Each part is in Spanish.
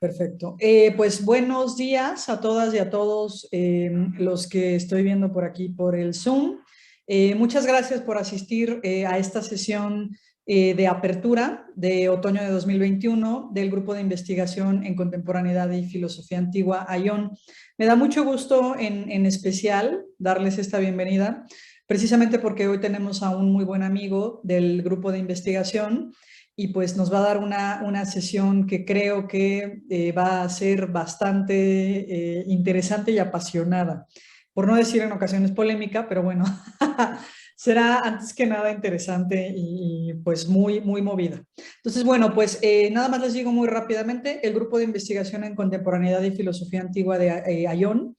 Perfecto. Pues buenos días a todas y a todos los que estoy viendo por aquí por el Zoom. Muchas gracias por asistir a esta sesión de apertura de otoño de 2021 del Grupo de Investigación en Contemporaneidad y Filosofía Antigua, AION. Me da mucho gusto en especial darles esta bienvenida, precisamente porque hoy tenemos a un muy buen amigo del grupo de investigación y pues nos va a dar una sesión que creo que va a ser bastante interesante y apasionada. Por no decir en ocasiones polémica, pero bueno, será antes que nada interesante y pues muy movida. Entonces, bueno, pues nada más les digo muy rápidamente, el Grupo de Investigación en Contemporaneidad y Filosofía Antigua de AION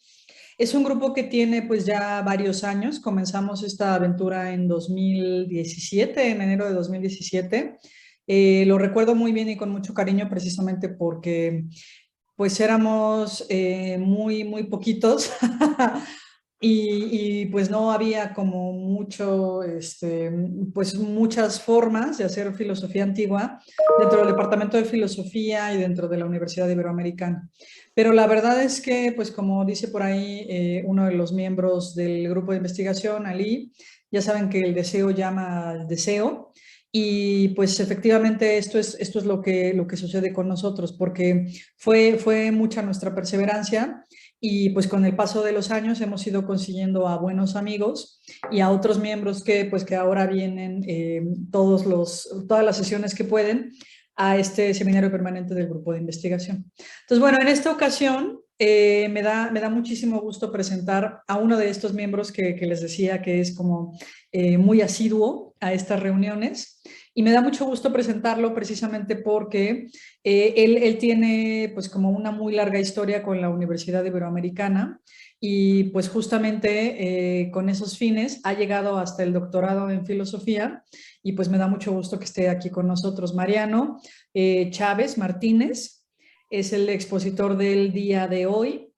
es un grupo que tiene pues ya varios años. Comenzamos esta aventura en 2017, en enero de 2017. Lo recuerdo muy bien y con mucho cariño precisamente porque pues éramos muy poquitos pues no había como mucho, pues muchas formas de hacer filosofía antigua dentro del Departamento de Filosofía y dentro de la Universidad Iberoamericana. Pero la verdad es que, pues como dice por ahí uno de los miembros del grupo de investigación, Ali, ya saben que el deseo llama al deseo. Y pues efectivamente esto es lo que sucede con nosotros, porque fue mucha nuestra perseverancia y pues con el paso de los años hemos ido consiguiendo a buenos amigos y a otros miembros que ahora vienen todas las sesiones que pueden a este seminario permanente del grupo de investigación. Entonces, bueno, en esta ocasión me da muchísimo gusto presentar a uno de estos miembros que les decía que es como muy asiduo a estas reuniones. Y me da mucho gusto presentarlo precisamente porque él tiene pues como una muy larga historia con la Universidad Iberoamericana y pues justamente con esos fines ha llegado hasta el doctorado en filosofía y pues me da mucho gusto que esté aquí con nosotros. Mariano Chávez Martínez es el expositor del día de hoy.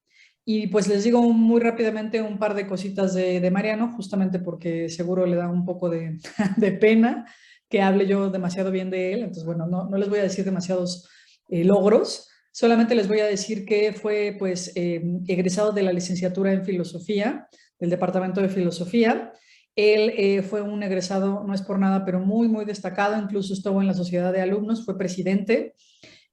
Y pues les digo muy rápidamente un par de cositas de Mariano, justamente porque seguro le da un poco de, de pena que hable yo demasiado bien de él. Entonces, bueno, no les voy a decir demasiados logros, solamente les voy a decir que fue pues egresado de la licenciatura en filosofía, del Departamento de Filosofía. Él fue un egresado, no es por nada, pero muy destacado, incluso estuvo en la sociedad de alumnos, fue presidente.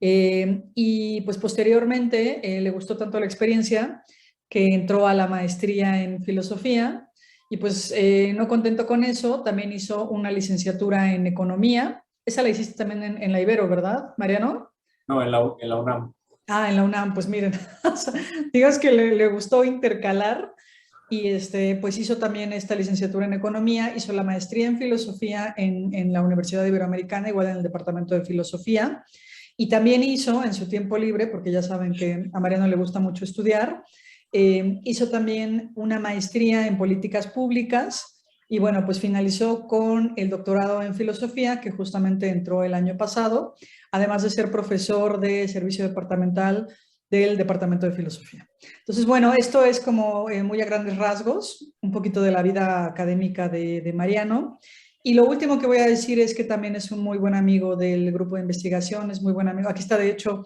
Y pues posteriormente le gustó tanto la experiencia que entró a la maestría en filosofía y pues no contento con eso, también hizo una licenciatura en economía. Esa la hiciste también en la Ibero, ¿verdad, Mariano? No, en la UNAM. Ah, en la UNAM, pues miren, digas que le gustó intercalar y pues hizo también esta licenciatura en economía, hizo la maestría en filosofía en la Universidad Iberoamericana, igual en el Departamento de Filosofía. Y también hizo en su tiempo libre, porque ya saben que a Mariano le gusta mucho estudiar, hizo también una maestría en políticas públicas y bueno, pues finalizó con el doctorado en filosofía que justamente entró el año pasado, además de ser profesor de servicio departamental del Departamento de Filosofía. Entonces, bueno, esto es como muy a grandes rasgos, un poquito de la vida académica de Mariano. Y lo último que voy a decir es que también es un muy buen amigo del grupo de investigación, es muy buen amigo. Aquí está, de hecho,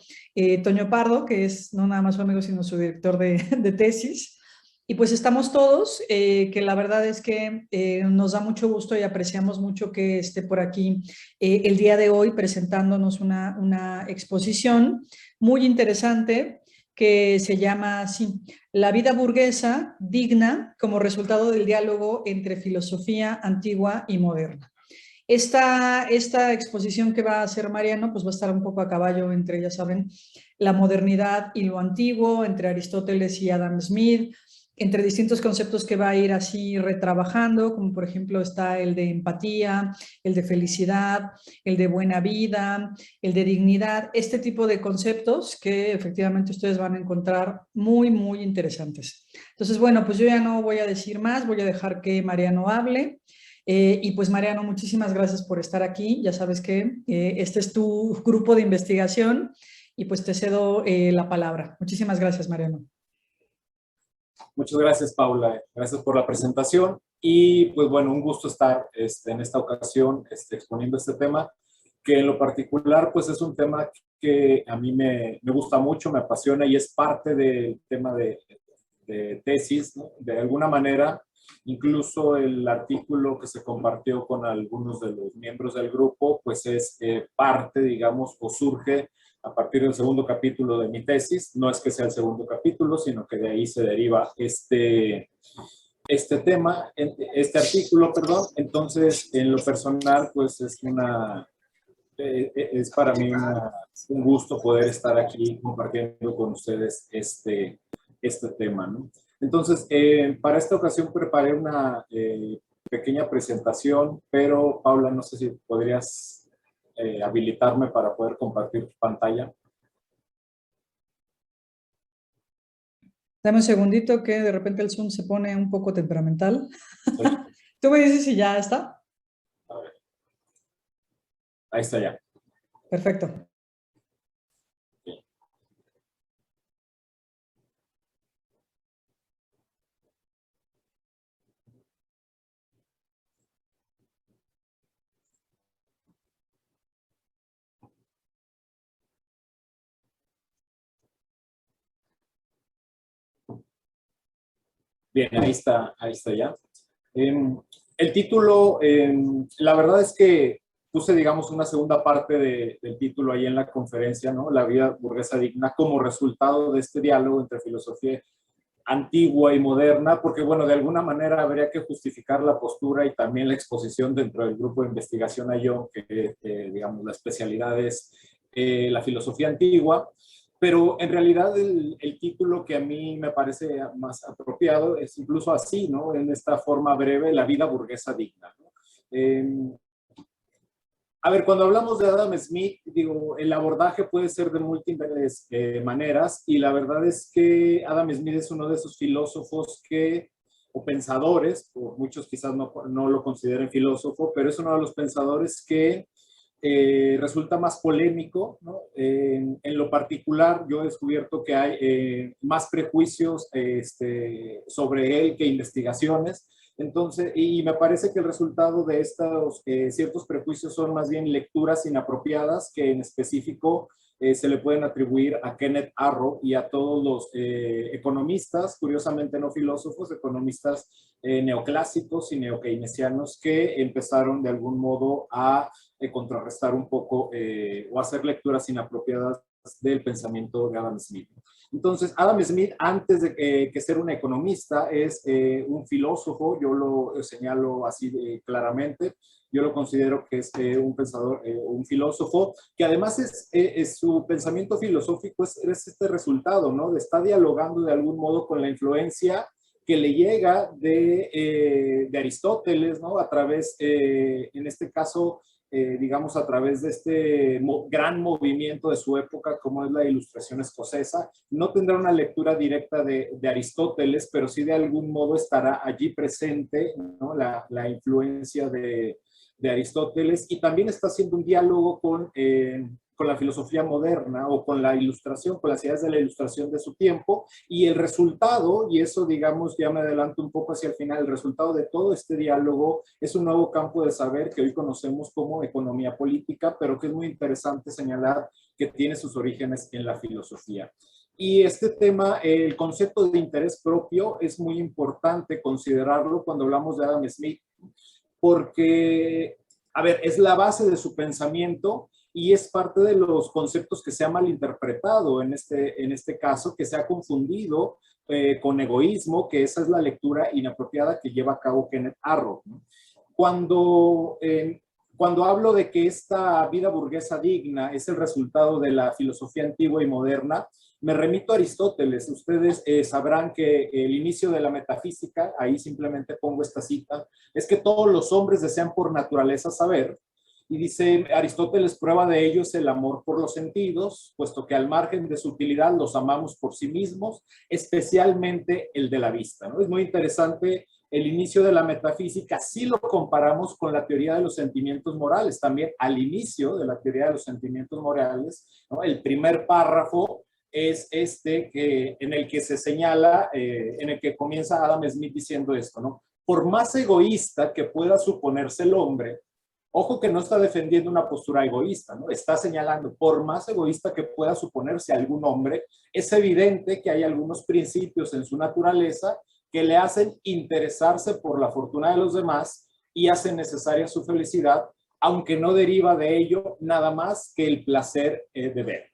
Toño Pardo, que es no nada más su amigo, sino su director de tesis. Y pues estamos todos, que la verdad es que nos da mucho gusto y apreciamos mucho que esté por aquí el día de hoy presentándonos una exposición muy interesante que se llama así, La vida burguesa digna como resultado del diálogo entre filosofía antigua y moderna. Esta exposición que va a hacer Mariano, pues va a estar un poco a caballo entre, ya saben, la modernidad y lo antiguo, entre Aristóteles y Adam Smith, entre distintos conceptos que va a ir así retrabajando, como por ejemplo está el de empatía, el de felicidad, el de buena vida, el de dignidad, este tipo de conceptos que efectivamente ustedes van a encontrar muy interesantes. Entonces, bueno, pues yo ya no voy a decir más, voy a dejar que Mariano hable. Y pues Mariano, muchísimas gracias por estar aquí. Ya sabes que este es tu grupo de investigación y pues te cedo la palabra. Muchísimas gracias, Mariano. Muchas gracias, Paula. Gracias por la presentación. Y pues bueno, un gusto estar en esta ocasión exponiendo este tema, que en lo particular pues es un tema que a mí me gusta mucho, me apasiona y es parte del tema de tesis, ¿no? De alguna manera, incluso el artículo que se compartió con algunos de los miembros del grupo, pues es parte, digamos, o surge a partir del segundo capítulo de mi tesis. No es que sea el segundo capítulo, sino que de ahí se deriva este tema, este artículo, perdón. Entonces, en lo personal, pues es para mí un gusto poder estar aquí compartiendo con ustedes este tema, ¿no? Entonces, para esta ocasión preparé una pequeña presentación, pero Paula, no sé si podrías habilitarme para poder compartir pantalla. Dame un segundito que de repente el Zoom se pone un poco temperamental. Sí. Tú me dices si ya está. A ver. Ahí está ya. Perfecto. Bien, ahí está ya. El título, la verdad es que puse, digamos, una segunda parte del título ahí en la conferencia, ¿no? La vida burguesa digna, como resultado de este diálogo entre filosofía antigua y moderna, porque, bueno, de alguna manera habría que justificar la postura y también la exposición dentro del grupo de investigación AYO, que digamos, la especialidad es la filosofía antigua. Pero en realidad el título que a mí me parece más apropiado es incluso así, ¿no? En esta forma breve, la vida burguesa digna, ¿no? A ver, cuando hablamos de Adam Smith, digo, el abordaje puede ser de múltiples maneras, y la verdad es que Adam Smith es uno de esos filósofos o pensadores, o muchos quizás no lo consideren filósofo, pero es uno de los pensadores que resulta más polémico, ¿no? En lo particular, yo he descubierto que hay más prejuicios sobre él que investigaciones. Entonces, y me parece que el resultado de estos ciertos prejuicios son más bien lecturas inapropiadas que en específico se le pueden atribuir a Kenneth Arrow y a todos los economistas, curiosamente no filósofos, economistas neoclásicos y neokeynesianos que empezaron de algún modo a contrarrestar un poco o hacer lecturas inapropiadas del pensamiento de Adam Smith. Entonces, Adam Smith, antes de que ser un economista, es un filósofo, yo lo señalo así claramente. Yo lo considero que es un pensador, un filósofo, que además su pensamiento filosófico es este resultado, ¿no? De estar dialogando de algún modo con la influencia que le llega de Aristóteles, ¿no? A través, en este caso, digamos, a través de este gran movimiento de su época, como es la Ilustración escocesa. No tendrá una lectura directa de Aristóteles, pero sí de algún modo estará allí presente, ¿no? La influencia de Aristóteles, y también está haciendo un diálogo con la filosofía moderna o con la ilustración, con las ideas de la ilustración de su tiempo, y el resultado, y eso digamos ya me adelanto un poco hacia el final, el resultado de todo este diálogo es un nuevo campo de saber que hoy conocemos como economía política, pero que es muy interesante señalar que tiene sus orígenes en la filosofía. Y este tema, el concepto de interés propio, es muy importante considerarlo cuando hablamos de Adam Smith, porque, a ver, es la base de su pensamiento y es parte de los conceptos que se ha malinterpretado en este caso, que se ha confundido con egoísmo, que esa es la lectura inapropiada que lleva a cabo Kenneth Arrow, ¿no? Cuando hablo de que esta vida burguesa digna es el resultado de la filosofía antigua y moderna, me remito a Aristóteles. Ustedes sabrán que el inicio de la metafísica, ahí simplemente pongo esta cita, es que todos los hombres desean por naturaleza saber. Y dice Aristóteles, prueba de ello es el amor por los sentidos, puesto que al margen de su utilidad los amamos por sí mismos, especialmente el de la vista, ¿no? Es muy interesante el inicio de la metafísica, si lo comparamos con la teoría de los sentimientos morales, también al inicio de la teoría de los sentimientos morales, ¿no? El primer párrafo es en el que se señala, en el que comienza Adam Smith diciendo esto, ¿no? Por más egoísta que pueda suponerse el hombre, Ojo que no está defendiendo una postura egoísta, ¿no? Está señalando, por más egoísta que pueda suponerse algún hombre, es evidente que hay algunos principios en su naturaleza que le hacen interesarse por la fortuna de los demás y hacen necesaria su felicidad, aunque no deriva de ello nada más que el placer de ver.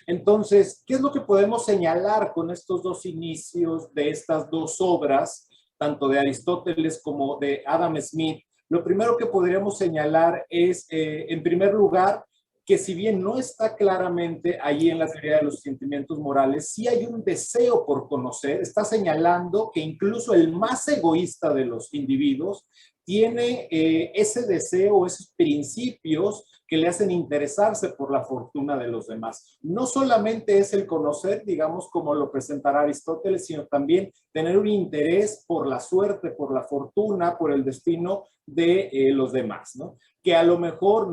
Entonces, ¿qué es lo que podemos señalar con estos dos inicios de estas dos obras, tanto de Aristóteles como de Adam Smith? Lo primero que podríamos señalar es, en primer lugar, que si bien no está claramente allí en la teoría de los sentimientos morales, sí hay un deseo por conocer. Está señalando que incluso el más egoísta de los individuos tiene ese deseo, esos principios que le hacen interesarse por la fortuna de los demás. No solamente es el conocer, digamos, como lo presentará Aristóteles, sino también tener un interés por la suerte, por la fortuna, por el destino de los demás, ¿no? Que a lo mejor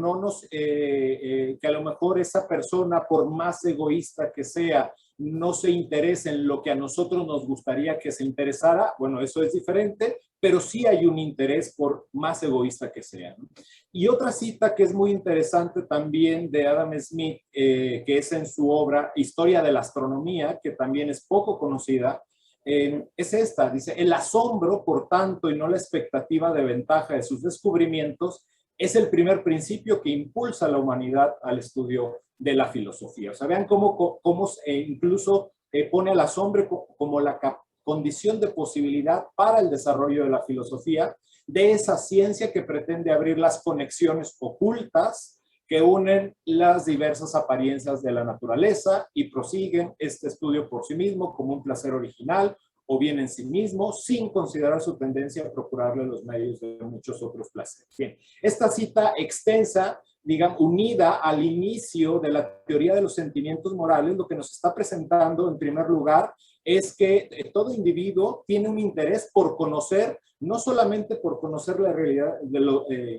que a lo mejor esa persona, por más egoísta que sea, no se interese en lo que a nosotros nos gustaría que se interesara, bueno, eso es diferente, pero sí hay un interés por más egoísta que sea, ¿no? Y otra cita que es muy interesante también de Adam Smith, que es en su obra Historia de la Astronomía, que también es poco conocida, es esta, dice, el asombro, por tanto, y no la expectativa de ventaja de sus descubrimientos, es el primer principio que impulsa a la humanidad al estudio de la filosofía. O sea, vean cómo incluso pone al asombro como la condición de posibilidad para el desarrollo de la filosofía, de esa ciencia que pretende abrir las conexiones ocultas que unen las diversas apariencias de la naturaleza y prosiguen este estudio por sí mismo como un placer original o bien en sí mismo, sin considerar su tendencia a procurarle los medios de muchos otros placeres. Bien, esta cita extensa, digamos, unida al inicio de la teoría de los sentimientos morales, lo que nos está presentando en primer lugar es que todo individuo tiene un interés por conocer, no solamente por conocer la realidad,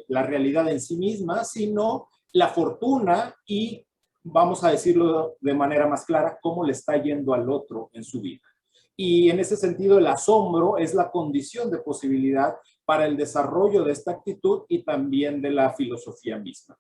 la realidad en sí misma, sino la fortuna y, vamos a decirlo de manera más clara, cómo le está yendo al otro en su vida. Y en ese sentido, el asombro es la condición de posibilidad para el desarrollo de esta actitud y también de la filosofía misma.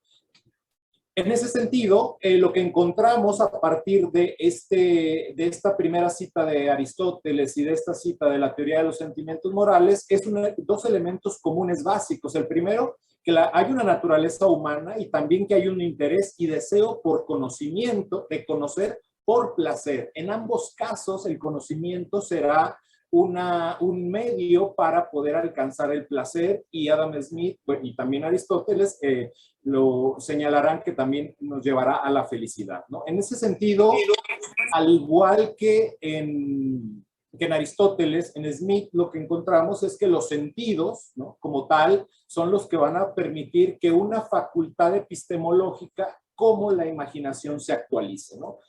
En ese sentido, lo que encontramos a partir de esta primera cita de Aristóteles y de esta cita de la teoría de los sentimientos morales es dos elementos comunes básicos. El primero, que hay una naturaleza humana y también que hay un interés y deseo por conocimiento, de conocer por placer. En ambos casos, el conocimiento será un medio para poder alcanzar el placer, y Adam Smith y también Aristóteles lo señalarán que también nos llevará a la felicidad, ¿no? En ese sentido, al igual que en Aristóteles, en Smith lo que encontramos es que los sentidos, ¿no?, como tal, son los que van a permitir que una facultad epistemológica como la imaginación se actualice, ¿no?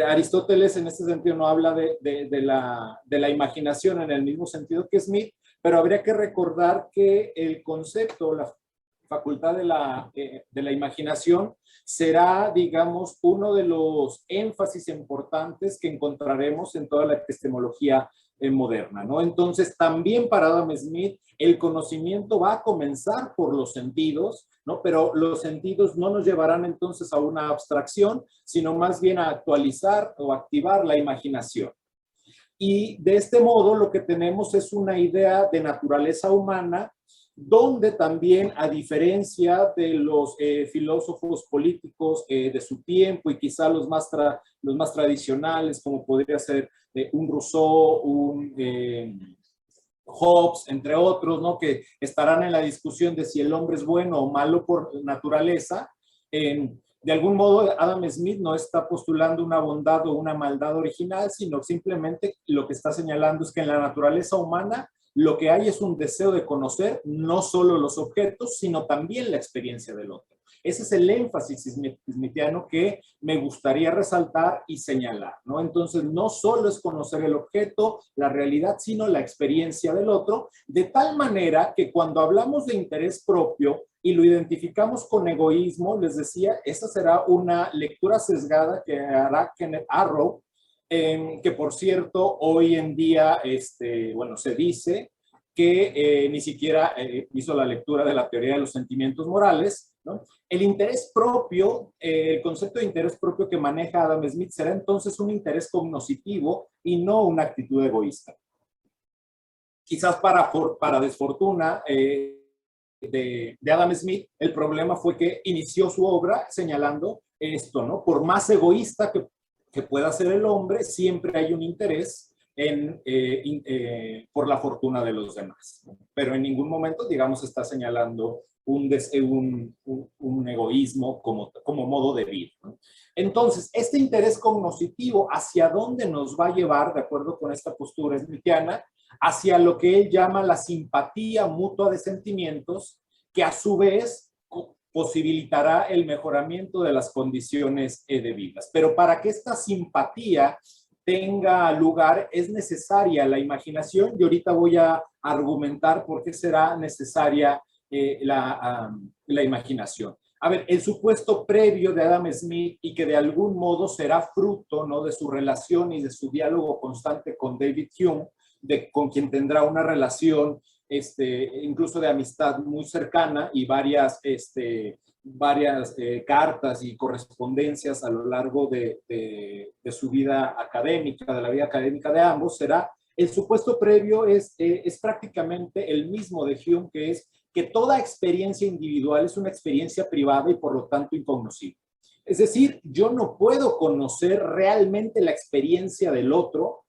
Aristóteles en este sentido no habla de la imaginación en el mismo sentido que Smith, pero habría que recordar que el concepto, la facultad de la imaginación será, digamos, uno de los énfasis importantes que encontraremos en toda la epistemología moderna, ¿no? Entonces, también para Adam Smith, el conocimiento va a comenzar por los sentidos, ¿no? Pero los sentidos no nos llevarán entonces a una abstracción, sino más bien a actualizar o activar la imaginación. Y de este modo lo que tenemos es una idea de naturaleza humana, donde también, a diferencia de los filósofos políticos de su tiempo y quizá los más tradicionales, como podría ser un Rousseau, un Hobbes, entre otros, ¿no?, que estarán en la discusión de si el hombre es bueno o malo por naturaleza, de algún modo Adam Smith no está postulando una bondad o una maldad original, sino simplemente lo que está señalando es que en la naturaleza humana lo que hay es un deseo de conocer no solo los objetos, sino también la experiencia del otro. Ese es el énfasis smithiano que me gustaría resaltar y señalar, ¿no? Entonces, no solo es conocer el objeto, la realidad, sino la experiencia del otro, de tal manera que cuando hablamos de interés propio y lo identificamos con egoísmo, les decía, esa será una lectura sesgada que hará Kenneth Arrow, que por cierto, hoy en día, bueno, se dice que ni siquiera hizo la lectura de la teoría de los sentimientos morales, ¿no? El interés propio, el concepto de interés propio que maneja Adam Smith será entonces un interés cognoscitivo y no una actitud egoísta. Quizás para desfortuna de Adam Smith, el problema fue que inició su obra señalando esto, ¿no? Por más egoísta que pueda ser el hombre, siempre hay un interés por la fortuna de los demás. Pero en ningún momento, digamos, está señalando un egoísmo como modo de vida, ¿no? Entonces, este interés cognoscitivo, ¿hacia dónde nos va a llevar, de acuerdo con esta postura smithiana? Hacia lo que él llama la simpatía mutua de sentimientos, que a su vez posibilitará el mejoramiento de las condiciones de vida. Pero para que esta simpatía tenga lugar es necesaria la imaginación, y ahorita voy a argumentar por qué será necesaria la imaginación. A ver, el supuesto previo de Adam Smith, y que de algún modo será fruto, ¿no?, de su relación y de su diálogo constante con David Hume, con quien tendrá una relación incluso de amistad muy cercana y varias cartas y correspondencias a lo largo de su vida académica, de la vida académica de ambos, será el supuesto previo es prácticamente el mismo de Hume, que es que toda experiencia individual es una experiencia privada y por lo tanto incognoscible. Es decir, yo no puedo conocer realmente la experiencia del otro.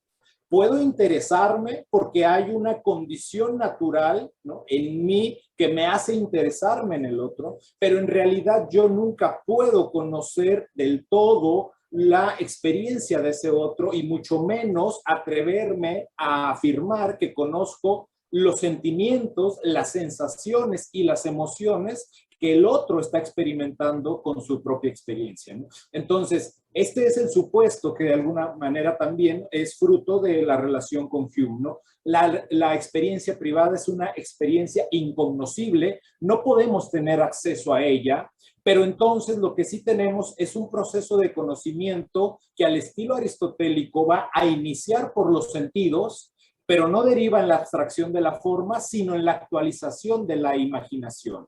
Puedo interesarme porque hay una condición natural, ¿no?, en mí que me hace interesarme en el otro, pero en realidad yo nunca puedo conocer del todo la experiencia de ese otro y mucho menos atreverme a afirmar que conozco los sentimientos, las sensaciones y las emociones que el otro está experimentando con su propia experiencia, ¿no? Entonces, este es el supuesto que de alguna manera también es fruto de la relación con Hume, ¿no? La experiencia privada es una experiencia incognoscible, no podemos tener acceso a ella, pero entonces lo que sí tenemos es un proceso de conocimiento que al estilo aristotélico va a iniciar por los sentidos, pero no deriva en la abstracción de la forma, sino en la actualización de la imaginación.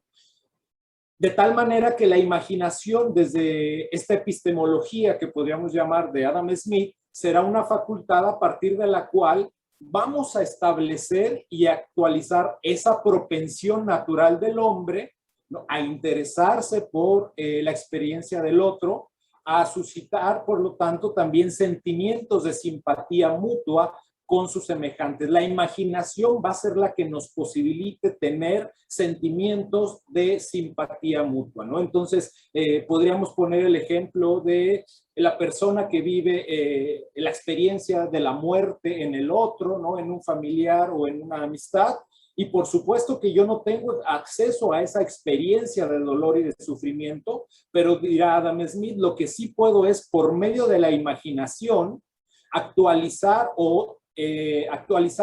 De tal manera que la imaginación, desde esta epistemología que podríamos llamar de Adam Smith, será una facultad a partir de la cual vamos a establecer y actualizar esa propensión natural del hombre, ¿no?, a interesarse por la experiencia del otro, a suscitar, por lo tanto, también sentimientos de simpatía mutua con sus semejantes. La imaginación va a ser la que nos posibilite tener sentimientos de simpatía mutua, ¿no? Entonces, podríamos poner el ejemplo de la persona que vive la experiencia de la muerte en el otro, ¿no?, en un familiar o en una amistad. Y por supuesto que yo no tengo acceso a esa experiencia de dolor y de sufrimiento, pero dirá Adam Smith, lo que sí puedo es, por medio de la imaginación, actualizar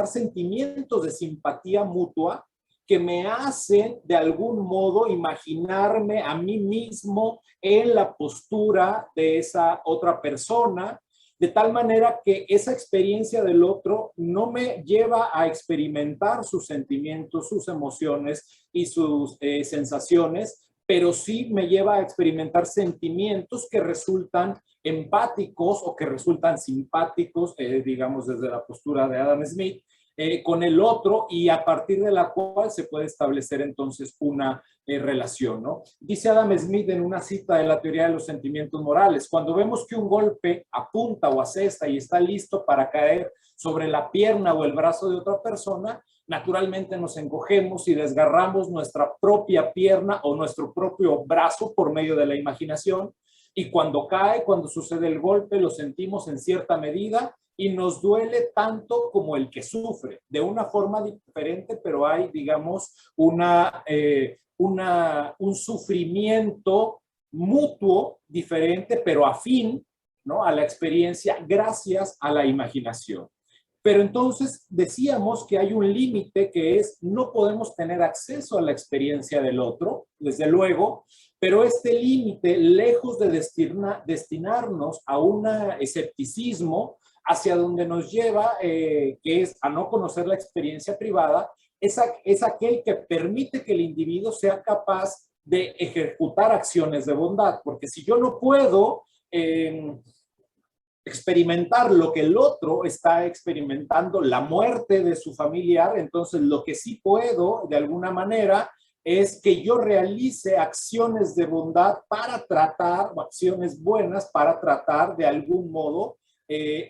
sentimientos de simpatía mutua que me hacen de algún modo imaginarme a mí mismo en la postura de esa otra persona, de tal manera que esa experiencia del otro no me lleva a experimentar sus sentimientos, sus emociones y sus sensaciones, pero sí me lleva a experimentar sentimientos que resultan empáticos o que resultan simpáticos, digamos desde la postura de Adam Smith, con el otro, y a partir de la cual se puede establecer entonces una relación, ¿no? Dice Adam Smith en una cita de la teoría de los sentimientos morales: cuando vemos que un golpe apunta o asesta y está listo para caer sobre la pierna o el brazo de otra persona, naturalmente nos encogemos y desgarramos nuestra propia pierna o nuestro propio brazo por medio de la imaginación, y cuando cae, cuando sucede el golpe, lo sentimos en cierta medida y nos duele tanto como el que sufre, de una forma diferente, pero hay, digamos, un sufrimiento mutuo diferente, pero afín, ¿no?, a la experiencia gracias a la imaginación. Pero entonces decíamos que hay un límite, que es no podemos tener acceso a la experiencia del otro, desde luego, pero este límite, lejos de destinarnos a un escepticismo hacia donde nos lleva, que es a no conocer la experiencia privada, es aquel que permite que el individuo sea capaz de ejecutar acciones de bondad, porque si yo no puedo experimentar lo que el otro está experimentando, la muerte de su familiar, entonces lo que sí puedo, de alguna manera, es que yo realice acciones de bondad para tratar, o acciones buenas para tratar de algún modo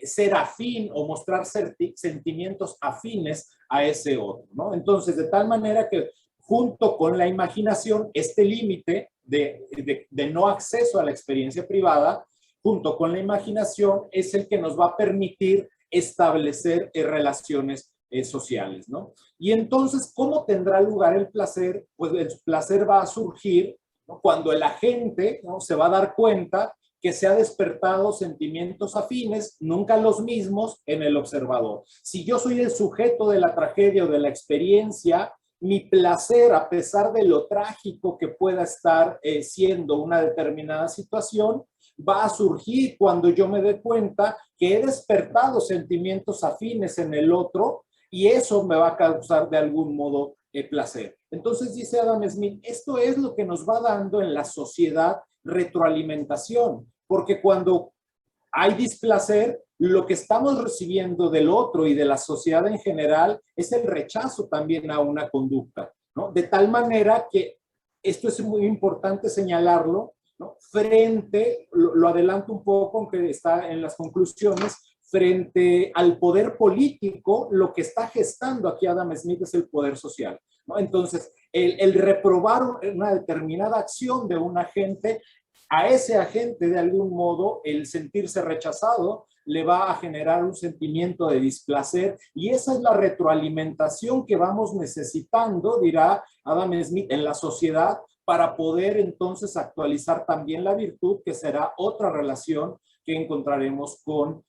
ser afín o mostrar sentimientos afines a ese otro, ¿no? Entonces, de tal manera que junto con la imaginación, este límite de no acceso a la experiencia privada, junto con la imaginación, es el que nos va a permitir establecer relaciones sociales, ¿no? Y entonces, ¿cómo tendrá lugar el placer? Pues el placer va a surgir, ¿no?, cuando el agente, ¿no?, se va a dar cuenta que se ha despertado sentimientos afines, nunca los mismos, en el observador. Si yo soy el sujeto de la tragedia o de la experiencia, mi placer, a pesar de lo trágico que pueda estar siendo una determinada situación, va a surgir cuando yo me dé cuenta que he despertado sentimientos afines en el otro y eso me va a causar de algún modo placer. Entonces dice Adam Smith, esto es lo que nos va dando en la sociedad retroalimentación, porque cuando hay displacer, lo que estamos recibiendo del otro y de la sociedad en general es el rechazo también a una conducta, ¿no? De tal manera que esto es muy importante señalarlo, ¿no? Frente, lo adelanto un poco, aunque está en las conclusiones, frente al poder político, lo que está gestando aquí Adam Smith es el poder social, ¿no? Entonces, el reprobar una determinada acción de un agente, a ese agente de algún modo el sentirse rechazado le va a generar un sentimiento de displacer y esa es la retroalimentación que vamos necesitando, dirá Adam Smith, en la sociedad para poder entonces actualizar también la virtud, que será otra relación que encontraremos con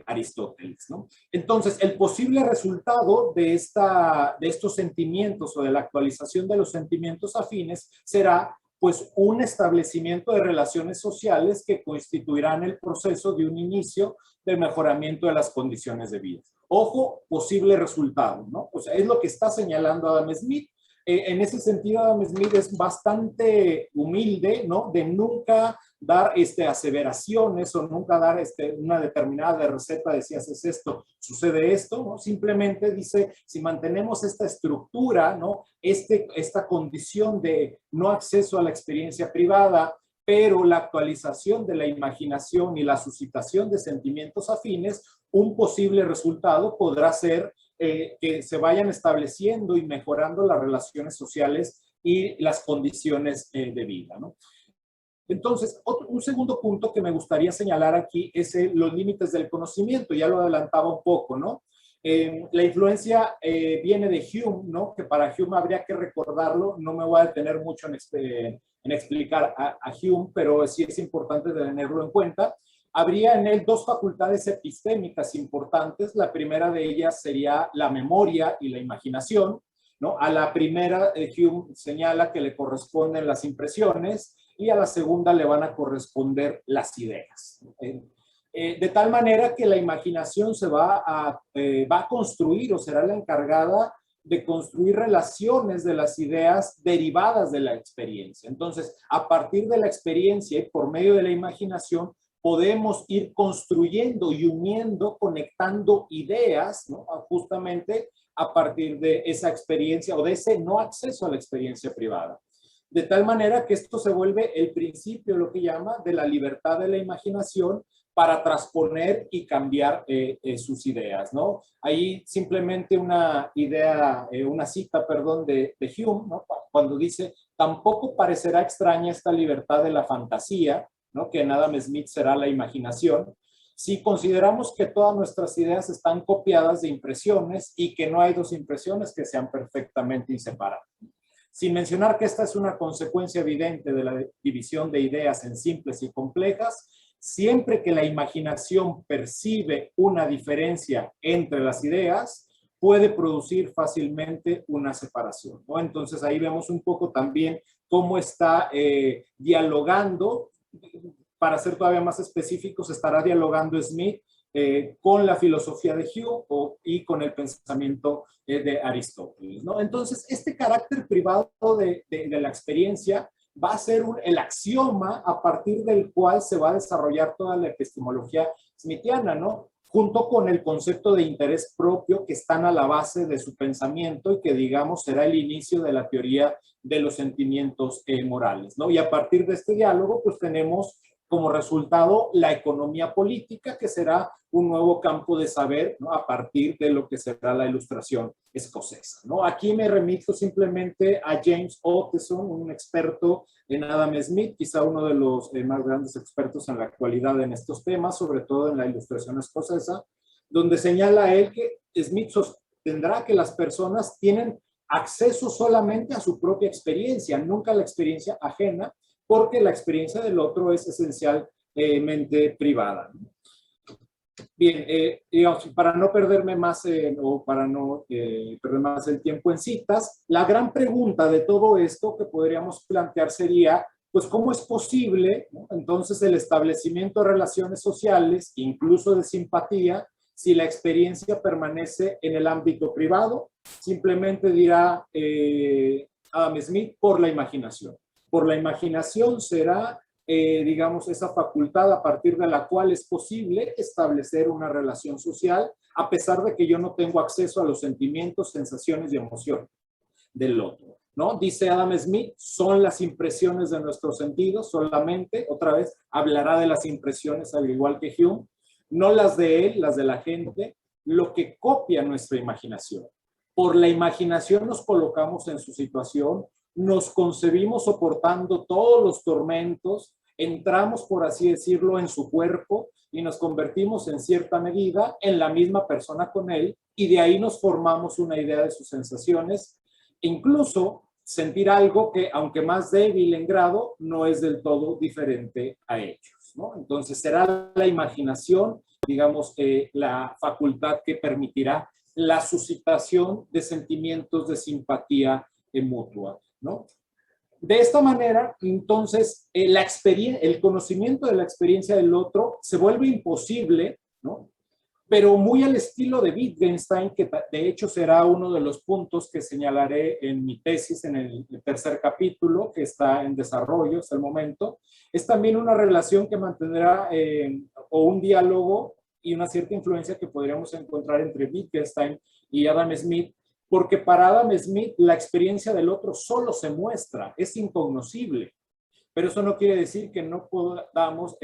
Aristóteles, ¿no? Entonces, el posible resultado de estos sentimientos o de la actualización de los sentimientos afines será pues un establecimiento de relaciones sociales que constituirán el proceso de un inicio del mejoramiento de las condiciones de vida. Ojo, posible resultado, ¿no? O sea, es lo que está señalando Adam Smith. En ese sentido, Adam Smith es bastante humilde, ¿no? De nunca dar aseveraciones o nunca dar una determinada receta de si haces esto, sucede esto, ¿no? Simplemente dice, si mantenemos esta estructura, ¿no? Esta condición de no acceso a la experiencia privada, pero la actualización de la imaginación y la suscitación de sentimientos afines, un posible resultado podrá ser que se vayan estableciendo y mejorando las relaciones sociales y las condiciones de vida, ¿no? Entonces, un segundo punto que me gustaría señalar aquí es los límites del conocimiento, ya lo adelantaba un poco, ¿no? La influencia viene de Hume, ¿no? Que para Hume habría que recordarlo, no me voy a detener mucho en explicar a Hume, pero sí es importante tenerlo en cuenta. Habría en él dos facultades epistémicas importantes. La primera de ellas sería la memoria y la imaginación, ¿no? A la primera, Hume señala que le corresponden las impresiones y a la segunda le van a corresponder las ideas. De tal manera que la imaginación se va a construir o será la encargada de construir relaciones de las ideas derivadas de la experiencia. Entonces, a partir de la experiencia y por medio de la imaginación, podemos ir construyendo y uniendo, conectando ideas, ¿no? Justamente a partir de esa experiencia o de ese no acceso a la experiencia privada. De tal manera que esto se vuelve el principio, lo que llama, de la libertad de la imaginación para transponer y cambiar sus ideas, ¿no? Ahí simplemente una idea, una cita, perdón, de Hume, ¿no? Cuando dice, tampoco parecerá extraña esta libertad de la fantasía, ¿no? Que en Adam Smith será la imaginación, si consideramos que todas nuestras ideas están copiadas de impresiones y que no hay dos impresiones que sean perfectamente inseparables. Sin mencionar que esta es una consecuencia evidente de la división de ideas en simples y complejas, siempre que la imaginación percibe una diferencia entre las ideas, puede producir fácilmente una separación, ¿no? Entonces ahí vemos un poco también cómo está dialogando. Para ser todavía más específicos, estará dialogando Smith con la filosofía de Hume y con el pensamiento de Aristóteles, ¿no? Entonces, este carácter privado de la experiencia va a ser el axioma a partir del cual se va a desarrollar toda la epistemología smithiana, ¿no? Junto con el concepto de interés propio que están a la base de su pensamiento y que, digamos, será el inicio de la teoría de los sentimientos morales, ¿no? Y a partir de este diálogo, pues tenemos como resultado la economía política, que será un nuevo campo de saber, ¿no? A partir de lo que será la Ilustración escocesa, ¿no? Aquí me remito simplemente a James Ottesen, un experto en Adam Smith, quizá uno de los más grandes expertos en la actualidad en estos temas, sobre todo en la Ilustración escocesa, donde señala él que Smith sostendrá que las personas tienen acceso solamente a su propia experiencia, nunca a la experiencia ajena, porque la experiencia del otro es esencialmente privada. Bien, digamos, para no perderme más o para no perder más el tiempo en citas, la gran pregunta de todo esto que podríamos plantear sería, pues, ¿cómo es posible, ¿no? Entonces, el establecimiento de relaciones sociales, incluso de simpatía, si la experiencia permanece en el ámbito privado? Simplemente dirá Adam Smith, por la imaginación. Por la imaginación será, digamos, esa facultad a partir de la cual es posible establecer una relación social, a pesar de que yo no tengo acceso a los sentimientos, sensaciones y emociones del otro, ¿no? Dice Adam Smith, son las impresiones de nuestros sentidos solamente, otra vez, hablará de las impresiones al igual que Hume, no las de él, las de la gente, lo que copia nuestra imaginación. Por la imaginación nos colocamos en su situación, nos concebimos soportando todos los tormentos, entramos, por así decirlo, en su cuerpo y nos convertimos en cierta medida en la misma persona con él, y de ahí nos formamos una idea de sus sensaciones, incluso sentir algo que, aunque más débil en grado, no es del todo diferente a ellos, ¿no? Entonces será la imaginación, digamos, la facultad que permitirá la suscitación de sentimientos de simpatía mutua, ¿no? De esta manera, entonces, el conocimiento de la experiencia del otro se vuelve imposible, ¿no? Pero muy al estilo de Wittgenstein, que de hecho será uno de los puntos que señalaré en mi tesis en el tercer capítulo, que está en desarrollo hasta el momento. Es también una relación que mantendrá o un diálogo y una cierta influencia que podríamos encontrar entre Wittgenstein y Adam Smith, porque para Adam Smith la experiencia del otro solo se muestra, es incognoscible, pero eso no quiere decir que no podamos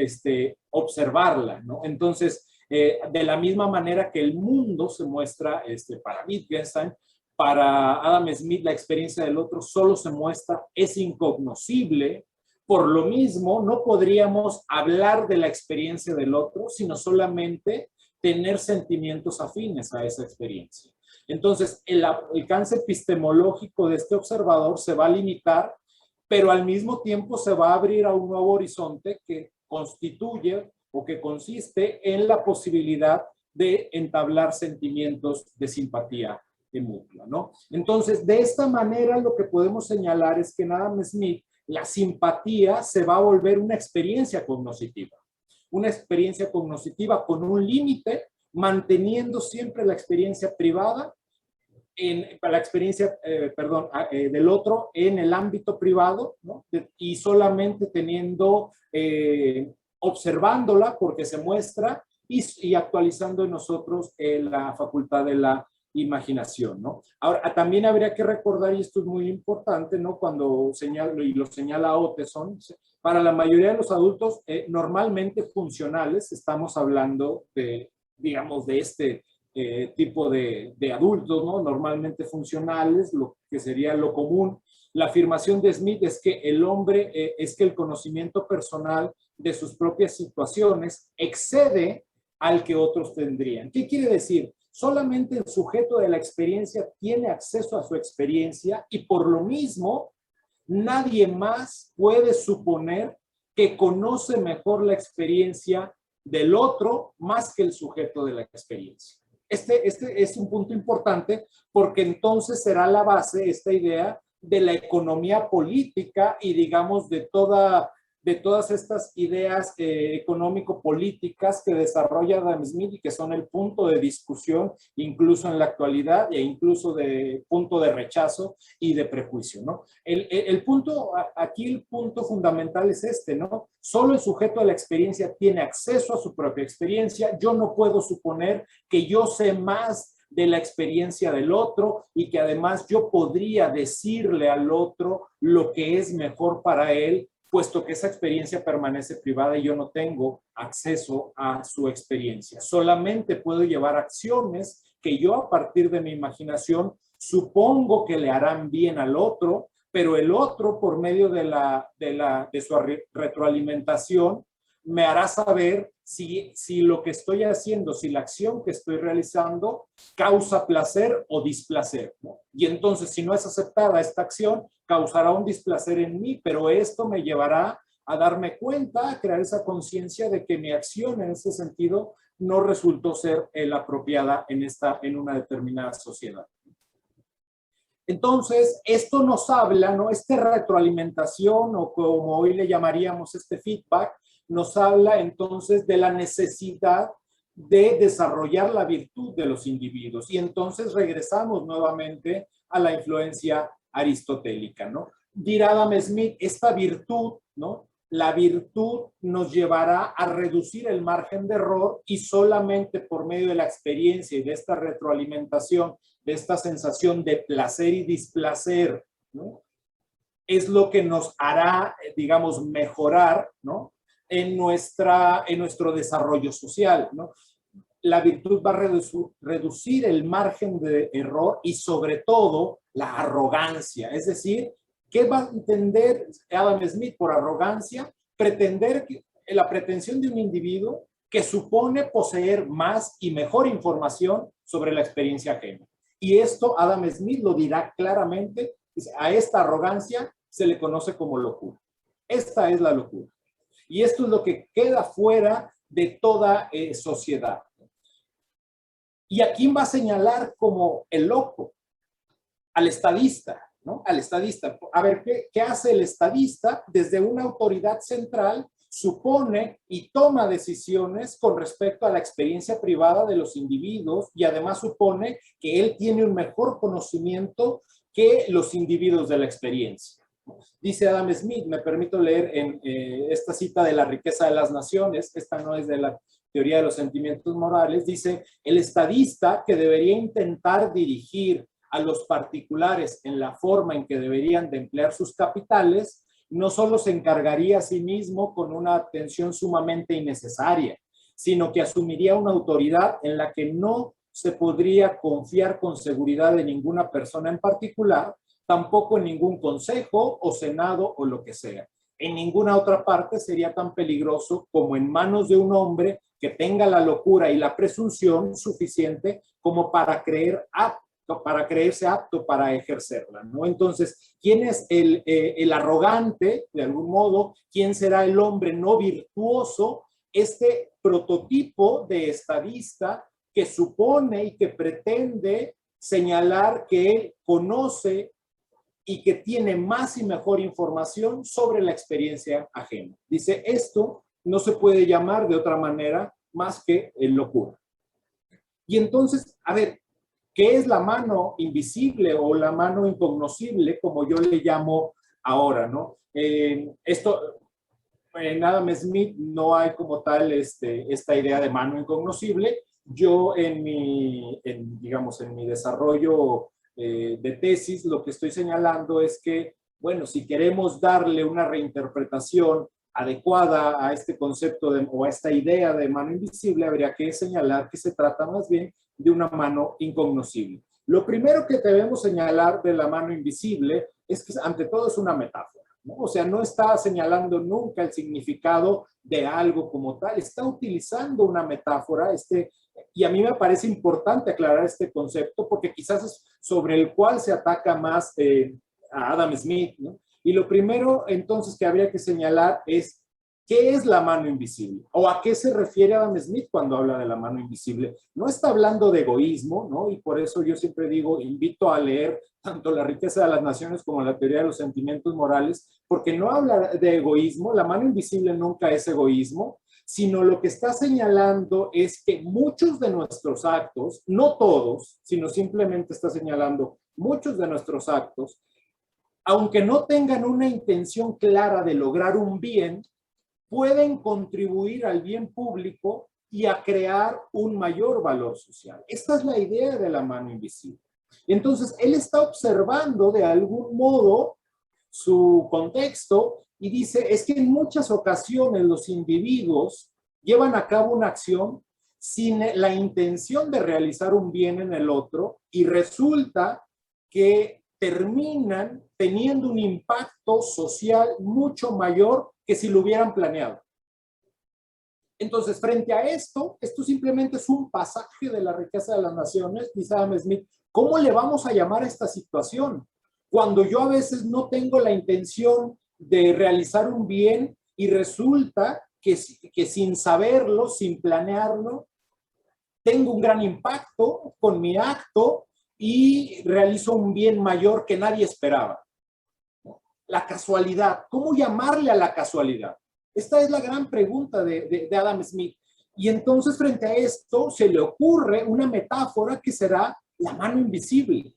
observarla, ¿no? Entonces, de la misma manera que el mundo se muestra para Wittgenstein, para Adam Smith la experiencia del otro solo se muestra, es incognoscible. Por lo mismo, no podríamos hablar de la experiencia del otro, sino solamente tener sentimientos afines a esa experiencia. Entonces, el alcance epistemológico de este observador se va a limitar, pero al mismo tiempo se va a abrir a un nuevo horizonte que constituye o que consiste en la posibilidad de entablar sentimientos de simpatía mutua, ¿no? Entonces, de esta manera lo que podemos señalar es que en Adam Smith la simpatía se va a volver una experiencia cognoscitiva con un límite, manteniendo siempre la experiencia privada, la experiencia, del otro en el ámbito privado, ¿no? Y solamente teniendo, observándola porque se muestra y actualizando en nosotros la facultad de la imaginación, ¿no? Ahora, también habría que recordar, y esto es muy importante, ¿no? Cuando señalo, y lo señala Ottesen, para la mayoría de los adultos normalmente funcionales, estamos hablando de, digamos, de este tipo de adultos, ¿no? Normalmente funcionales, lo que sería lo común. La afirmación de Smith es que el hombre, es que el conocimiento personal de sus propias situaciones excede al que otros tendrían. ¿Qué quiere decir? Solamente el sujeto de la experiencia tiene acceso a su experiencia y por lo mismo nadie más puede suponer que conoce mejor la experiencia del otro más que el sujeto de la experiencia. Este es un punto importante porque entonces será la base, esta idea de la economía política y digamos de toda de todas estas ideas económico-políticas que desarrolla Adam Smith y que son el punto de discusión incluso en la actualidad e incluso de punto de rechazo y de prejuicio, ¿no? El punto, aquí el punto fundamental es este, ¿no? Solo el sujeto de la experiencia tiene acceso a su propia experiencia. Yo no puedo suponer que yo sé más de la experiencia del otro y que además yo podría decirle al otro lo que es mejor para él, puesto que esa experiencia permanece privada y yo no tengo acceso a su experiencia. Solamente puedo llevar acciones que yo a partir de mi imaginación supongo que le harán bien al otro, pero el otro por medio de su retroalimentación me hará saber si lo que estoy haciendo, si la acción que estoy realizando causa placer o displacer, ¿no? Y entonces, si no es aceptada esta acción, causará un displacer en mí, pero esto me llevará a darme cuenta, a crear esa conciencia de que mi acción en ese sentido no resultó ser la apropiada en una determinada sociedad. Entonces, esto nos habla, ¿no? Esta retroalimentación, o como hoy le llamaríamos este feedback, nos habla entonces de la necesidad de desarrollar la virtud de los individuos. Y entonces regresamos nuevamente a la influencia aristotélica, ¿no? Dirá Adam Smith, esta virtud, ¿no? La virtud nos llevará a reducir el margen de error y solamente por medio de la experiencia y de esta retroalimentación, de esta sensación de placer y displacer, ¿no? Es lo que nos hará, digamos, mejorar, ¿no? En nuestro desarrollo social, ¿no? La virtud va a reducir el margen de error y sobre todo la arrogancia. Es decir, ¿qué va a entender Adam Smith por arrogancia? La pretensión de un individuo que supone poseer más y mejor información sobre la experiencia ajena. Y esto Adam Smith lo dirá claramente, dice, a esta arrogancia se le conoce como locura. Esta es la locura. Y esto es lo que queda fuera de toda sociedad. ¿Y a quién va a señalar como el loco? Al estadista, ¿no? Al estadista. A ver, ¿qué hace el estadista? Desde una autoridad central supone y toma decisiones con respecto a la experiencia privada de los individuos y además supone que él tiene un mejor conocimiento que los individuos de la experiencia. Dice Adam Smith, me permito leer en esta cita de La riqueza de las naciones, esta no es de la teoría de los sentimientos morales, dice, el estadista que debería intentar dirigir a los particulares en la forma en que deberían de emplear sus capitales, no solo se encargaría a sí mismo con una atención sumamente innecesaria, sino que asumiría una autoridad en la que no se podría confiar con seguridad en ninguna persona en particular, tampoco en ningún consejo o senado o lo que sea. En ninguna otra parte sería tan peligroso como en manos de un hombre que tenga la locura y la presunción suficiente como para creerse apto para ejercerla, ¿no? Entonces, ¿quién es el arrogante, de algún modo? ¿Quién será el hombre no virtuoso? Este prototipo de estadista que supone y que pretende señalar que él conoce y que tiene más y mejor información sobre la experiencia ajena. Dice, esto no se puede llamar de otra manera más que locura. Y entonces, a ver, ¿qué es la mano invisible o la mano incognoscible, como yo le llamo ahora, ¿no? Esto, en Adam Smith no hay como tal esta idea de mano incognoscible. Yo digamos, en mi desarrollo de tesis, lo que estoy señalando es que, bueno, si queremos darle una reinterpretación adecuada a este concepto o a esta idea de mano invisible, habría que señalar que se trata más bien de una mano incognoscible. Lo primero que debemos señalar de la mano invisible es que ante todo es una metáfora, ¿no? O sea, no está señalando nunca el significado de algo como tal, está utilizando una metáfora, y a mí me parece importante aclarar este concepto porque quizás es sobre el cual se ataca más a Adam Smith, ¿no? Y lo primero entonces que habría que señalar es ¿Qué es la mano invisible? ¿O a qué se refiere Adam Smith cuando habla de la mano invisible? No está hablando de egoísmo, ¿no? Y por eso yo siempre digo, invito a leer tanto La riqueza de las naciones como La teoría de los sentimientos morales, porque no habla de egoísmo, la mano invisible nunca es egoísmo, sino lo que está señalando es que muchos de nuestros actos, no todos, sino simplemente está señalando muchos de nuestros actos, aunque no tengan una intención clara de lograr un bien, pueden contribuir al bien público y a crear un mayor valor social. Esta es la idea de la mano invisible. Entonces, él está observando de algún modo su contexto y dice, es que en muchas ocasiones los individuos llevan a cabo una acción sin la intención de realizar un bien en el otro y resulta que terminan teniendo un impacto social mucho mayor que si lo hubieran planeado. Entonces, frente a esto simplemente es un pasaje de La riqueza de las naciones, dice Adam Smith. ¿Cómo le vamos a llamar a esta situación? Cuando yo a veces no tengo la intención de realizar un bien y resulta que sin saberlo, sin planearlo, tengo un gran impacto con mi acto y realizo un bien mayor que nadie esperaba. La casualidad, ¿cómo llamarle a la casualidad? Esta es la gran pregunta de Adam Smith. Y entonces frente a esto se le ocurre una metáfora que será la mano invisible.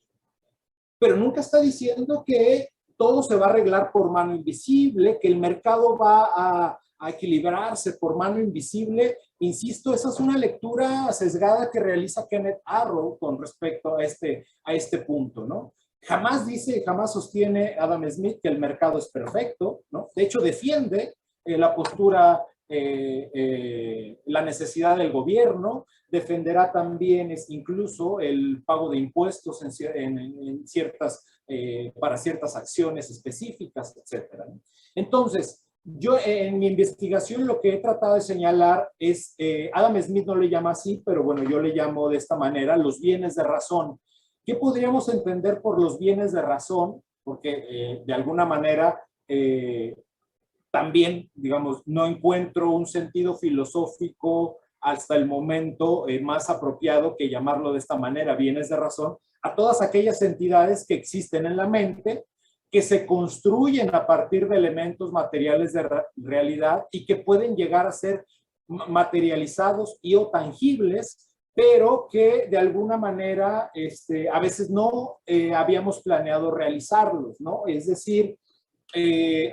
Pero nunca está diciendo que todo se va a arreglar por mano invisible, que el mercado va a equilibrarse por mano invisible. Insisto, esa es una lectura sesgada que realiza Kenneth Arrow con respecto a este punto, ¿no? Jamás dice, jamás sostiene Adam Smith que el mercado es perfecto, ¿no? De hecho, defiende la postura, la necesidad del gobierno, defenderá también incluso el pago de impuestos en ciertas, para ciertas acciones específicas, etcétera. Entonces, yo en mi investigación lo que he tratado de señalar es, Adam Smith no le llama así, pero bueno, yo le llamo de esta manera, los bienes de razón. ¿Qué podríamos entender por los bienes de razón? Porque de alguna manera también, digamos, no encuentro un sentido filosófico hasta el momento más apropiado que llamarlo de esta manera, bienes de razón, a todas aquellas entidades que existen en la mente, que se construyen a partir de elementos materiales de realidad y que pueden llegar a ser materializados y o tangibles, pero que de alguna manera a veces no habíamos planeado realizarlos, ¿no? Es decir,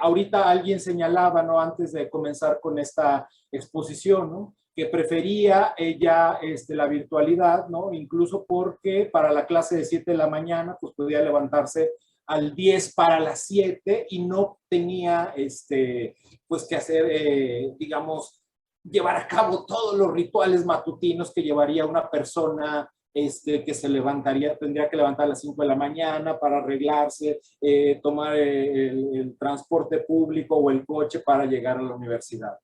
ahorita alguien señalaba, ¿no? Antes de comenzar con esta exposición, ¿no? Que prefería ella la virtualidad, ¿no? Incluso porque para la clase de 7 de la mañana, pues podía levantarse al 10 para las 7 y no tenía, pues que hacer, digamos, llevar a cabo todos los rituales matutinos que llevaría una persona que se levantaría, tendría que levantar a las 5 de la mañana para arreglarse, tomar el transporte público o el coche para llegar a la universidad.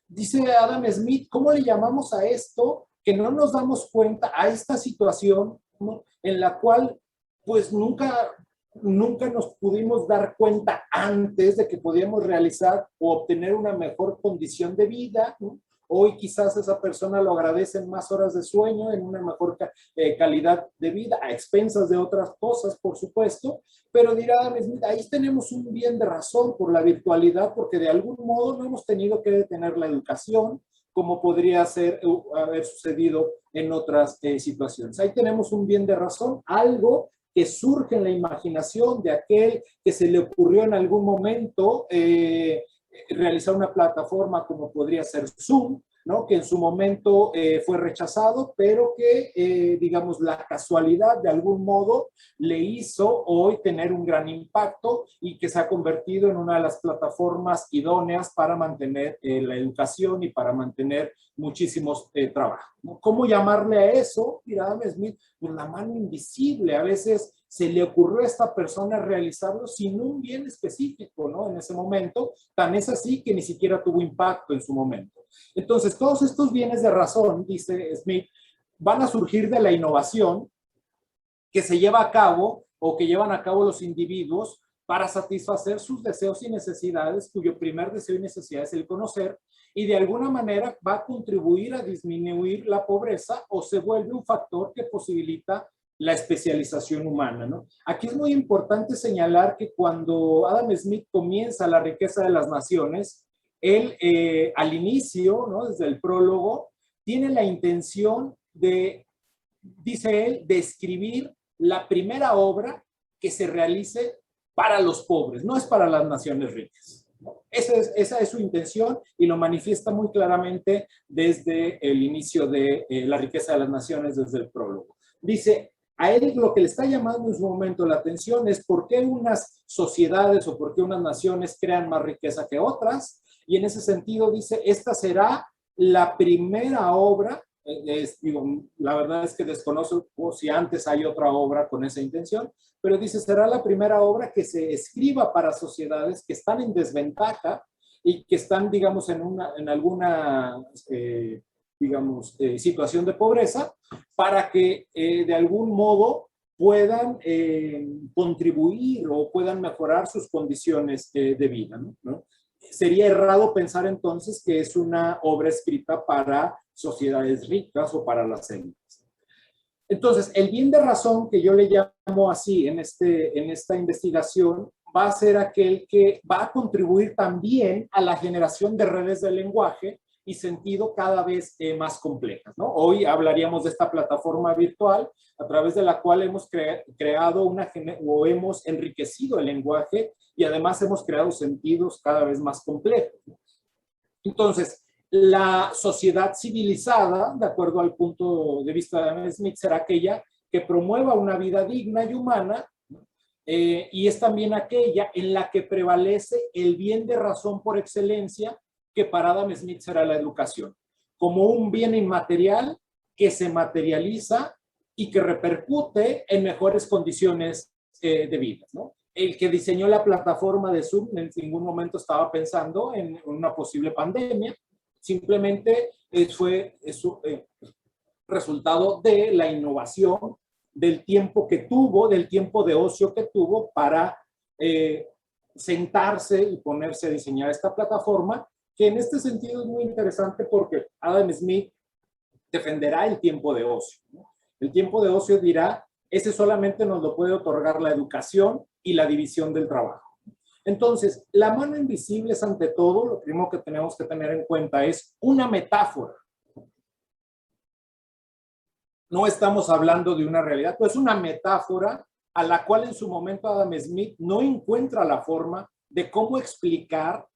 Dice Adam Smith, ¿cómo le llamamos a esto? Que no nos damos cuenta a esta situación, ¿no? En la cual pues nunca nos pudimos dar cuenta antes de que podíamos realizar o obtener una mejor condición de vida, ¿no? Hoy quizás esa persona lo agradece en más horas de sueño, en una mejor calidad de vida, a expensas de otras cosas, por supuesto, pero dirá, ahí tenemos un bien de razón por la virtualidad, porque de algún modo no hemos tenido que detener la educación, como podría haber sucedido en otras situaciones. Ahí tenemos un bien de razón, algo que surge en la imaginación de aquel que se le ocurrió en algún momento realizar una plataforma como podría ser Zoom, ¿no? Que en su momento fue rechazado, pero que, digamos, la casualidad de algún modo le hizo hoy tener un gran impacto y que se ha convertido en una de las plataformas idóneas para mantener la educación y para mantener muchísimos trabajos, ¿no? ¿Cómo llamarle a eso? Dirá Adam Smith, pues la mano invisible. A veces se le ocurrió a esta persona realizarlo sin un bien específico, ¿no? En ese momento, tan es así que ni siquiera tuvo impacto en su momento. Entonces, todos estos bienes de razón, dice Smith, van a surgir de la innovación que se lleva a cabo o que llevan a cabo los individuos para satisfacer sus deseos y necesidades, cuyo primer deseo y necesidad es el conocer, y de alguna manera va a contribuir a disminuir la pobreza o se vuelve un factor que posibilita la especialización humana, ¿no? Aquí es muy importante señalar que cuando Adam Smith comienza La riqueza de las naciones, él al inicio, ¿no?, desde el prólogo, tiene la intención de, dice él, de escribir la primera obra que se realice para los pobres, no es para las naciones ricas, ¿no? Esa es su intención y lo manifiesta muy claramente desde el inicio de La riqueza de las naciones, desde el prólogo. Dice, a él lo que le está llamando en su momento la atención es por qué unas sociedades o por qué unas naciones crean más riqueza que otras, y en ese sentido dice, esta será la primera obra, digo, la verdad es que desconozco si antes hay otra obra con esa intención, pero dice, será la primera obra que se escriba para sociedades que están en desventaja y que están, digamos, en alguna digamos, situación de pobreza, para que de algún modo puedan contribuir o puedan mejorar sus condiciones de vida, ¿no? Sería errado pensar entonces que es una obra escrita para sociedades ricas o para las élites. Entonces, el bien de razón, que yo le llamo así en esta investigación, va a ser aquel que va a contribuir también a la generación de redes de lenguaje y sentido cada vez más complejas, ¿no? Hoy hablaríamos de esta plataforma virtual a través de la cual hemos creado o hemos enriquecido el lenguaje y además hemos creado sentidos cada vez más complejos. Entonces, la sociedad civilizada, de acuerdo al punto de vista de Adam Smith, será aquella que promueva una vida digna y humana, y es también aquella en la que prevalece el bien de razón por excelencia, que para Adam Smith será la educación, como un bien inmaterial que se materializa y que repercute en mejores condiciones de vida, ¿no? El que diseñó la plataforma de Zoom en ningún momento estaba pensando en una posible pandemia, simplemente fue resultado de la innovación, del tiempo que tuvo, del tiempo de ocio que tuvo para sentarse y ponerse a diseñar esta plataforma, que en este sentido es muy interesante porque Adam Smith defenderá el tiempo de ocio, ¿no? El tiempo de ocio dirá, ese solamente nos lo puede otorgar la educación y la división del trabajo. Entonces, la mano invisible es ante todo, lo primero que tenemos que tener en cuenta es una metáfora. No estamos hablando de una realidad, pues es una metáfora a la cual en su momento Adam Smith no encuentra la forma de cómo explicar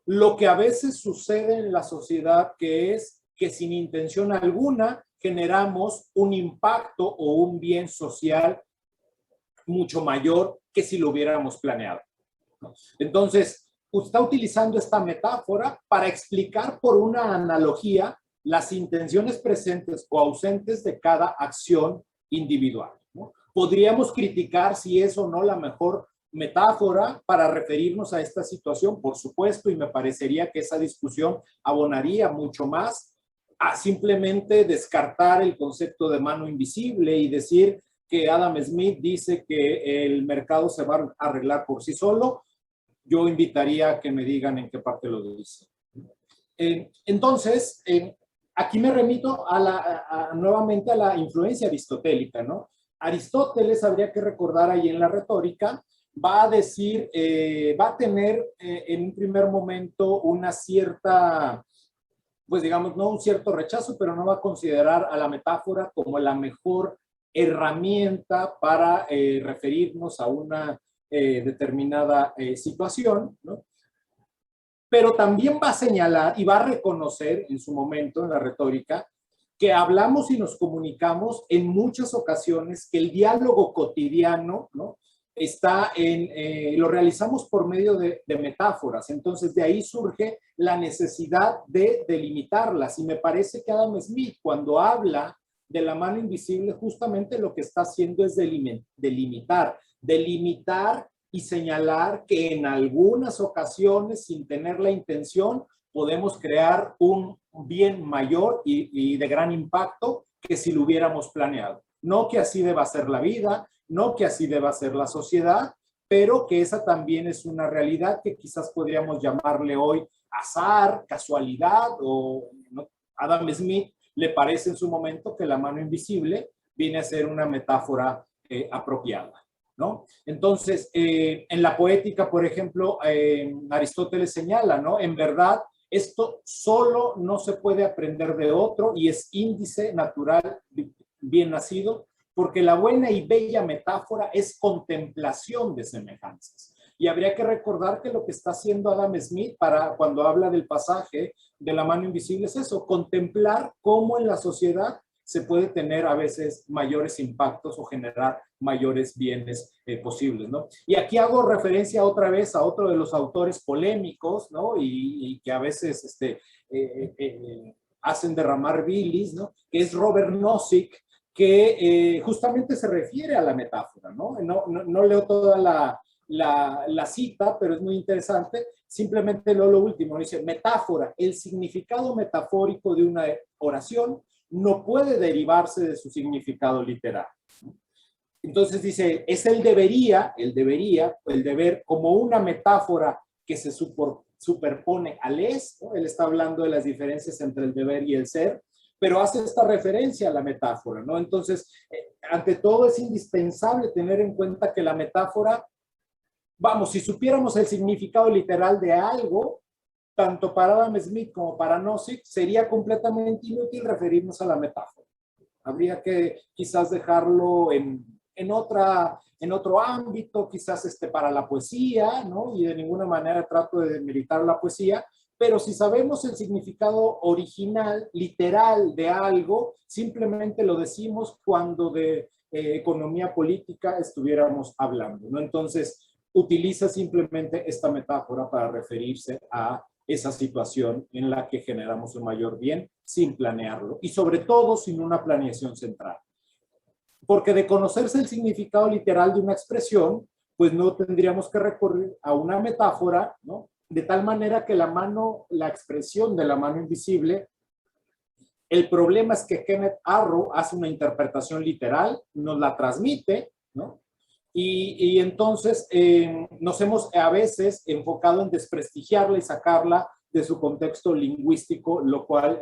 lo que a veces sucede en la sociedad, que es que sin intención alguna generamos un impacto o un bien social mucho mayor que si lo hubiéramos planeado. Entonces, está utilizando esta metáfora para explicar por una analogía las intenciones presentes o ausentes de cada acción individual, ¿no? Podríamos criticar si es o no la mejor metáfora para referirnos a esta situación, por supuesto, y me parecería que esa discusión abonaría mucho más a simplemente descartar el concepto de mano invisible y decir que Adam Smith dice que el mercado se va a arreglar por sí solo. Yo invitaría a que me digan en qué parte lo dice. Entonces, aquí me remito nuevamente a la influencia aristotélica, ¿no? Aristóteles, habría que recordar ahí en la retórica, va a decir, va a tener en un primer momento una cierta, pues digamos, no un cierto rechazo, pero no va a considerar a la metáfora como la mejor herramienta para referirnos a una determinada situación, ¿no? Pero también va a señalar y va a reconocer en su momento en la retórica que hablamos y nos comunicamos en muchas ocasiones, que el diálogo cotidiano, ¿no?, lo realizamos por medio de metáforas. Entonces de ahí surge la necesidad de delimitarlas, y me parece que Adam Smith, cuando habla de la mano invisible, justamente lo que está haciendo es delimitar y señalar que en algunas ocasiones, sin tener la intención, podemos crear un bien mayor y de gran impacto que si lo hubiéramos planeado. No que así deba ser la vida, no que así deba ser la sociedad, pero que esa también es una realidad que quizás podríamos llamarle hoy azar, casualidad, o ¿no? Adam Smith le parece en su momento que la mano invisible viene a ser una metáfora apropiada, ¿no? Entonces, en la poética, por ejemplo, Aristóteles señala, ¿no? En verdad, esto solo no se puede aprender de otro y es índice natural bien nacido, porque la buena y bella metáfora es contemplación de semejanzas. Y habría que recordar que lo que está haciendo Adam Smith cuando habla del pasaje de la mano invisible es eso, contemplar cómo en la sociedad se puede tener a veces mayores impactos o generar mayores bienes posibles, ¿no? Y aquí hago referencia otra vez a otro de los autores polémicos, ¿no? Y que a veces hacen derramar bilis, ¿no? Que es Robert Nozick, que justamente se refiere a la metáfora, ¿no? No leo toda la cita, pero es muy interesante. Simplemente leo lo último, dice, metáfora, el significado metafórico de una oración no puede derivarse de su significado literal. Entonces dice, es el deber como una metáfora que se superpone al es, ¿no? Él está hablando de las diferencias entre el deber y el ser, pero hace esta referencia a la metáfora, ¿no? Entonces, ante todo es indispensable tener en cuenta que la metáfora, vamos, si supiéramos el significado literal de algo, tanto para Adam Smith como para Nozick, sería completamente inútil referirnos a la metáfora. Habría que quizás dejarlo en otro ámbito, quizás para la poesía, ¿no? Y de ninguna manera trato de demeritar la poesía, pero si sabemos el significado original, literal de algo, simplemente lo decimos cuando de economía política estuviéramos hablando, ¿no? Entonces, utiliza simplemente esta metáfora para referirse a esa situación en la que generamos un mayor bien sin planearlo y sobre todo sin una planeación central. Porque de conocerse el significado literal de una expresión, pues no tendríamos que recurrir a una metáfora, ¿no? De tal manera que la expresión de la mano invisible, el problema es que Kenneth Arrow hace una interpretación literal, nos la transmite, ¿no? Y entonces nos hemos a veces enfocado en desprestigiarla y sacarla de su contexto lingüístico, lo cual,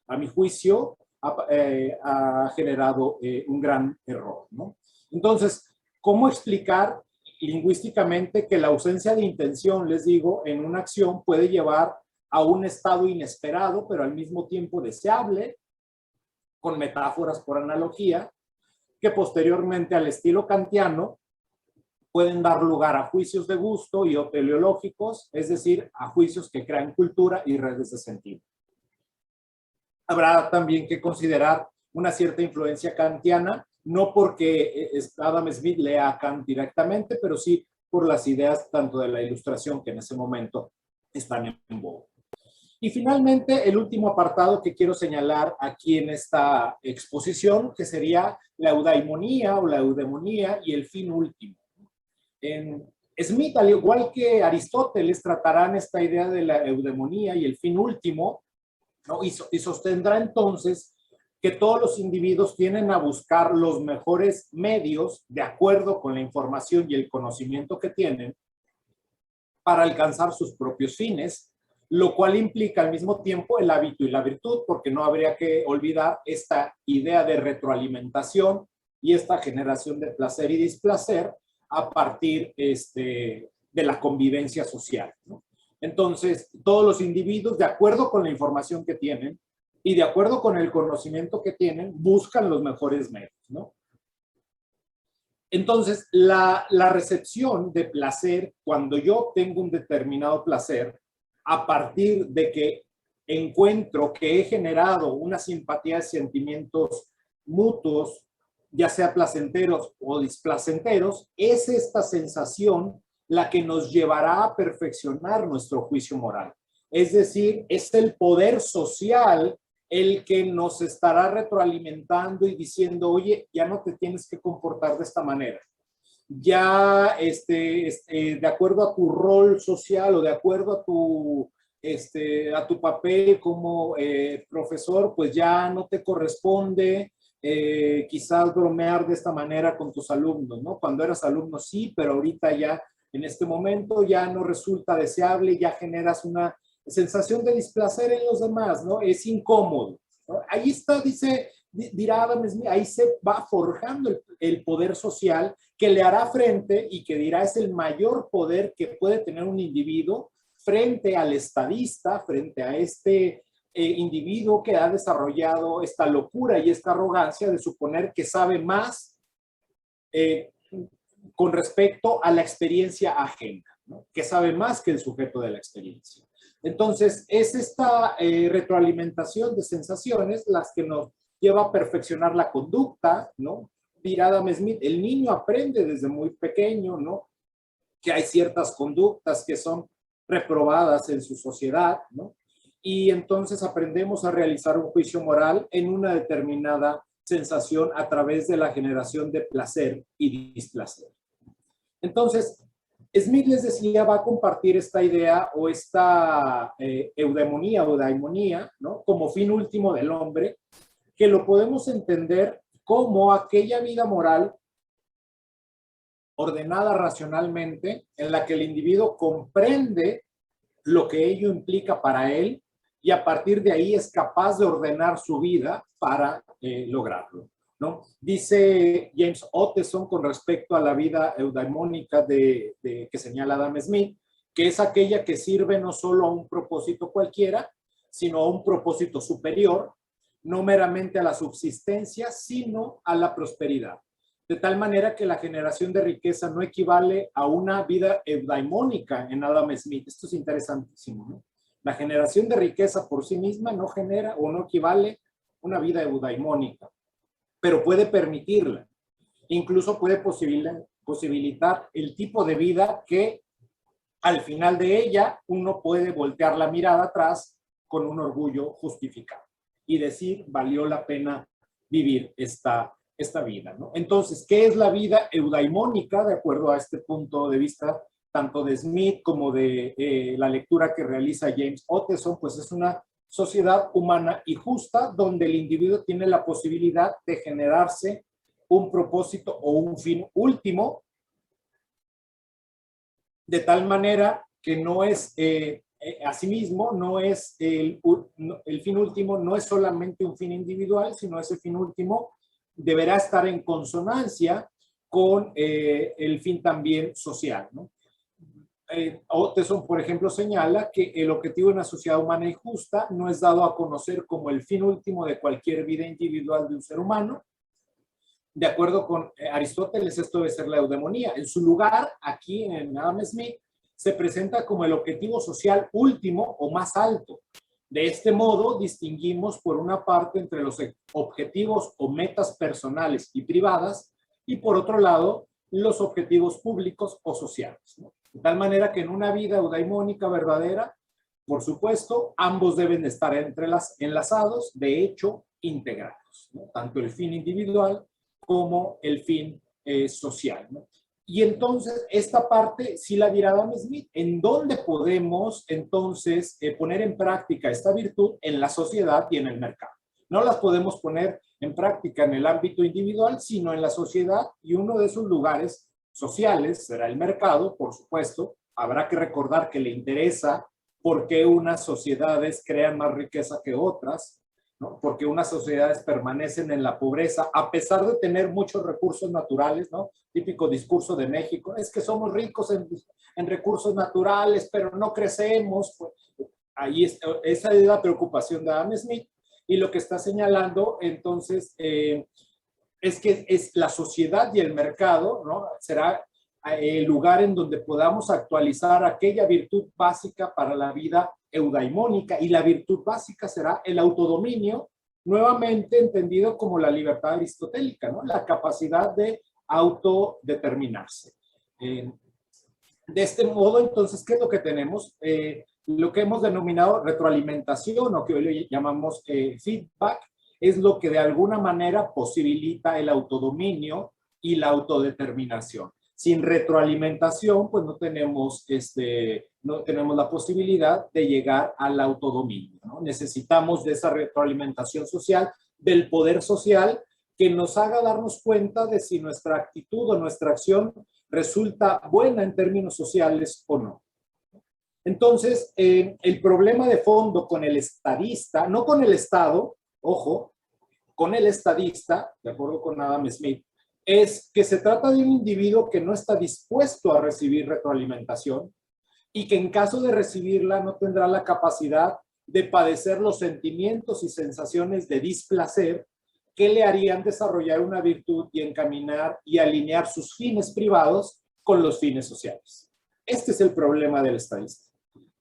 a mi juicio, ha generado un gran error, ¿no? Entonces, ¿cómo explicar lingüísticamente que la ausencia de intención, les digo, en una acción puede llevar a un estado inesperado, pero al mismo tiempo deseable, con metáforas por analogía, que posteriormente al estilo kantiano pueden dar lugar a juicios de gusto y o teleológicos, es decir, a juicios que crean cultura y redes de sentido. Habrá también que considerar una cierta influencia kantiana, no porque Adam Smith lea a Kant directamente, pero sí por las ideas tanto de la Ilustración que en ese momento están en boga. Y finalmente, el último apartado que quiero señalar aquí en esta exposición, que sería la eudaimonía o la eudemonía y el fin último. En Smith, al igual que Aristóteles, tratarán esta idea de la eudemonía y el fin último, ¿no? Y sostendrá entonces que todos los individuos tienen a buscar los mejores medios de acuerdo con la información y el conocimiento que tienen para alcanzar sus propios fines, lo cual implica al mismo tiempo el hábito y la virtud, porque no habría que olvidar esta idea de retroalimentación y esta generación de placer y displacer a partir de la convivencia social, ¿no? Entonces, todos los individuos, de acuerdo con la información que tienen y de acuerdo con el conocimiento que tienen, buscan los mejores medios, ¿no? Entonces, la recepción de placer, cuando yo tengo un determinado placer, a partir de que encuentro que he generado una simpatía de sentimientos mutuos, ya sea placenteros o displacenteros, es esta sensación la que nos llevará a perfeccionar nuestro juicio moral. Es decir, es el poder social el que nos estará retroalimentando y diciendo, oye, ya no te tienes que comportar de esta manera. Ya de acuerdo a tu rol social o de acuerdo a tu papel como profesor, pues ya no te corresponde quizás bromear de esta manera con tus alumnos, ¿no? Cuando eras alumno sí, pero ahorita ya, en este momento ya no resulta deseable, ya generas una sensación de displacer en los demás, ¿no? Es incómodo, ¿no? Ahí está, dirá Adam Smith, ahí se va forjando el poder social que le hará frente y que dirá es el mayor poder que puede tener un individuo frente al estadista, frente a este individuo que ha desarrollado esta locura y esta arrogancia de suponer que sabe más con respecto a la experiencia ajena, ¿no? Que sabe más que el sujeto de la experiencia. Entonces, es esta retroalimentación de sensaciones las que nos lleva a perfeccionar la conducta, ¿no? Dirá Adam Smith, el niño aprende desde muy pequeño, ¿no? Que hay ciertas conductas que son reprobadas en su sociedad, ¿no? Y entonces aprendemos a realizar un juicio moral en una determinada sensación a través de la generación de placer y displacer. Entonces, Smith les decía, va a compartir esta idea o esta eudemonía o daimonía, ¿no? Como fin último del hombre, que lo podemos entender como aquella vida moral ordenada racionalmente en la que el individuo comprende lo que ello implica para él y a partir de ahí es capaz de ordenar su vida para lograrlo, ¿no? Dice James Ottesen con respecto a la vida eudaimónica que señala Adam Smith, que es aquella que sirve no solo a un propósito cualquiera, sino a un propósito superior, no meramente a la subsistencia, sino a la prosperidad. De tal manera que la generación de riqueza no equivale a una vida eudaimónica en Adam Smith. Esto es interesantísimo, ¿no? La generación de riqueza por sí misma no genera o no equivale a una vida eudaimónica, pero puede permitirla. Incluso puede posibilitar el tipo de vida que al final de ella uno puede voltear la mirada atrás con un orgullo justificado y decir, valió la pena vivir esta vida, ¿no? Entonces, ¿qué es la vida eudaimónica? De acuerdo a este punto de vista, tanto de Smith como de la lectura que realiza James Ottesen, pues es una sociedad humana y justa donde el individuo tiene la posibilidad de generarse un propósito o un fin último, de tal manera que no es, asimismo, no es el fin último, no es solamente un fin individual, sino ese fin último deberá estar en consonancia con el fin también social, ¿no? Ottesen, por ejemplo, señala que el objetivo de una sociedad humana y justa no es dado a conocer como el fin último de cualquier vida individual de un ser humano. De acuerdo con Aristóteles, esto debe ser la eudemonía. En su lugar, aquí en Adam Smith, se presenta como el objetivo social último o más alto. De este modo, distinguimos por una parte entre los objetivos o metas personales y privadas y por otro lado, los objetivos públicos o sociales, ¿no? De tal manera que en una vida eudaimónica verdadera, por supuesto, ambos deben estar enlazados, de hecho, integrados, ¿no? Tanto el fin individual como el fin social, ¿no? Y entonces, esta parte sí la dirá Adam Smith, ¿en dónde podemos entonces poner en práctica esta virtud? En la sociedad y en el mercado. No las podemos poner en práctica en el ámbito individual, sino en la sociedad, y uno de esos lugares sociales será el mercado, por supuesto. Habrá que recordar que le interesa por qué unas sociedades crean más riqueza que otras, ¿no? Porque unas sociedades permanecen en la pobreza a pesar de tener muchos recursos naturales, ¿no? Típico discurso de México, es que somos ricos en recursos naturales, pero no crecemos. Pues, ahí esa es la preocupación de Adam Smith, y lo que está señalando entonces es que es la sociedad y el mercado, ¿no? Será el lugar en donde podamos actualizar aquella virtud básica para la vida eudaimónica, y la virtud básica será el autodominio, nuevamente entendido como la libertad aristotélica, ¿no? La capacidad de autodeterminarse. De este modo, entonces, ¿qué es lo que tenemos? Lo que hemos denominado retroalimentación, o que hoy le llamamos feedback, es lo que de alguna manera posibilita el autodominio y la autodeterminación. Sin retroalimentación, pues no tenemos la posibilidad de llegar al autodominio, ¿no? Necesitamos de esa retroalimentación social, del poder social, que nos haga darnos cuenta de si nuestra actitud o nuestra acción resulta buena en términos sociales o no. Entonces, el problema de fondo con el estadista, no con el Estado, ojo, con el estadista, de acuerdo con Adam Smith, es que se trata de un individuo que no está dispuesto a recibir retroalimentación y que en caso de recibirla no tendrá la capacidad de padecer los sentimientos y sensaciones de displacer que le harían desarrollar una virtud y encaminar y alinear sus fines privados con los fines sociales. Este es el problema del estadista.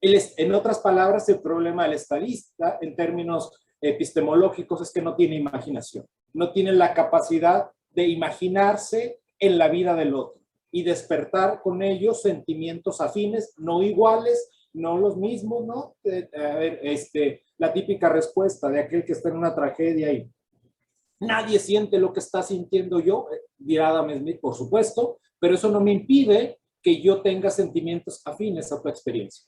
En otras palabras, el problema del estadista en términos epistemológicos es que no tiene imaginación, no tiene la capacidad de imaginarse en la vida del otro y despertar con ellos sentimientos afines, no iguales, no los mismos, ¿no? A ver, la típica respuesta de aquel que está en una tragedia y nadie siente lo que está sintiendo yo, dirá Adam Smith, por supuesto, pero eso no me impide que yo tenga sentimientos afines a tu experiencia.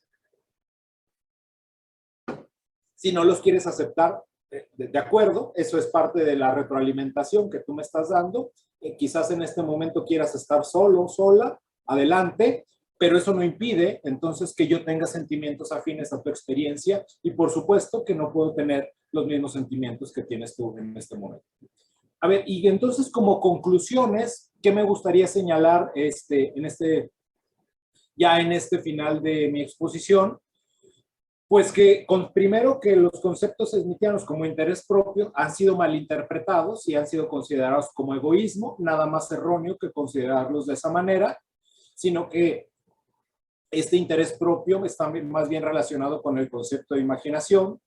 Si no los quieres aceptar, de acuerdo, eso es parte de la retroalimentación que tú me estás dando. Quizás en este momento quieras estar solo, sola, adelante, pero eso no impide entonces que yo tenga sentimientos afines a tu experiencia y por supuesto que no puedo tener los mismos sentimientos que tienes tú en este momento. A ver, y entonces como conclusiones, ¿qué me gustaría señalar ya en este final de mi exposición? Pues que primero que los conceptos smithianos como interés propio han sido malinterpretados y han sido considerados como egoísmo, nada más erróneo que considerarlos de esa manera, sino que este interés propio está más bien relacionado con el concepto de imaginación,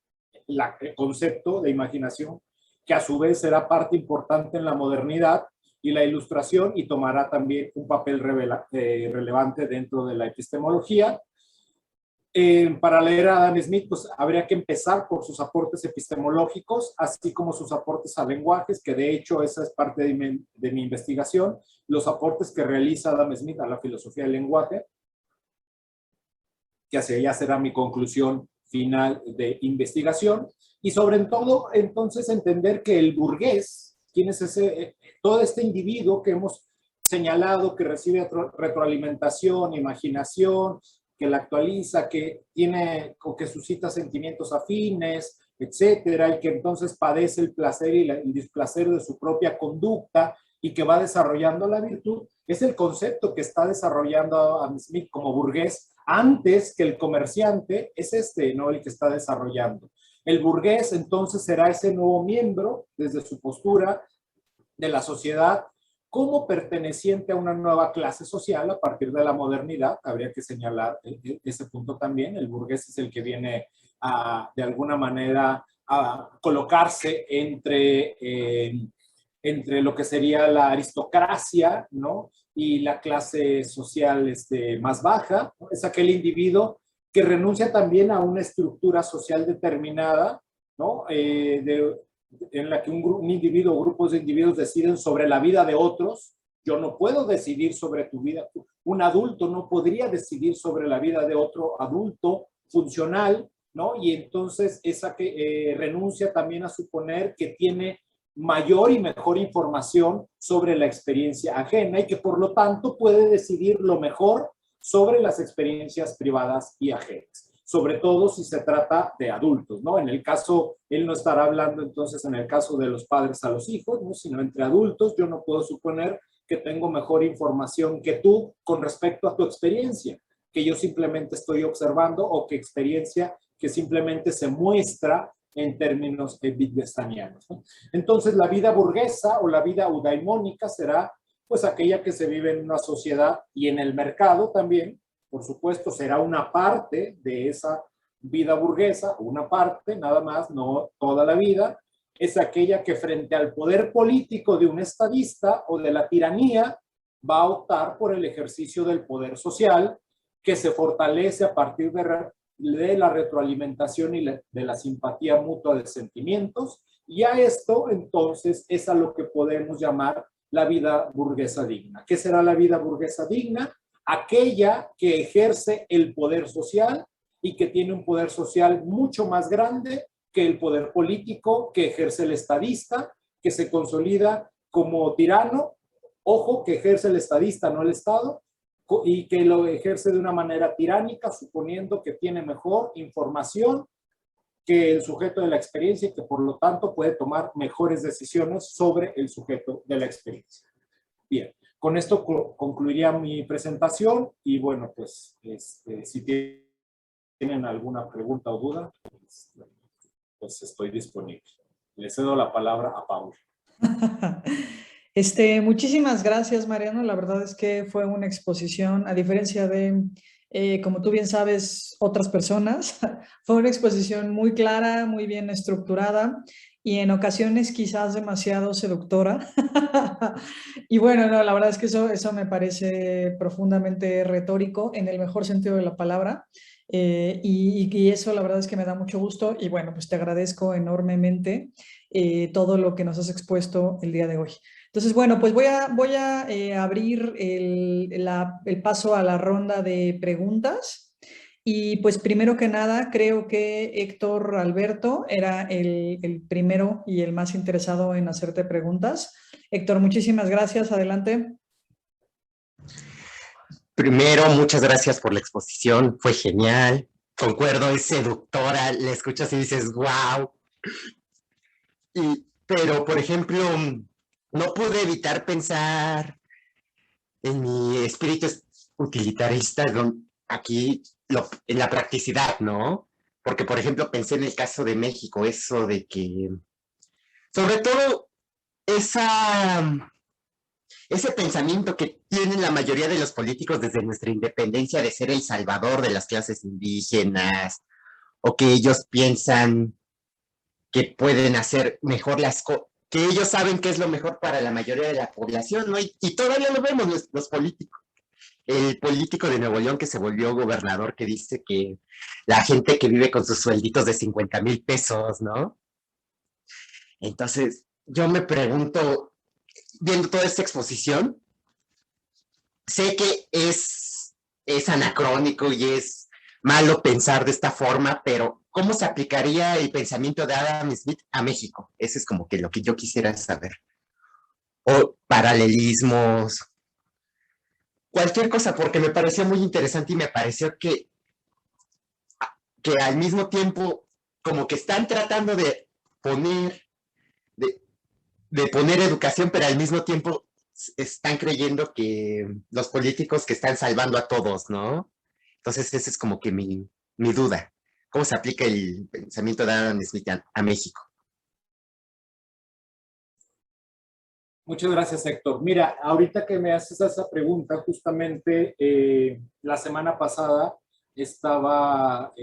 el concepto de imaginación, que a su vez será parte importante en la modernidad y la ilustración y tomará también un papel relevante dentro de la epistemología. Para leer a Adam Smith, pues habría que empezar por sus aportes epistemológicos, así como sus aportes a lenguajes, que de hecho esa es parte de mi investigación, los aportes que realiza Adam Smith a la filosofía del lenguaje, que hacia allá será mi conclusión final de investigación, y sobre todo, entonces, entender que el burgués, ¿quién es todo este individuo que hemos señalado, que recibe retroalimentación, imaginación, que la actualiza, que tiene o que suscita sentimientos afines, etcétera, y que entonces padece el placer y el displacer de su propia conducta y que va desarrollando la virtud, es el concepto que está desarrollando Adam Smith como burgués antes que el comerciante, es ¿no? El que está desarrollando. El burgués entonces será ese nuevo miembro desde su postura de la sociedad como perteneciente a una nueva clase social a partir de la modernidad. Habría que señalar ese punto también. El burgués es el que viene de alguna manera a colocarse entre lo que sería la aristocracia, ¿no? Y la clase social más baja, ¿no? Es aquel individuo que renuncia también a una estructura social determinada, ¿no? En la que un individuo o grupos de individuos deciden sobre la vida de otros. Yo no puedo decidir sobre tu vida. Un adulto no podría decidir sobre la vida de otro adulto funcional, ¿no? Y entonces esa que renuncia también a suponer que tiene mayor y mejor información sobre la experiencia ajena y que por lo tanto puede decidir lo mejor sobre las experiencias privadas y ajenas, sobre todo si se trata de adultos, ¿no? En el caso, él no estará hablando entonces en el caso de los padres a los hijos, ¿no? Sino entre adultos. Yo no puedo suponer que tengo mejor información que tú con respecto a tu experiencia, que yo simplemente estoy observando, o que experiencia que simplemente se muestra en términos wittgensteinianos, ¿no? Entonces la vida burguesa o la vida eudaimónica será pues aquella que se vive en una sociedad y en el mercado también. Por supuesto, será una parte de esa vida burguesa, una parte nada más, no toda la vida. Es aquella que frente al poder político de un estadista o de la tiranía va a optar por el ejercicio del poder social, que se fortalece a partir de la retroalimentación y de la simpatía mutua de sentimientos. Y a esto entonces es a lo que podemos llamar la vida burguesa digna. ¿Qué será la vida burguesa digna? Aquella que ejerce el poder social y que tiene un poder social mucho más grande que el poder político que ejerce el estadista, que se consolida como tirano, ojo, que ejerce el estadista, no el Estado, y que lo ejerce de una manera tiránica, suponiendo que tiene mejor información que el sujeto de la experiencia y que por lo tanto puede tomar mejores decisiones sobre el sujeto de la experiencia. Bien, con esto concluiría mi presentación y bueno, pues si tienen alguna pregunta o duda, pues estoy disponible. Le cedo la palabra a Paula. Muchísimas gracias, Mariano. La verdad es que fue una exposición, a diferencia de, como tú bien sabes, otras personas, fue una exposición muy clara, muy bien estructurada y en ocasiones quizás demasiado seductora. Y bueno, no, la verdad es que eso me parece profundamente retórico en el mejor sentido de la palabra. Y eso la verdad es que me da mucho gusto y bueno, pues te agradezco enormemente todo lo que nos has expuesto el día de hoy. Entonces, bueno, pues voy a abrir el paso a la ronda de preguntas. Y pues primero que nada, creo que Héctor Alberto era el primero y el más interesado en hacerte preguntas. Héctor, muchísimas gracias. Adelante. Primero, muchas gracias por la exposición, fue genial. Concuerdo, es seductora, la escuchas y dices, wow. Pero, por ejemplo, no pude evitar pensar en mi espíritu utilitarista aquí en la practicidad, ¿no? Porque, por ejemplo, pensé en el caso de México, eso de que, sobre todo, ese pensamiento que tienen la mayoría de los políticos desde nuestra independencia de ser el salvador de las clases indígenas, o que ellos piensan que pueden hacer mejor las cosas, que ellos saben que es lo mejor para la mayoría de la población, ¿no? Y todavía lo vemos los políticos. El político de Nuevo León que se volvió gobernador que dice que la gente que vive con sus suelditos de 50,000 pesos, ¿no? Entonces, yo me pregunto, viendo toda esta exposición, sé que es anacrónico y es malo pensar de esta forma, pero ¿cómo se aplicaría el pensamiento de Adam Smith a México? Eso es como que lo que yo quisiera saber. O paralelismos, cualquier cosa, porque me pareció muy interesante y me pareció que al mismo tiempo como que están tratando de poner, de, de poner educación, pero al mismo tiempo están creyendo que los políticos que están salvando a todos, ¿no? Entonces esa es como que mi duda. ¿Cómo se aplica el pensamiento de Adam Smith a México? Muchas gracias, Héctor. Mira, ahorita que me haces esa pregunta, justamente la semana pasada estaba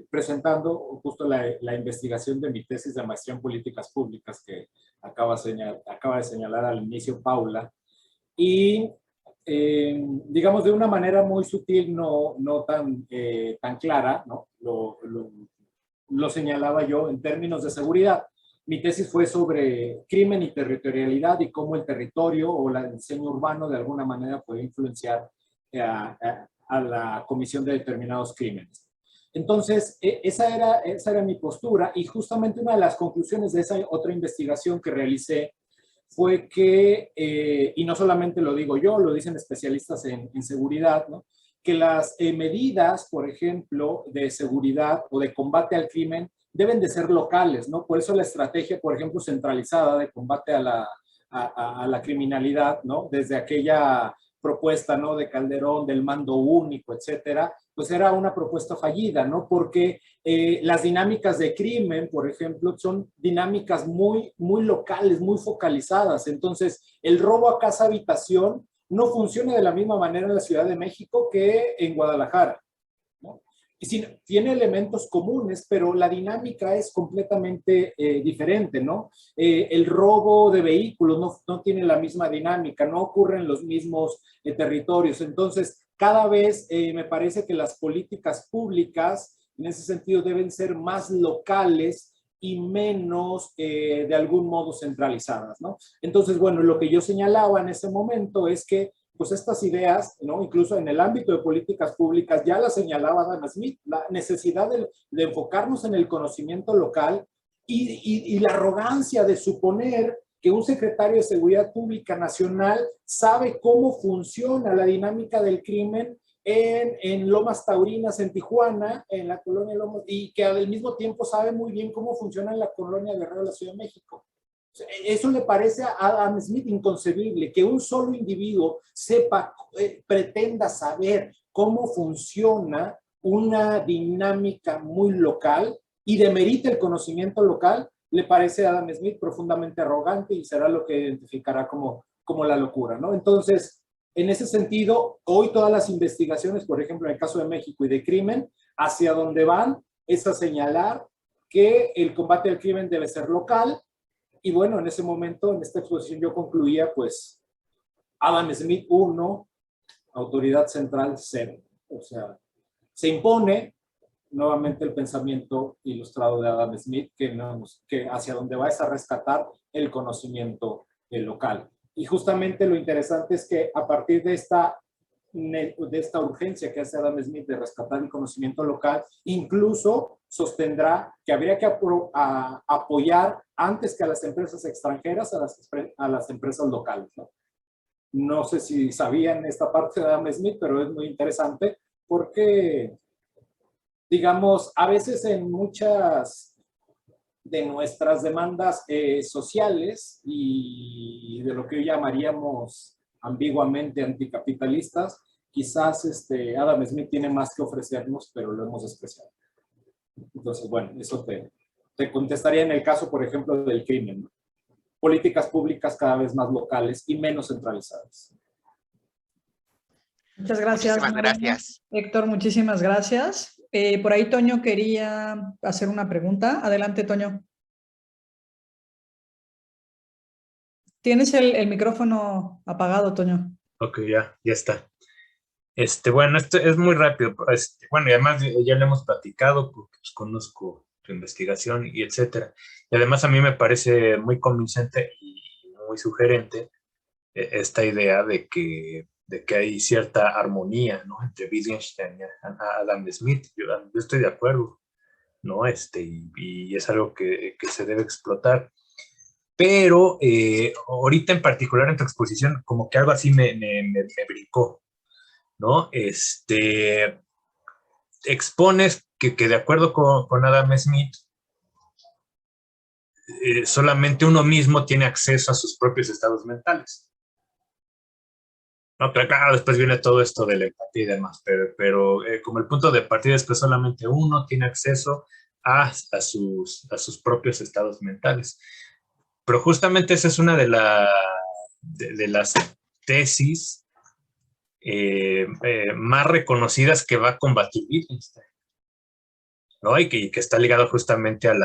presentando justo la investigación de mi tesis de maestría en políticas públicas que acaba de señalar al inicio Paula. Y digamos de una manera muy sutil, no tan clara, ¿no? Lo señalaba yo en términos de seguridad. Mi tesis fue sobre crimen y territorialidad y cómo el territorio o el diseño urbano de alguna manera puede influenciar a la comisión de determinados crímenes. Entonces, esa era mi postura y justamente una de las conclusiones de esa otra investigación que realicé fue que, y no solamente lo digo yo, lo dicen especialistas en seguridad, ¿no? Que las medidas, por ejemplo, de seguridad o de combate al crimen deben de ser locales, ¿no? Por eso la estrategia, por ejemplo, centralizada de combate a la criminalidad, ¿no? Desde aquella propuesta, ¿no? De Calderón, del mando único, etcétera, pues era una propuesta fallida, ¿no? Porque las dinámicas de crimen, por ejemplo, son dinámicas muy locales, muy focalizadas. Entonces, el robo a casa habitación no funciona de la misma manera en la Ciudad de México que en Guadalajara, ¿no? Y sí, tiene elementos comunes, pero la dinámica es completamente diferente, ¿no? El robo de vehículos no tiene la misma dinámica, no ocurre en los mismos territorios. Entonces, cada vez me parece que las políticas públicas en ese sentido deben ser más locales y menos de algún modo centralizadas, ¿no? Entonces, bueno, lo que yo señalaba en ese momento es que pues estas ideas, ¿no? Incluso en el ámbito de políticas públicas, ya la señalaba Adam Smith, la necesidad de enfocarnos en el conocimiento local y la arrogancia de suponer que un secretario de Seguridad Pública Nacional sabe cómo funciona la dinámica del crimen en Lomas Taurinas, en Tijuana, en la colonia Lomas, y que al mismo tiempo sabe muy bien cómo funciona en la colonia Guerrero de la Ciudad de México. Eso le parece a Adam Smith inconcebible, que un solo individuo sepa, pretenda saber cómo funciona una dinámica muy local y demerite el conocimiento local. Le parece a Adam Smith profundamente arrogante y será lo que identificará como la locura, ¿no? Entonces, en ese sentido, hoy todas las investigaciones, por ejemplo, en el caso de México y de crimen, hacia donde van es a señalar que el combate al crimen debe ser local. Y bueno, en ese momento, en esta exposición yo concluía, pues, Adam Smith 1, autoridad central 0. O sea, se impone nuevamente el pensamiento ilustrado de Adam Smith, que hacia donde va es a rescatar el conocimiento local. Y justamente lo interesante es que a partir de esta urgencia que hace Adam Smith de rescatar el conocimiento local, incluso sostendrá que habría que apoyar antes que a las empresas extranjeras, a las empresas locales, ¿no? No sé si sabían esta parte de Adam Smith, pero es muy interesante porque, digamos, a veces en muchas de nuestras demandas sociales y de lo que hoy llamaríamos ambiguamente anticapitalistas, quizás Adam Smith tiene más que ofrecernos, pero lo hemos despreciado. Entonces, bueno, eso te contestaría en el caso, por ejemplo, del crimen, ¿no? Políticas públicas cada vez más locales y menos centralizadas. Muchas gracias. Muchísimas gracias. Héctor, muchísimas gracias. Por ahí Toño quería hacer una pregunta. Adelante, Toño. Tienes el micrófono apagado, Toño. Ok, ya está. Bueno, esto es muy rápido. Bueno, y además ya lo hemos platicado porque pues, conozco tu investigación y etcétera. Y además a mí me parece muy convincente y muy sugerente esta idea de que hay cierta armonía, ¿no? Entre Wittgenstein y Adam Smith. Yo estoy de acuerdo, ¿no? Y es algo que se debe explotar. Pero ahorita en particular en tu exposición, como que algo así me brincó, ¿no? Expones que de acuerdo con Adam Smith, solamente uno mismo tiene acceso a sus propios estados mentales. No, pero claro, después viene todo esto de la empatía y demás, pero como el punto de partida es que solamente uno tiene acceso a sus propios estados mentales. Pero justamente esa es una de las tesis más reconocidas que va a combatir Wittgenstein, ¿no? Y que está ligado justamente al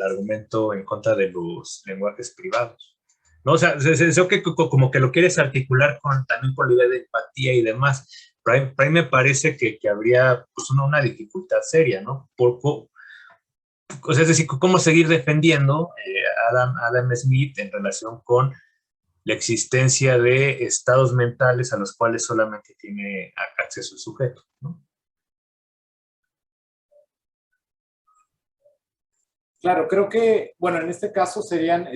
argumento en contra de los lenguajes privados, ¿no? O sea, eso que como que lo quieres articular también con la idea de empatía y demás, pero ahí me parece que habría pues, una dificultad seria, ¿no? O sea, es decir, cómo seguir defendiendo Adam Smith en relación con la existencia de estados mentales a los cuales solamente tiene acceso el sujeto, ¿no? Claro, creo que, bueno, en este caso serían,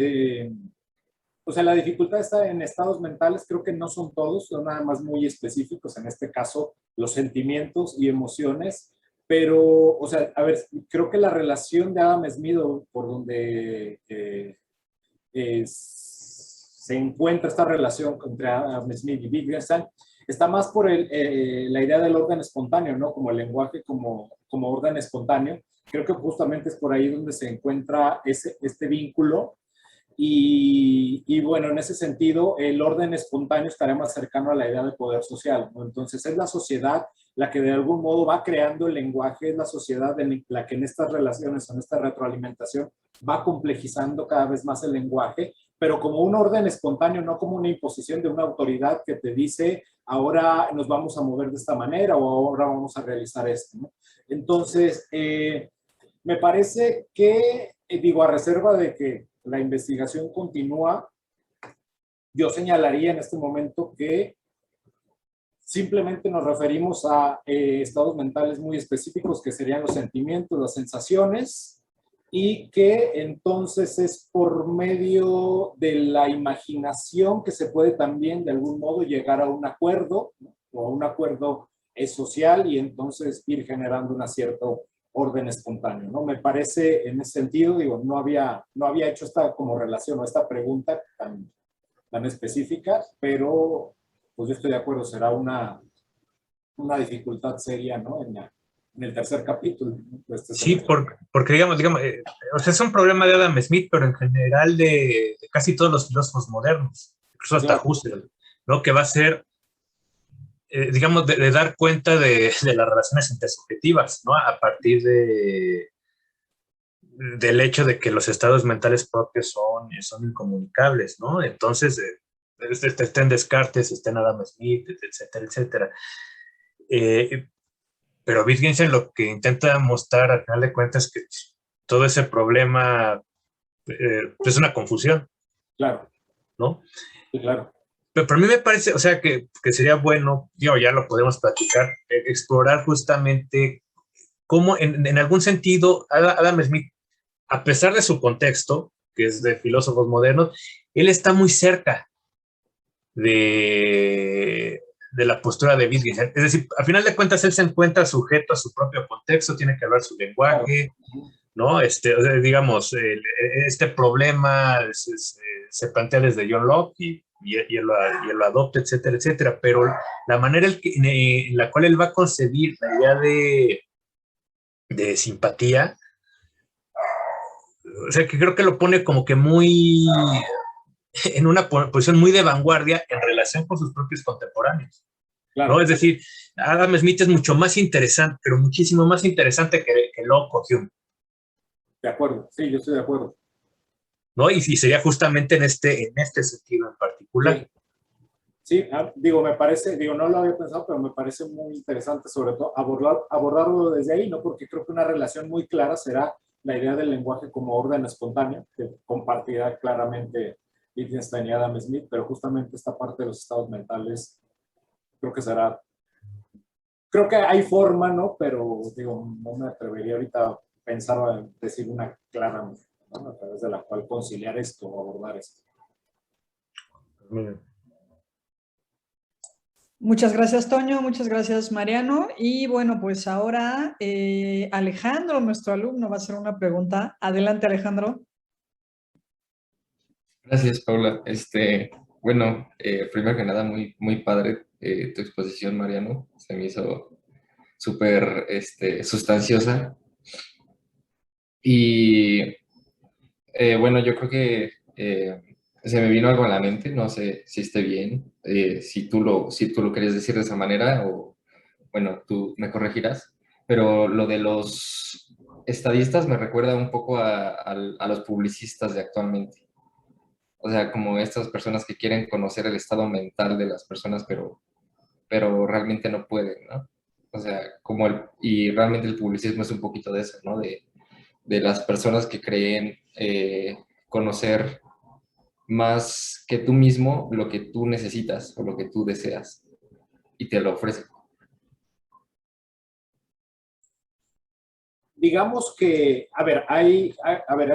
o sea, la dificultad está en estados mentales, creo que no son todos, son nada más muy específicos, en este caso, los sentimientos y emociones, pero, o sea, a ver, creo que la relación de Adam Smith, por donde se encuentra esta relación entre Adam Smith y Wittgenstein, está más por la idea del orden espontáneo, ¿no? Como el lenguaje como orden espontáneo. Creo que justamente es por ahí donde se encuentra este vínculo. Y bueno, en ese sentido, el orden espontáneo estaría más cercano a la idea de poder social, ¿no? Entonces, es la sociedad la que de algún modo va creando el lenguaje, es la sociedad en la que en estas relaciones, en esta retroalimentación, va complejizando cada vez más el lenguaje, pero como un orden espontáneo, no como una imposición de una autoridad que te dice, ahora nos vamos a mover de esta manera o ahora vamos a realizar esto, ¿no? Entonces, me parece que, digo, a reserva de que la investigación continúa, yo señalaría en este momento que simplemente nos referimos a estados mentales muy específicos que serían los sentimientos, las sensaciones, y que entonces es por medio de la imaginación que se puede también de algún modo llegar a un acuerdo, ¿no? O a un acuerdo social y entonces ir generando un cierto orden espontáneo, ¿no? Me parece en ese sentido, digo, no había hecho esta como relación o esta pregunta tan específica, pero pues yo estoy de acuerdo, será una dificultad seria, ¿no? En el tercer capítulo, ¿no? De este Sí, semestre. porque digamos, o sea, es un problema de Adam Smith, pero en general de casi todos los filósofos modernos, incluso hasta Claro, Husserl, ¿no? Que va a ser, digamos, de dar cuenta de las relaciones intersubjetivas, ¿no? A partir del hecho de que los estados mentales propios son incomunicables, ¿no? Entonces, está en Descartes, está en Adam Smith, etcétera, etcétera. Pero Wittgenstein lo que intenta mostrar al final de cuentas es que todo ese problema es una confusión, claro, ¿no? sí, claro. Pero para mí me parece, o sea, que sería bueno, digo, ya lo podemos platicar, explorar justamente cómo en algún sentido Adam Smith, a pesar de su contexto, que es de filósofos modernos, él está muy cerca de la postura de Wittgenstein. Es decir, al final de cuentas, él se encuentra sujeto a su propio contexto, tiene que hablar su lenguaje, ¿no? Digamos, este problema se plantea desde John Locke y él lo adopta, etcétera, etcétera, pero la manera en la cual él va a concebir la idea de simpatía, o sea, que creo que lo pone como que muy en una posición muy de vanguardia en relación con sus propios contemporáneos, Claro, ¿no? Es decir, Adam Smith es mucho más interesante, pero muchísimo más interesante que Locke o Hume, de acuerdo, sí, yo estoy de acuerdo. ¿no? Y sería justamente en este sentido en particular. Sí, sí, digo, me parece, digo, no lo había pensado, pero me parece muy interesante sobre todo abordarlo desde ahí, ¿no? Porque creo que una relación muy clara será la idea del lenguaje como orden espontáneo, que compartirá claramente Wittgenstein y Adam Smith, pero justamente esta parte de los estados mentales creo que será, creo que hay forma, ¿no? Pero digo, no me atrevería ahorita a pensar o a decir una clara, ¿no? A través de la cual conciliar esto o abordar esto. Muchas gracias, Toño. Muchas gracias, Mariano. Y bueno, pues ahora Alejandro, nuestro alumno, va a hacer una pregunta. Adelante, Alejandro. Gracias, Paula. Bueno, primero que nada, muy padre tu exposición, Mariano. Se me hizo súper sustanciosa. Y bueno, yo creo que se me vino algo a la mente, no sé si esté bien, si tú lo querías decir de esa manera o, bueno, tú me corregirás, pero lo de los estadistas me recuerda un poco a los publicistas de actualmente. O sea, como estas personas que quieren conocer el estado mental de las personas, pero realmente no pueden, ¿no? O sea, y realmente el publicismo es un poquito de eso, ¿no? De las personas que creen conocer más que tú mismo lo que tú necesitas o lo que tú deseas y te lo ofrecen. Digamos que, a ver, hay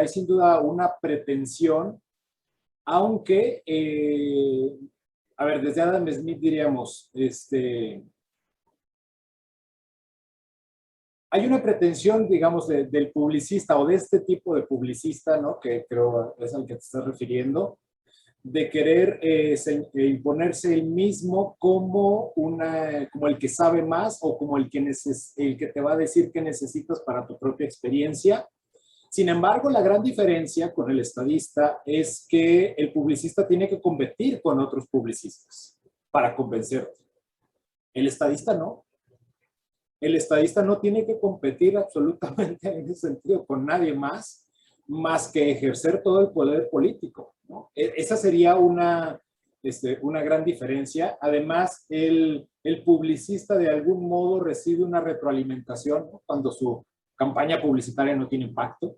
sin duda una pretensión, aunque, a ver, desde Adam Smith diríamos, hay una pretensión, digamos, del publicista o de este tipo de publicista, ¿no? Que creo es al que te estás refiriendo, de querer imponerse él mismo como, como el que sabe más o como el que te va a decir qué necesitas para tu propia experiencia. Sin embargo, la gran diferencia con el estadista es que el publicista tiene que competir con otros publicistas para convencerte. El estadista no. El estadista no tiene que competir absolutamente en ese sentido con nadie más que ejercer todo el poder político, ¿no? Esa sería una gran diferencia. Además, el publicista de algún modo recibe una retroalimentación, ¿no? Cuando su campaña publicitaria no tiene impacto.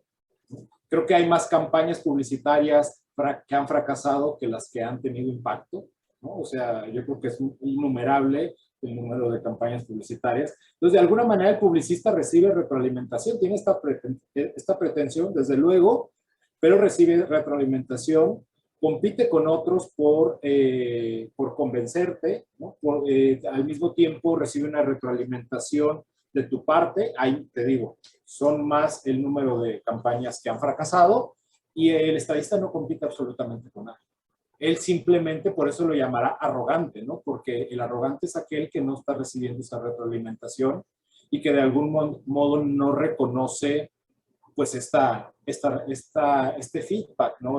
Creo que hay más campañas publicitarias que han fracasado que las que han tenido impacto. ¿no? O sea, yo creo que es innumerable el número de campañas publicitarias. Entonces, de alguna manera el publicista recibe retroalimentación, tiene esta pretensión, desde luego, pero recibe retroalimentación, compite con otros por convencerte, ¿no? Al mismo tiempo recibe una retroalimentación de tu parte. Ahí te digo, son más el número de campañas que han fracasado y el estadista no compite absolutamente con nadie. Él simplemente, por eso lo llamará arrogante, ¿no? Porque el arrogante es aquel que no está recibiendo esa retroalimentación y que de algún modo no reconoce pues este feedback, ¿no?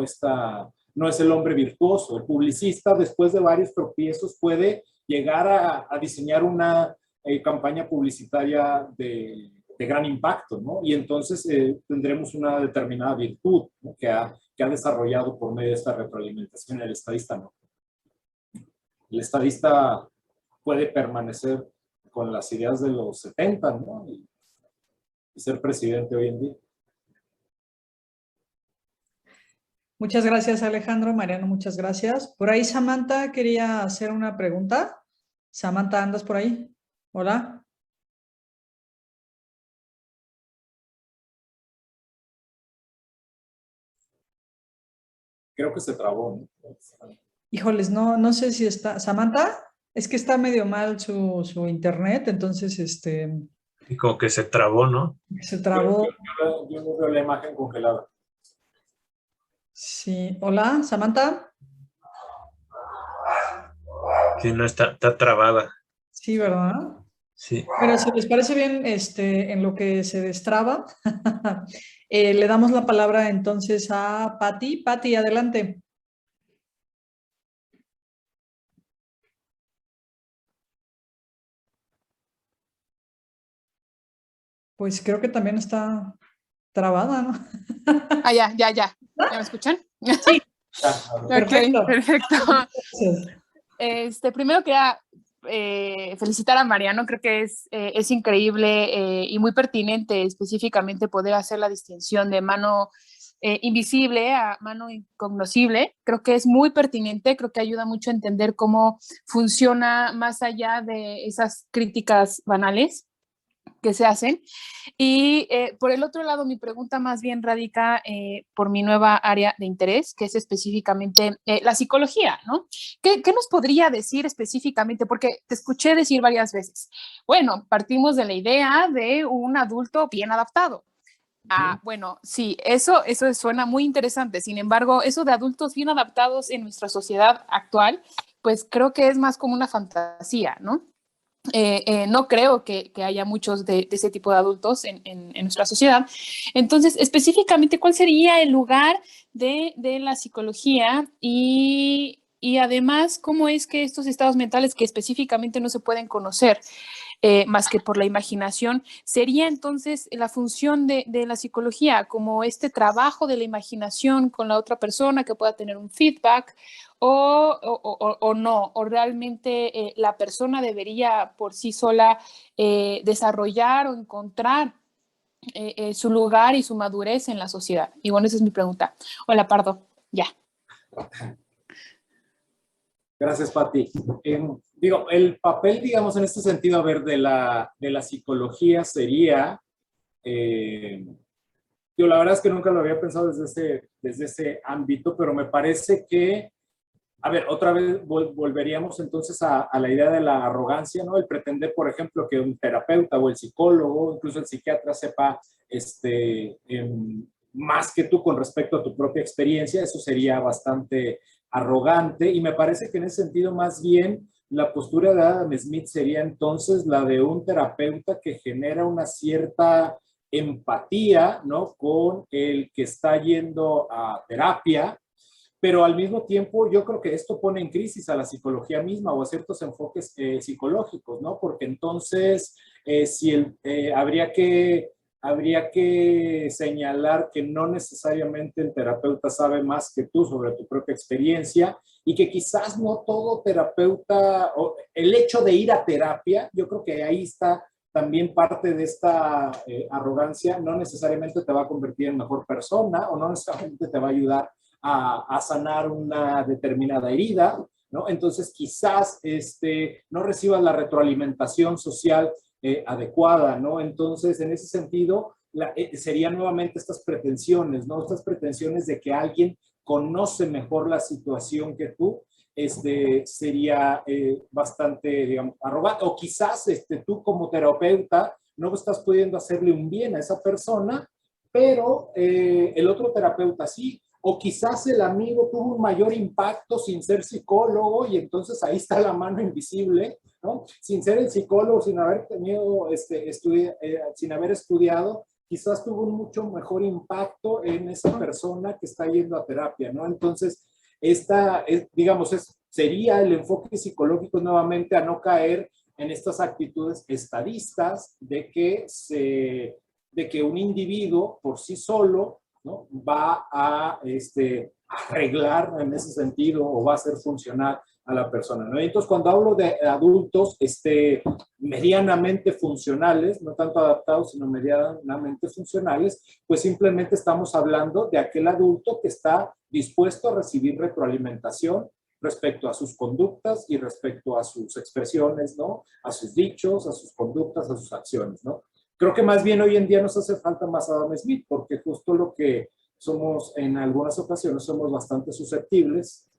No es el hombre virtuoso. El publicista, después de varios tropiezos, puede llegar a diseñar una campaña publicitaria de gran impacto, ¿no? Y entonces tendremos una determinada virtud, ¿no? que ha desarrollado por medio de esta retroalimentación. El estadista no. El estadista puede permanecer con las ideas de los 70, ¿no? Y ser presidente hoy en día. Muchas gracias, Alejandro. Mariano, muchas gracias. Por ahí Samantha quería hacer una pregunta. Samantha, ¿andas por ahí? Hola. Creo que se trabó, ¿no? Híjoles, no sé si está. Samantha, es que está medio mal su internet, entonces Y como que se trabó, ¿no? se trabó. Yo no veo la imagen congelada. Sí. Hola, Samantha. Sí, no está trabada. Sí, ¿verdad? Sí. Bueno, si les parece bien, en lo que se destraba, le damos la palabra entonces a Patti. Patti, adelante. Pues creo que también está trabada, ¿no? Ya. ¿Ya me escuchan? Sí. Ok, perfecto. Gracias. Primero quería felicitar a Mariano, creo que es increíble y muy pertinente específicamente poder hacer la distinción de mano invisible a mano incognoscible. Creo que es muy pertinente, creo que ayuda mucho a entender cómo funciona más allá de esas críticas banales que se hacen. Y por el otro lado, mi pregunta más bien radica por mi nueva área de interés, que es específicamente la psicología, ¿no? ¿Qué nos podría decir específicamente? Porque te escuché decir varias veces, bueno, partimos de la idea de un adulto bien adaptado. Bueno, sí, eso suena muy interesante. Sin embargo, eso de adultos bien adaptados en nuestra sociedad actual, pues creo que es más como una fantasía, ¿no? No creo que haya muchos de ese tipo de adultos en nuestra sociedad. Entonces, específicamente, ¿cuál sería el lugar de la psicología y además cómo es que estos estados mentales que específicamente no se pueden conocer más que por la imaginación, sería entonces la función de la psicología como este trabajo de la imaginación con la otra persona que pueda tener un feedback o no, o realmente la persona debería por sí sola desarrollar o encontrar su lugar y su madurez en la sociedad. Y bueno, esa es mi pregunta. Hola, Pardo, ya. Gracias, Pati. Digo, el papel, digamos, en este sentido, a ver, de la psicología sería, yo la verdad es que nunca lo había pensado desde ese ámbito, pero me parece que, a ver, otra vez volveríamos entonces a la idea de la arrogancia, ¿no? El pretender, por ejemplo, que un terapeuta o el psicólogo, incluso el psiquiatra sepa más que tú con respecto a tu propia experiencia, eso sería bastante arrogante, y me parece que en ese sentido más bien la postura de Adam Smith sería entonces la de un terapeuta que genera una cierta empatía, ¿no? Con el que está yendo a terapia, pero al mismo tiempo yo creo que esto pone en crisis a la psicología misma o a ciertos enfoques psicológicos, ¿no? Porque entonces habría que señalar que no necesariamente el terapeuta sabe más que tú sobre tu propia experiencia y que quizás no todo terapeuta, o el hecho de ir a terapia, yo creo que ahí está también parte de esta arrogancia, no necesariamente te va a convertir en mejor persona o no necesariamente te va a ayudar a sanar una determinada herida, ¿no? Entonces quizás no recibas la retroalimentación social adecuada, ¿no? Entonces, en ese sentido, serían nuevamente estas pretensiones, ¿no? Estas pretensiones de que alguien conoce mejor la situación que tú, sería bastante, digamos, arrogante. O quizás tú como terapeuta no estás pudiendo hacerle un bien a esa persona, pero el otro terapeuta sí. O quizás el amigo tuvo un mayor impacto sin ser psicólogo y entonces ahí está la mano invisible, ¿no? Sin ser el psicólogo, sin haber tenido, sin haber estudiado, quizás tuvo un mucho mejor impacto en esa persona que está yendo a terapia, ¿no? Entonces, sería el enfoque psicológico nuevamente a no caer en estas actitudes estadistas de que un individuo por sí solo, ¿no? Va a arreglar en ese sentido o va a hacer funcionar a la persona, ¿no? Entonces, cuando hablo de adultos medianamente funcionales, no tanto adaptados, sino medianamente funcionales, pues simplemente estamos hablando de aquel adulto que está dispuesto a recibir retroalimentación respecto a sus conductas y respecto a sus expresiones, ¿no? A sus dichos, a sus conductas, a sus acciones, ¿no? Creo que más bien hoy en día nos hace falta más Adam Smith, porque justo lo que somos en algunas ocasiones somos bastante susceptibles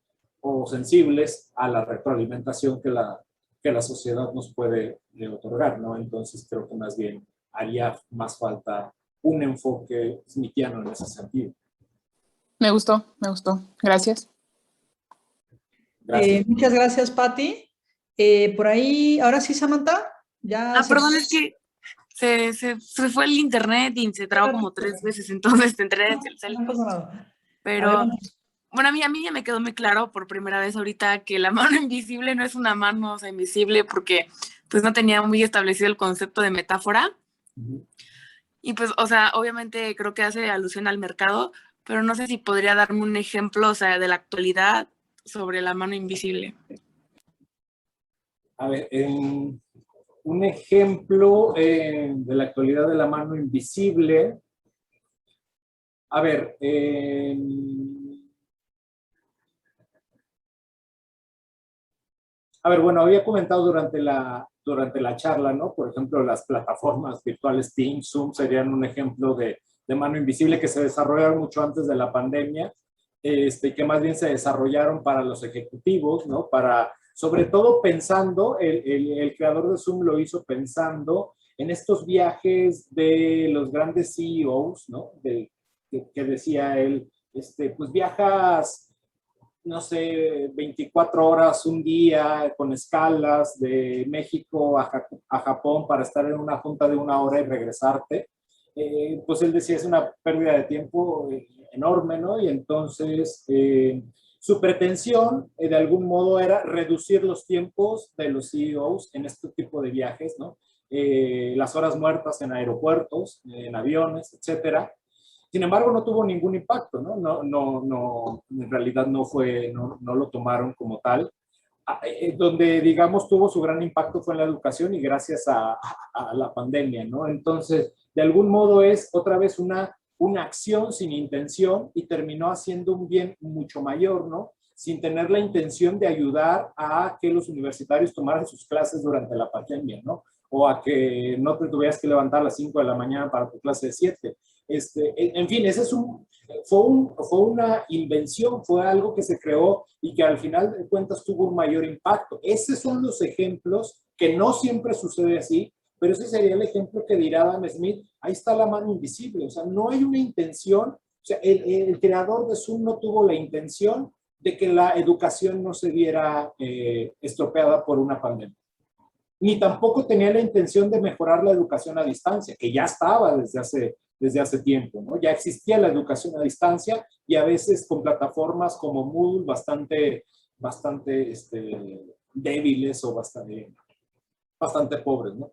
o sensibles a la retroalimentación que la sociedad nos puede otorgar, ¿no? Entonces creo que más bien haría más falta un enfoque smithiano en ese sentido. Me gustó. Gracias. Gracias. Muchas gracias, Patti. Por ahí, ahora sí, Samantha. Perdón, es que se fue el internet y se trabó como 3 veces, entonces te entré desde el cel. No pasa nada. Pero, Adelante. bueno, a mí ya me quedó muy claro por primera vez ahorita que la mano invisible no es una mano, o sea, invisible, porque pues no tenía muy establecido el concepto de metáfora. Y pues, o sea, obviamente creo que hace alusión al mercado, pero no sé si podría darme un ejemplo, o sea, de la actualidad sobre la mano invisible. A ver, un ejemplo de la actualidad de la mano invisible. A ver, bueno, había comentado durante la charla, ¿no? Por ejemplo, las plataformas virtuales Teams, Zoom serían un ejemplo de mano invisible que se desarrollaron mucho antes de la pandemia, que más bien se desarrollaron para los ejecutivos, ¿no? Sobre todo pensando, el creador de Zoom lo hizo pensando en estos viajes de los grandes CEOs, ¿no? Que decía él, pues viajas, no sé, 24 horas un día con escalas de México a Japón para estar en una junta de 1 hora y regresarte. Pues él decía, es una pérdida de tiempo enorme, ¿no? Y entonces su pretensión de algún modo era reducir los tiempos de los CEOs en este tipo de viajes, ¿no? Las horas muertas en aeropuertos, en aviones, etcétera. Sin embargo, no tuvo ningún impacto, ¿no? No, en realidad no lo tomaron como tal. Donde, digamos, tuvo su gran impacto fue en la educación y gracias a la pandemia, ¿no? Entonces, de algún modo es otra vez una acción sin intención y terminó haciendo un bien mucho mayor, ¿no? Sin tener la intención de ayudar a que los universitarios tomaran sus clases durante la pandemia, ¿no? O a que no te tuvieras que levantar a las 5 de la mañana para tu clase de 7. En fin, fue una invención, fue algo que se creó y que al final de cuentas tuvo un mayor impacto. Esos son los ejemplos que no siempre sucede así, pero ese sería el ejemplo que dirá Adam Smith. Ahí está la mano invisible, o sea, no hay una intención, o sea, el creador de Zoom no tuvo la intención de que la educación no se viera estropeada por una pandemia. Ni tampoco tenía la intención de mejorar la educación a distancia, que ya estaba desde hace tiempo, ¿no? Ya existía la educación a distancia y a veces con plataformas como Moodle bastante débiles o bastante pobres, ¿no?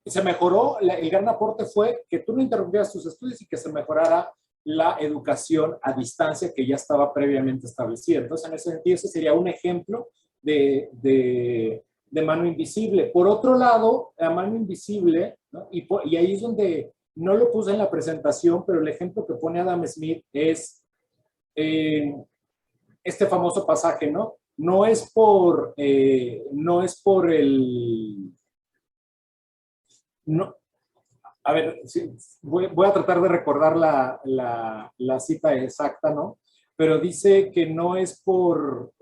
Se mejoró, el gran aporte fue que tú no interrumpieras tus estudios y que se mejorara la educación a distancia que ya estaba previamente establecida. Entonces, en ese sentido, ese sería un ejemplo de mano invisible. Por otro lado, la mano invisible, ¿no? Y ahí es donde no lo puse en la presentación, pero el ejemplo que pone Adam Smith es este famoso pasaje, ¿no? no es por el... No, a ver, sí, voy a tratar de recordar la cita exacta, ¿no? Pero dice que no es por...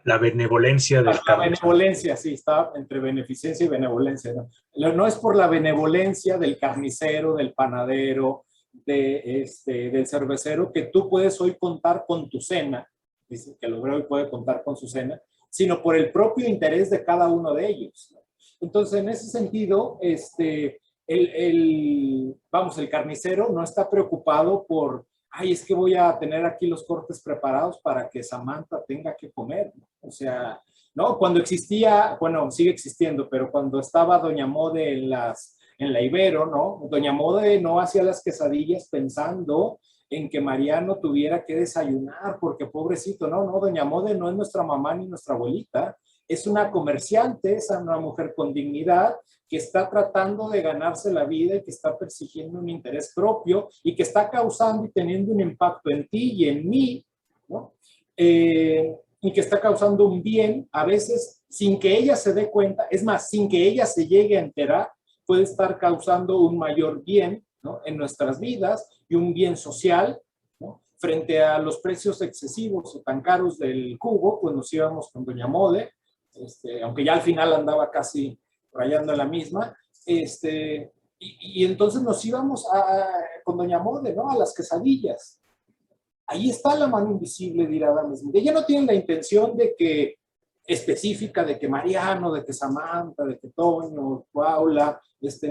La benevolencia del La benevolencia, sí, está entre beneficencia y benevolencia, ¿no? No es por la benevolencia del carnicero, del panadero, del cervecero, que tú puedes hoy contar con tu cena, dice que el obrero hoy puede contar con su cena, sino por el propio interés de cada uno de ellos, ¿no? Entonces, en ese sentido, vamos, el carnicero no está preocupado por, ay, es que voy a tener aquí los cortes preparados para que Samantha tenga que comer, ¿no? O sea, ¿no? Cuando existía, bueno, sigue existiendo, pero cuando estaba Doña Mode en la Ibero, ¿no? Doña Mode no hacía las quesadillas pensando en que Mariano tuviera que desayunar, porque pobrecito, no, Doña Mode no es nuestra mamá ni nuestra abuelita, es una comerciante, es una mujer con dignidad que está tratando de ganarse la vida y que está persiguiendo un interés propio y que está causando y teniendo un impacto en ti y en mí, ¿no? Y que está causando un bien, a veces sin que ella se dé cuenta, es más, sin que ella se llegue a enterar, puede estar causando un mayor bien, ¿no? En nuestras vidas y un bien social, ¿no? Frente a los precios excesivos o tan caros del jugo, pues nos íbamos con Doña Mode, aunque ya al final andaba casi rayando en la misma, y entonces nos íbamos con Doña Mode, ¿no? A las quesadillas. Ahí está la mano invisible, dirá Adam Smith. Ella no tiene la intención de que específica de que Mariano, de que Samantha, de que Toño, Paula,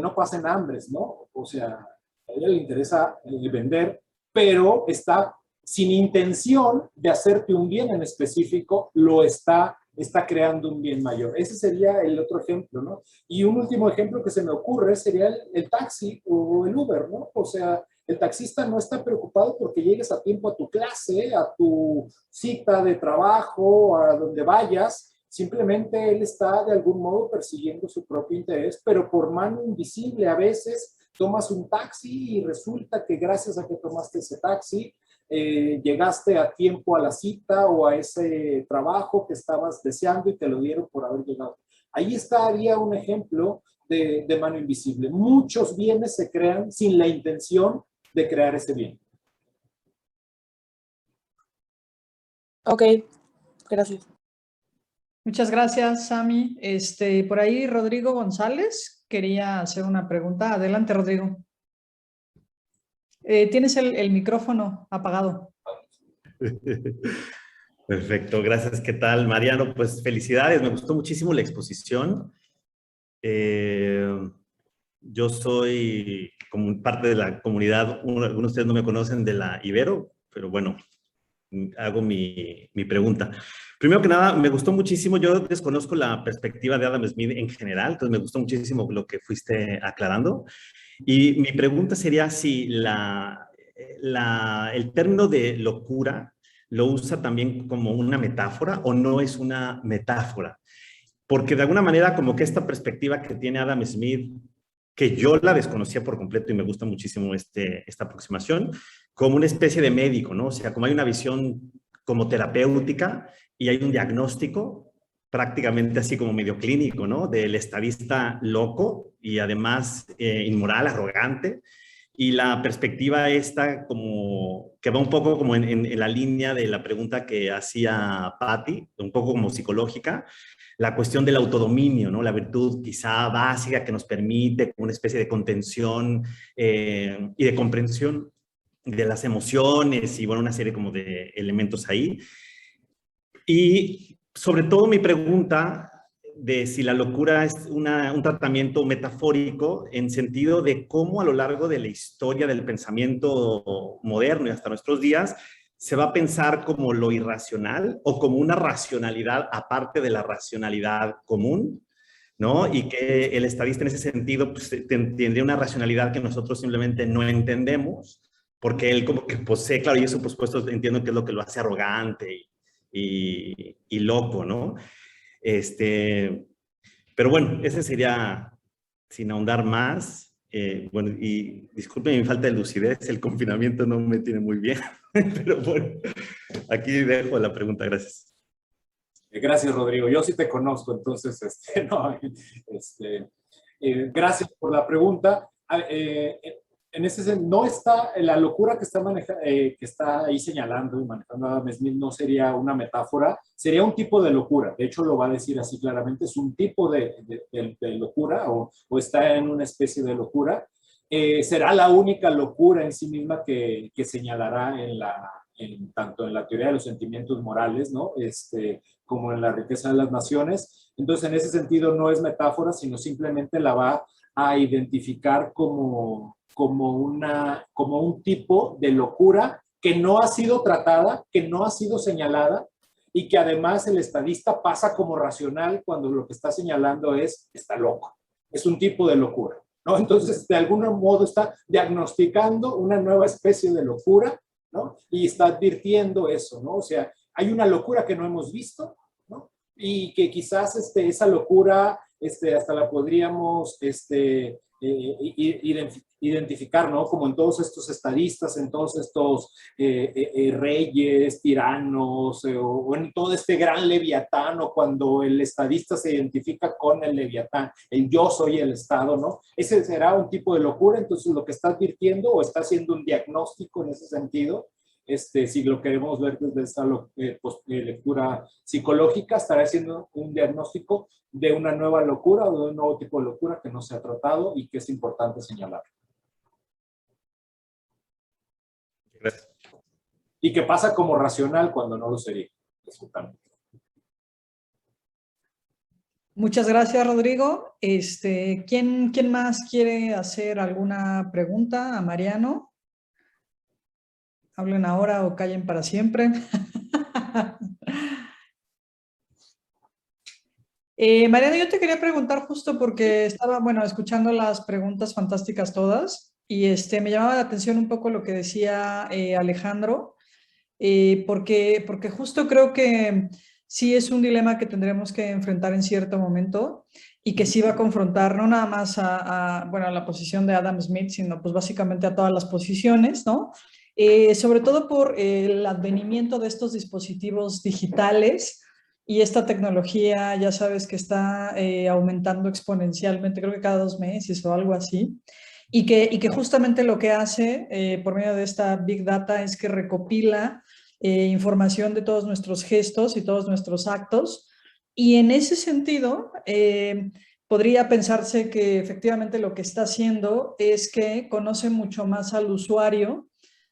no pasen hambres, ¿no? O sea, a ella le interesa vender, pero está sin intención de hacerte un bien en específico, lo está creando un bien mayor. Ese sería el otro ejemplo, ¿no? Y un último ejemplo que se me ocurre sería el taxi o el Uber, ¿no? O sea, el taxista no está preocupado porque llegues a tiempo a tu clase, a tu cita de trabajo, a donde vayas. Simplemente él está de algún modo persiguiendo su propio interés, pero por mano invisible a veces tomas un taxi y resulta que gracias a que tomaste ese taxi, llegaste a tiempo a la cita o a ese trabajo que estabas deseando y te lo dieron por haber llegado. Ahí estaría un ejemplo de mano invisible. Muchos bienes se crean sin la intención de crear ese bien. Ok, gracias. Muchas gracias, Sami. Por ahí Rodrigo González quería hacer una pregunta. Adelante, Rodrigo. Tienes el micrófono apagado. Perfecto, gracias. ¿Qué tal, Mariano? Pues felicidades, me gustó muchísimo la exposición. Yo soy como parte de la comunidad, algunos de ustedes no me conocen, de la Ibero, pero bueno, hago mi pregunta. Primero que nada, me gustó muchísimo, yo desconozco la perspectiva de Adam Smith en general, entonces me gustó muchísimo lo que fuiste aclarando. Y mi pregunta sería si el término de locura lo usa también como una metáfora o no es una metáfora. Porque de alguna manera como que esta perspectiva que tiene Adam Smith, que yo la desconocía por completo y me gusta muchísimo esta aproximación, como una especie de médico, ¿no? O sea, como hay una visión como terapéutica y hay un diagnóstico prácticamente así como medio clínico, ¿no? Del estadista loco y además inmoral, arrogante. Y la perspectiva esta como que va un poco como en la línea de la pregunta que hacía Patti, un poco como psicológica, la cuestión del autodominio, ¿no? La virtud quizá básica que nos permite una especie de contención y de comprensión de las emociones y bueno, una serie como de elementos ahí. Y sobre todo mi pregunta de si la locura es un tratamiento metafórico en sentido de cómo a lo largo de la historia del pensamiento moderno y hasta nuestros días se va a pensar como lo irracional o como una racionalidad aparte de la racionalidad común, ¿no? Y que el estadista en ese sentido pues, tendría una racionalidad que nosotros simplemente no entendemos, porque él como que posee, claro, y eso por supuesto entiendo que es lo que lo hace arrogante y loco, ¿no? Pero bueno, ese sería, sin ahondar más, bueno, y disculpen mi falta de lucidez, el confinamiento no me tiene muy bien, pero bueno, aquí dejo la pregunta, gracias. Gracias, Rodrigo. Yo sí te conozco, entonces, no, gracias por la pregunta. En ese no está, la locura que que está ahí señalando y manejando Adam Smith no sería una metáfora, sería un tipo de locura. De hecho, lo va a decir así claramente, es un tipo de locura o está en una especie de locura. Será la única locura en sí misma que señalará tanto en la teoría de los sentimientos morales, ¿no? Como en la riqueza de las naciones. Entonces, en ese sentido, no es metáfora, sino simplemente la va a identificar como un tipo de locura que no ha sido tratada, que no ha sido señalada y que además el estadista pasa como racional cuando lo que está señalando está loco. Es un tipo de locura, ¿no? Entonces, de algún modo está diagnosticando una nueva especie de locura, ¿no? Y está advirtiendo eso, ¿no? O sea, hay una locura que no hemos visto, ¿no? Y que quizás esa locura hasta la podríamos identificar, ¿no? Como en todos estos estadistas, en todos estos reyes, tiranos, o en todo este gran leviatán, o cuando el estadista se identifica con el leviatán, el yo soy el Estado, ¿no? Ese será un tipo de locura. Entonces lo que está advirtiendo o está haciendo un diagnóstico en ese sentido, si lo queremos ver desde esta lectura psicológica, estará haciendo un diagnóstico de una nueva locura o de un nuevo tipo de locura que no se ha tratado y que es importante señalar. Gracias. Y que pasa como racional cuando no lo sería. Muchas gracias, Rodrigo. ¿Quién más quiere hacer alguna pregunta a Mariano? Hablen ahora o callen para siempre. Mariano, yo te quería preguntar justo porque estaba, bueno, escuchando las preguntas fantásticas todas y me llamaba la atención un poco lo que decía Alejandro, porque justo creo que sí es un dilema que tendremos que enfrentar en cierto momento y que sí va a confrontar no nada más bueno, a la posición de Adam Smith, sino pues básicamente a todas las posiciones, ¿no? Sobre todo por el advenimiento de estos dispositivos digitales y esta tecnología, ya sabes, que está aumentando exponencialmente, creo que cada 2 meses o algo así, y que justamente lo que hace por medio de esta Big Data es que recopila información de todos nuestros gestos y todos nuestros actos, y en ese sentido podría pensarse que efectivamente lo que está haciendo es que conoce mucho más al usuario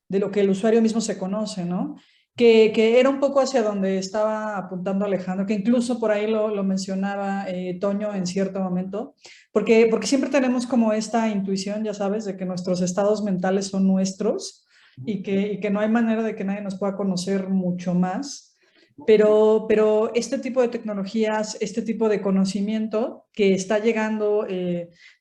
de lo que el usuario mismo se conoce, ¿no? Que era un poco hacia donde estaba apuntando Alejandro, que incluso por ahí lo mencionaba Toño en cierto momento, porque siempre tenemos como esta intuición, ya sabes, de que nuestros estados mentales son nuestros y que no hay manera de que nadie nos pueda conocer mucho más. Pero este tipo de tecnologías, este tipo de conocimiento que está llegando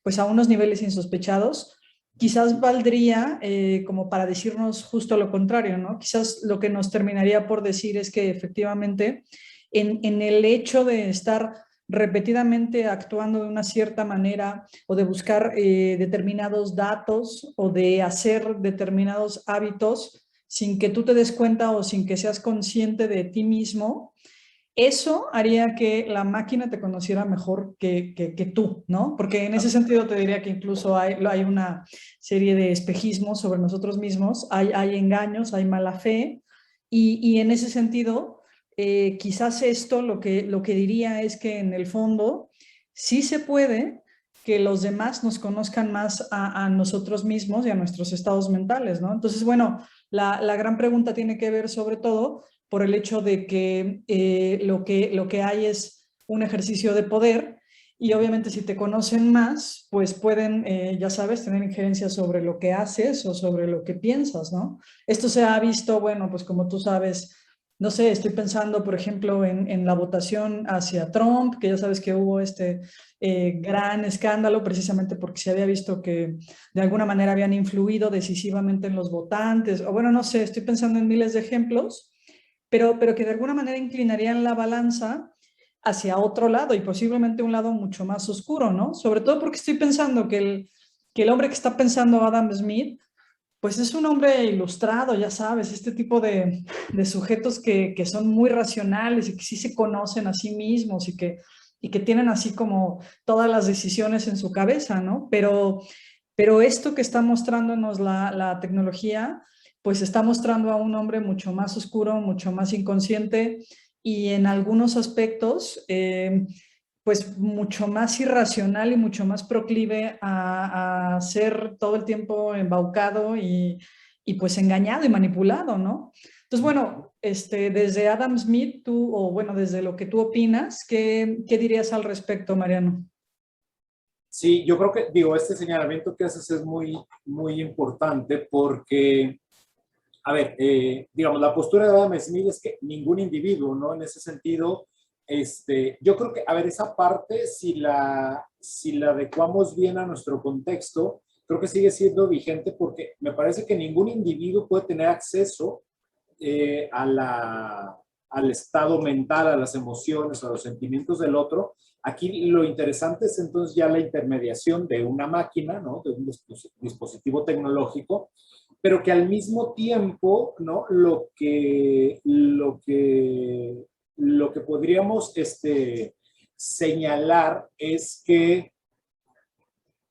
pues a unos niveles insospechados, quizás valdría como para decirnos justo lo contrario, ¿no? Quizás lo que nos terminaría por decir es que efectivamente en el hecho de estar repetidamente actuando de una cierta manera o de buscar determinados datos o de hacer determinados hábitos sin que tú te des cuenta o sin que seas consciente de ti mismo, eso haría que la máquina te conociera mejor que tú, ¿no? Porque en ese sentido te diría que incluso hay una serie de espejismos sobre nosotros mismos, hay engaños, hay mala fe, y en ese sentido, quizás esto lo que diría es que en el fondo sí se puede que los demás nos conozcan más a nosotros mismos y a nuestros estados mentales, ¿no? Entonces, bueno, la gran pregunta tiene que ver sobre todo por el hecho de que lo que hay es un ejercicio de poder y obviamente si te conocen más, pues pueden, ya sabes, tener injerencia sobre lo que haces o sobre lo que piensas, ¿no? Esto se ha visto, bueno, pues como tú sabes, no sé, estoy pensando, por ejemplo, en la votación hacia Trump, que ya sabes que hubo gran escándalo precisamente porque se había visto que de alguna manera habían influido decisivamente en los votantes, o bueno, no sé, estoy pensando en miles de ejemplos, pero que de alguna manera inclinarían la balanza hacia otro lado y posiblemente un lado mucho más oscuro, ¿no? Sobre todo porque estoy pensando que el hombre que está pensando Adam Smith Pues es un hombre ilustrado, ya sabes, este tipo de sujetos que son muy racionales y que sí se conocen a sí mismos y que tienen así como todas las decisiones en su cabeza, ¿no? Pero esto que está mostrándonos la tecnología, pues está mostrando a un hombre mucho más oscuro, mucho más inconsciente y en algunos aspectos, pues mucho más irracional y mucho más proclive a ser todo el tiempo embaucado y pues engañado y manipulado, ¿no? Entonces, bueno, desde Adam Smith, tú, o bueno, desde lo que tú opinas, ¿qué dirías al respecto, Mariano? Sí, yo creo que, digo, este señalamiento que haces es muy, muy importante porque, a ver, digamos, la postura de Adam Smith es que ningún individuo, ¿no? En ese sentido, yo creo que, a ver, esa parte, si la adecuamos bien a nuestro contexto, creo que sigue siendo vigente porque me parece que ningún individuo puede tener acceso al estado mental, a las emociones, a los sentimientos del otro. Aquí lo interesante es entonces ya la intermediación de una máquina, ¿no? De un dispositivo tecnológico, pero que al mismo tiempo, ¿no? Lo que podríamos señalar es que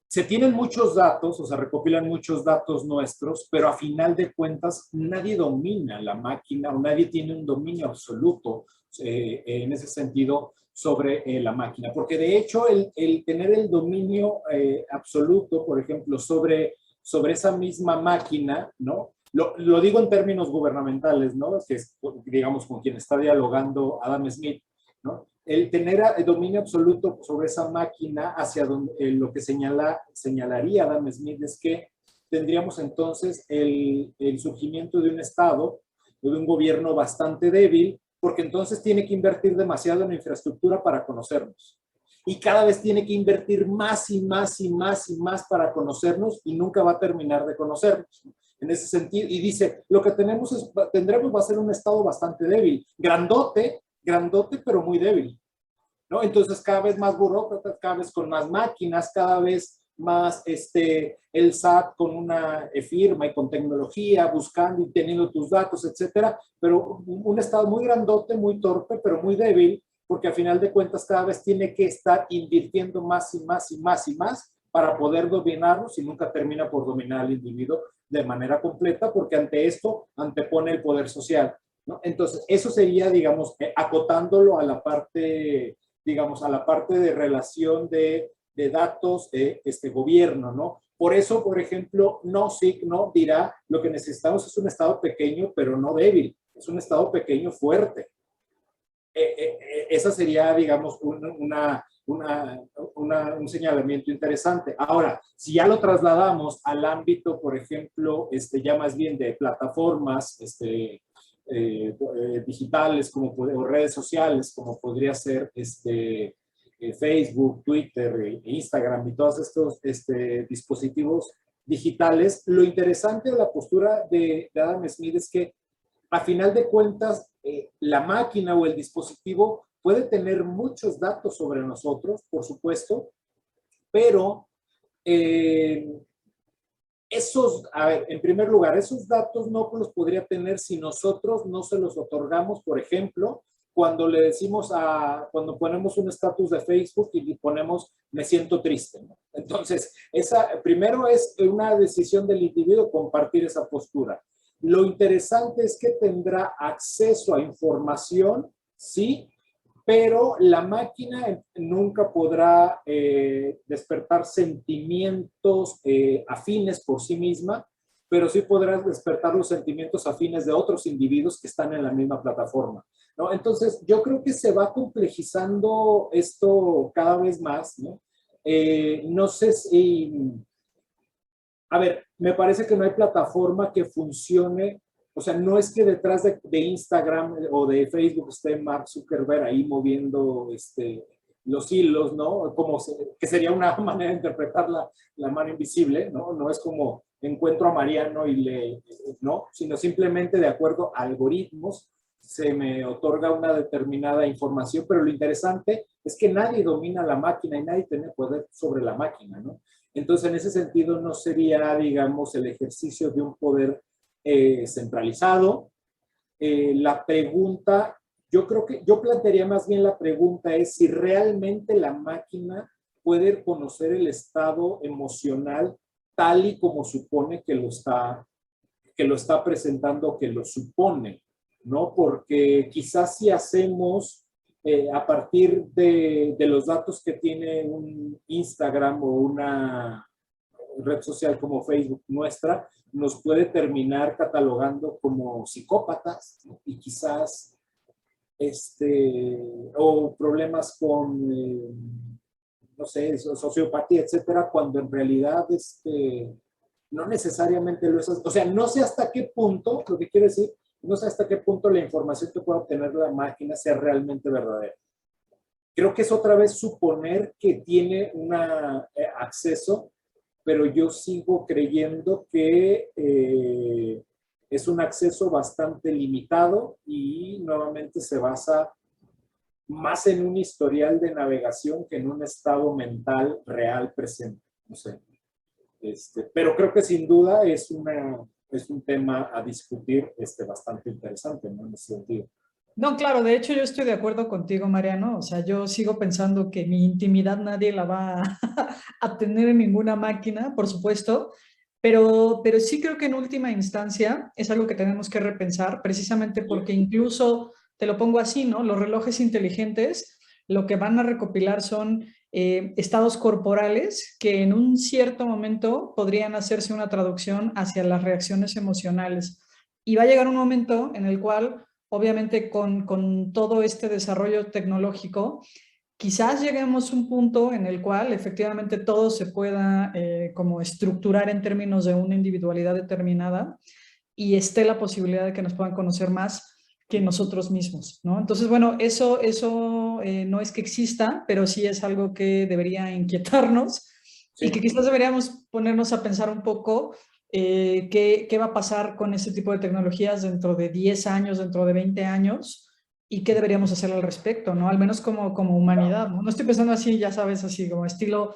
se tienen muchos datos, o sea, recopilan muchos datos nuestros, pero a final de cuentas nadie domina la máquina o nadie tiene un dominio absoluto en ese sentido sobre la máquina. Porque de hecho el tener el dominio absoluto, por ejemplo, sobre esa misma máquina, ¿no? Lo digo en términos gubernamentales, ¿no? Que es, digamos, con quien está dialogando Adam Smith, ¿no? El tener el dominio absoluto sobre esa máquina hacia donde, lo que señalaría Adam Smith es que tendríamos entonces el surgimiento de un Estado, de un gobierno bastante débil, porque entonces tiene que invertir demasiado en infraestructura para conocernos. Y cada vez tiene que invertir más y más y más y más para conocernos y nunca va a terminar de conocernos. En ese sentido, y dice, lo que tendremos va a ser un Estado bastante débil, grandote, pero muy débil, ¿no? Entonces cada vez más burócratas, cada vez con más máquinas, cada vez más el SAT con una firma y con tecnología, buscando y teniendo tus datos, etcétera, pero un Estado muy grandote, muy torpe, pero muy débil, porque al final de cuentas cada vez tiene que estar invirtiendo más y más y más y más para poder dominarnos y nunca termina por dominar al individuo de manera completa, porque ante esto antepone el poder social, ¿no? Entonces, eso sería, digamos, acotándolo a la parte, digamos, a la parte de relación de datos de gobierno, ¿no? Por eso, por ejemplo, no dirá, lo que necesitamos es un Estado pequeño, pero no débil, es un Estado pequeño fuerte. Esa sería, digamos, un señalamiento interesante. Ahora, si ya lo trasladamos al ámbito, por ejemplo, ya más bien de plataformas digitales o redes sociales, como podría ser Facebook, Twitter, Instagram y todos estos dispositivos digitales, lo interesante de la postura de Adam Smith es que a final de cuentas, la máquina o el dispositivo puede tener muchos datos sobre nosotros, por supuesto, pero a ver, en primer lugar, esos datos no los podría tener si nosotros no se los otorgamos, por ejemplo, cuando le decimos cuando ponemos un estatus de Facebook y ponemos me siento triste, ¿no? Entonces, primero es una decisión del individuo compartir esa postura. Lo interesante es que tendrá acceso a información, sí, pero la máquina nunca podrá despertar sentimientos afines por sí misma, pero sí podrá despertar los sentimientos afines de otros individuos que están en la misma plataforma, ¿no? Entonces, yo creo que se va complejizando esto cada vez más, ¿no? No sé si... A ver, me parece que no hay plataforma que funcione, o sea, no es que detrás de Instagram o de Facebook esté Mark Zuckerberg ahí moviendo los hilos, ¿no? Que sería una manera de interpretar la mano invisible, ¿no? No es como encuentro a Mariano no, sino simplemente de acuerdo a algoritmos se me otorga una determinada información, pero lo interesante es que nadie domina la máquina y nadie tiene poder sobre la máquina, ¿no? Entonces, en ese sentido, no sería, digamos, el ejercicio de un poder centralizado. La pregunta, yo creo que yo plantearía más bien la pregunta es si realmente la máquina puede conocer el estado emocional tal y como supone que lo está presentando, que lo supone, ¿no? Porque quizás si hacemos a partir de los datos que tiene un Instagram o una red social como Facebook nuestra, nos puede terminar catalogando como psicópatas, ¿no? Y quizás o problemas con no sé, sociopatía, etcétera, cuando en realidad no necesariamente lo es. O sea, no sé hasta qué punto, lo que quiero decir, no sé hasta qué punto la información que pueda obtener la máquina sea realmente verdadera. Creo que es otra vez suponer que tiene un acceso, pero yo sigo creyendo que es un acceso bastante limitado y nuevamente se basa más en un historial de navegación que en un estado mental real presente. No sé. Pero creo que sin duda es un tema a discutir bastante interesante, ¿no? En ese sentido. No, claro, de hecho yo estoy de acuerdo contigo, Mariano. O sea, yo sigo pensando que mi intimidad nadie la va a tener en ninguna máquina, por supuesto, pero sí creo que en última instancia es algo que tenemos que repensar, precisamente porque incluso, te lo pongo así, ¿no? Los relojes inteligentes lo que van a recopilar son estados corporales que en un cierto momento podrían hacerse una traducción hacia las reacciones emocionales. Y va a llegar un momento en el cual obviamente con todo este desarrollo tecnológico, quizás lleguemos a un punto en el cual efectivamente todo se pueda como estructurar en términos de una individualidad determinada y esté la posibilidad de que nos puedan conocer más que nosotros mismos, ¿no? Entonces, bueno, eso no es que exista, pero sí es algo que debería inquietarnos Sí. y que quizás deberíamos ponernos a pensar un poco qué va a pasar con ese tipo de tecnologías dentro de 10 años, dentro de 20 años y qué deberíamos hacer al respecto, ¿no? Al menos como humanidad, ¿no? No estoy pensando así, ya sabes, así como estilo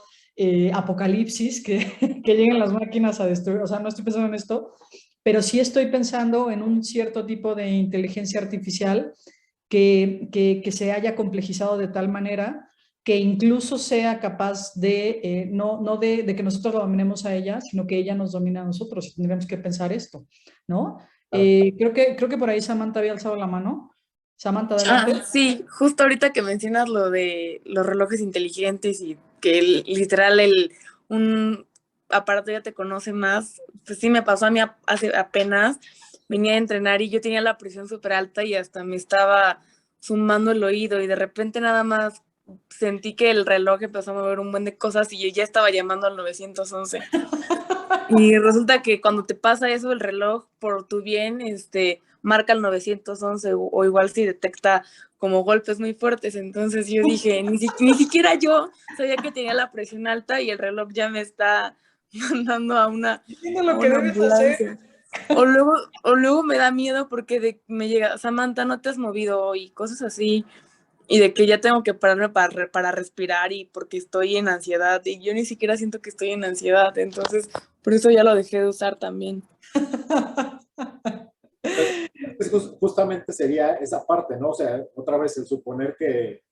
apocalipsis, que lleguen las máquinas a destruir, o sea, no estoy pensando en esto, pero sí estoy pensando en un cierto tipo de inteligencia artificial que se haya complejizado de tal manera que incluso sea capaz de, no de que nosotros lo dominemos a ella, sino que ella nos domina a nosotros. Y tendríamos que pensar esto, ¿no? Creo que por ahí Samantha había alzado la mano. Samantha, adelante. Sí, justo ahorita que mencionas lo de los relojes inteligentes y que literal un aparato ya te conoce más, pues sí me pasó a mí hace apenas, venía a entrenar y yo tenía la presión súper alta y hasta me estaba sumando el oído y de repente nada más sentí que el reloj empezó a mover un buen de cosas y yo ya estaba llamando al 911. Y resulta que cuando te pasa eso, el reloj, por tu bien, marca el 911 o igual si detecta como golpes muy fuertes. Entonces yo dije, ni siquiera yo sabía que tenía la presión alta y el reloj ya me está mandando a una Lo que debes hacer. O luego me da miedo porque me llega, Samantha, no te has movido hoy, cosas así. Y de que ya tengo que pararme para respirar y porque estoy en ansiedad y yo ni siquiera siento que estoy en ansiedad, entonces por eso ya lo dejé de usar también. Pues justamente sería esa parte, ¿no? O sea, otra vez el suponer que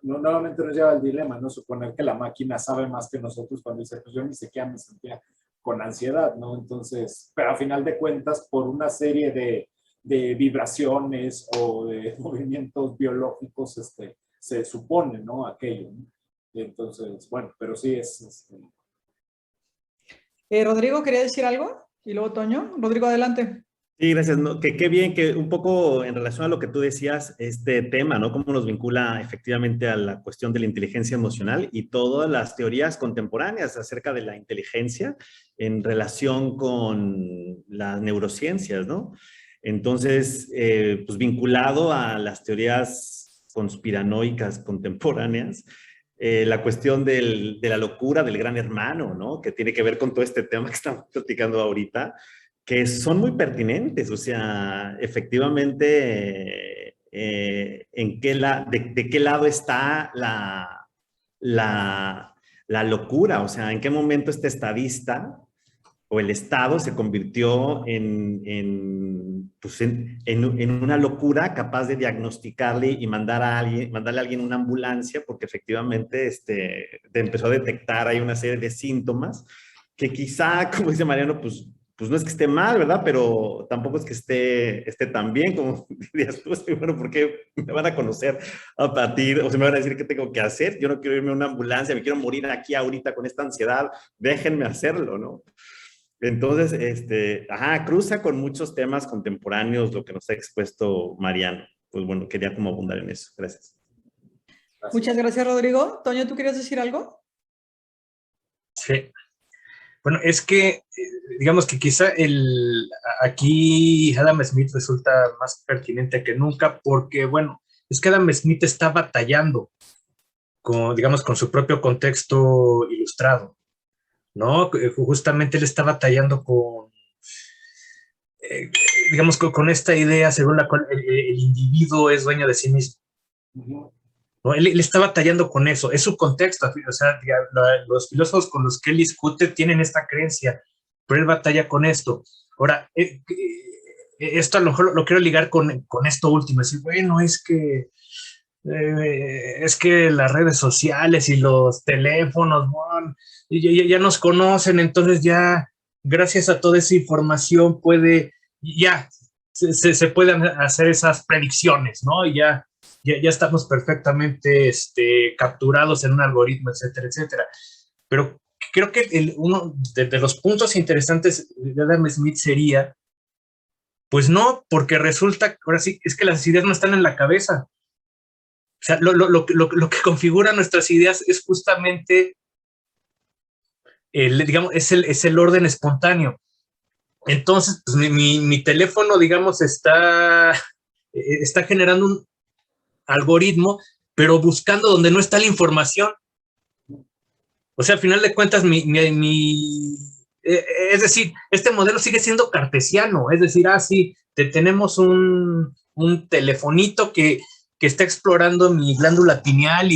nuevamente nos lleva al dilema, ¿no? Suponer que la máquina sabe más que nosotros cuando dice, pues yo ni siquiera me sentía con ansiedad, ¿no? Entonces, pero a final de cuentas, por una serie de vibraciones o de movimientos biológicos, se supone, ¿no? Aquello, ¿no? Entonces, bueno, pero sí es... Rodrigo, ¿quería decir algo? Y luego Toño. Rodrigo, adelante. Sí, gracias. No, que qué bien que un poco en relación a lo que tú decías, este tema, ¿no? Cómo nos vincula efectivamente a la cuestión de la inteligencia emocional y todas las teorías contemporáneas acerca de la inteligencia en relación con las neurociencias, ¿no? Entonces, pues vinculado a las teorías conspiranoicas contemporáneas, la cuestión de la locura del gran hermano, ¿no? Que tiene que ver con todo este tema que estamos platicando ahorita, que son muy pertinentes, o sea, efectivamente, de qué lado está la locura, o sea, en qué momento este estadista o el Estado se convirtió pues en una locura capaz de diagnosticarle y mandarle a alguien una ambulancia porque efectivamente empezó a detectar ahí una serie de síntomas que quizá, como dice Mariano, pues no es que esté mal, ¿verdad? Pero tampoco es que esté tan bien, como dirías tú. Bueno, ¿por qué me van a conocer a partir, o se me van a decir qué tengo que hacer? Yo no quiero irme a una ambulancia, me quiero morir aquí ahorita con esta ansiedad, déjenme hacerlo, ¿no? Entonces, cruza con muchos temas contemporáneos lo que nos ha expuesto Mariano. Pues bueno, quería como abundar en eso. Gracias. Muchas gracias, Rodrigo. Toño, ¿tú querías decir algo? Sí. Bueno, es que, digamos que quizá aquí Adam Smith resulta más pertinente que nunca porque, bueno, es que Adam Smith está batallando digamos, con su propio contexto ilustrado, ¿no? Justamente él está batallando digamos, con esta idea según la cual el individuo es dueño de sí mismo. ¿No? Él está batallando con eso, es su contexto, o sea, los filósofos con los que él discute tienen esta creencia, pero él batalla con esto. Ahora, esto a lo mejor lo quiero ligar con esto último, es decir, bueno, es que las redes sociales y los teléfonos, bueno, ya nos conocen, entonces ya, gracias a toda esa información ya se pueden hacer esas predicciones, ¿no? Y ya estamos perfectamente capturados en un algoritmo, etcétera, etcétera. Pero creo que uno de los puntos interesantes de Adam Smith sería, pues no, porque resulta, ahora sí, es que las ideas no están en la cabeza. O sea, lo que configura nuestras ideas es justamente, digamos, es el orden espontáneo. Entonces, pues mi teléfono, digamos, está generando un algoritmo, pero buscando donde no está la información. O sea, al final de cuentas, es decir, este modelo sigue siendo cartesiano, es decir, sí, tenemos un telefonito que está explorando mi glándula pineal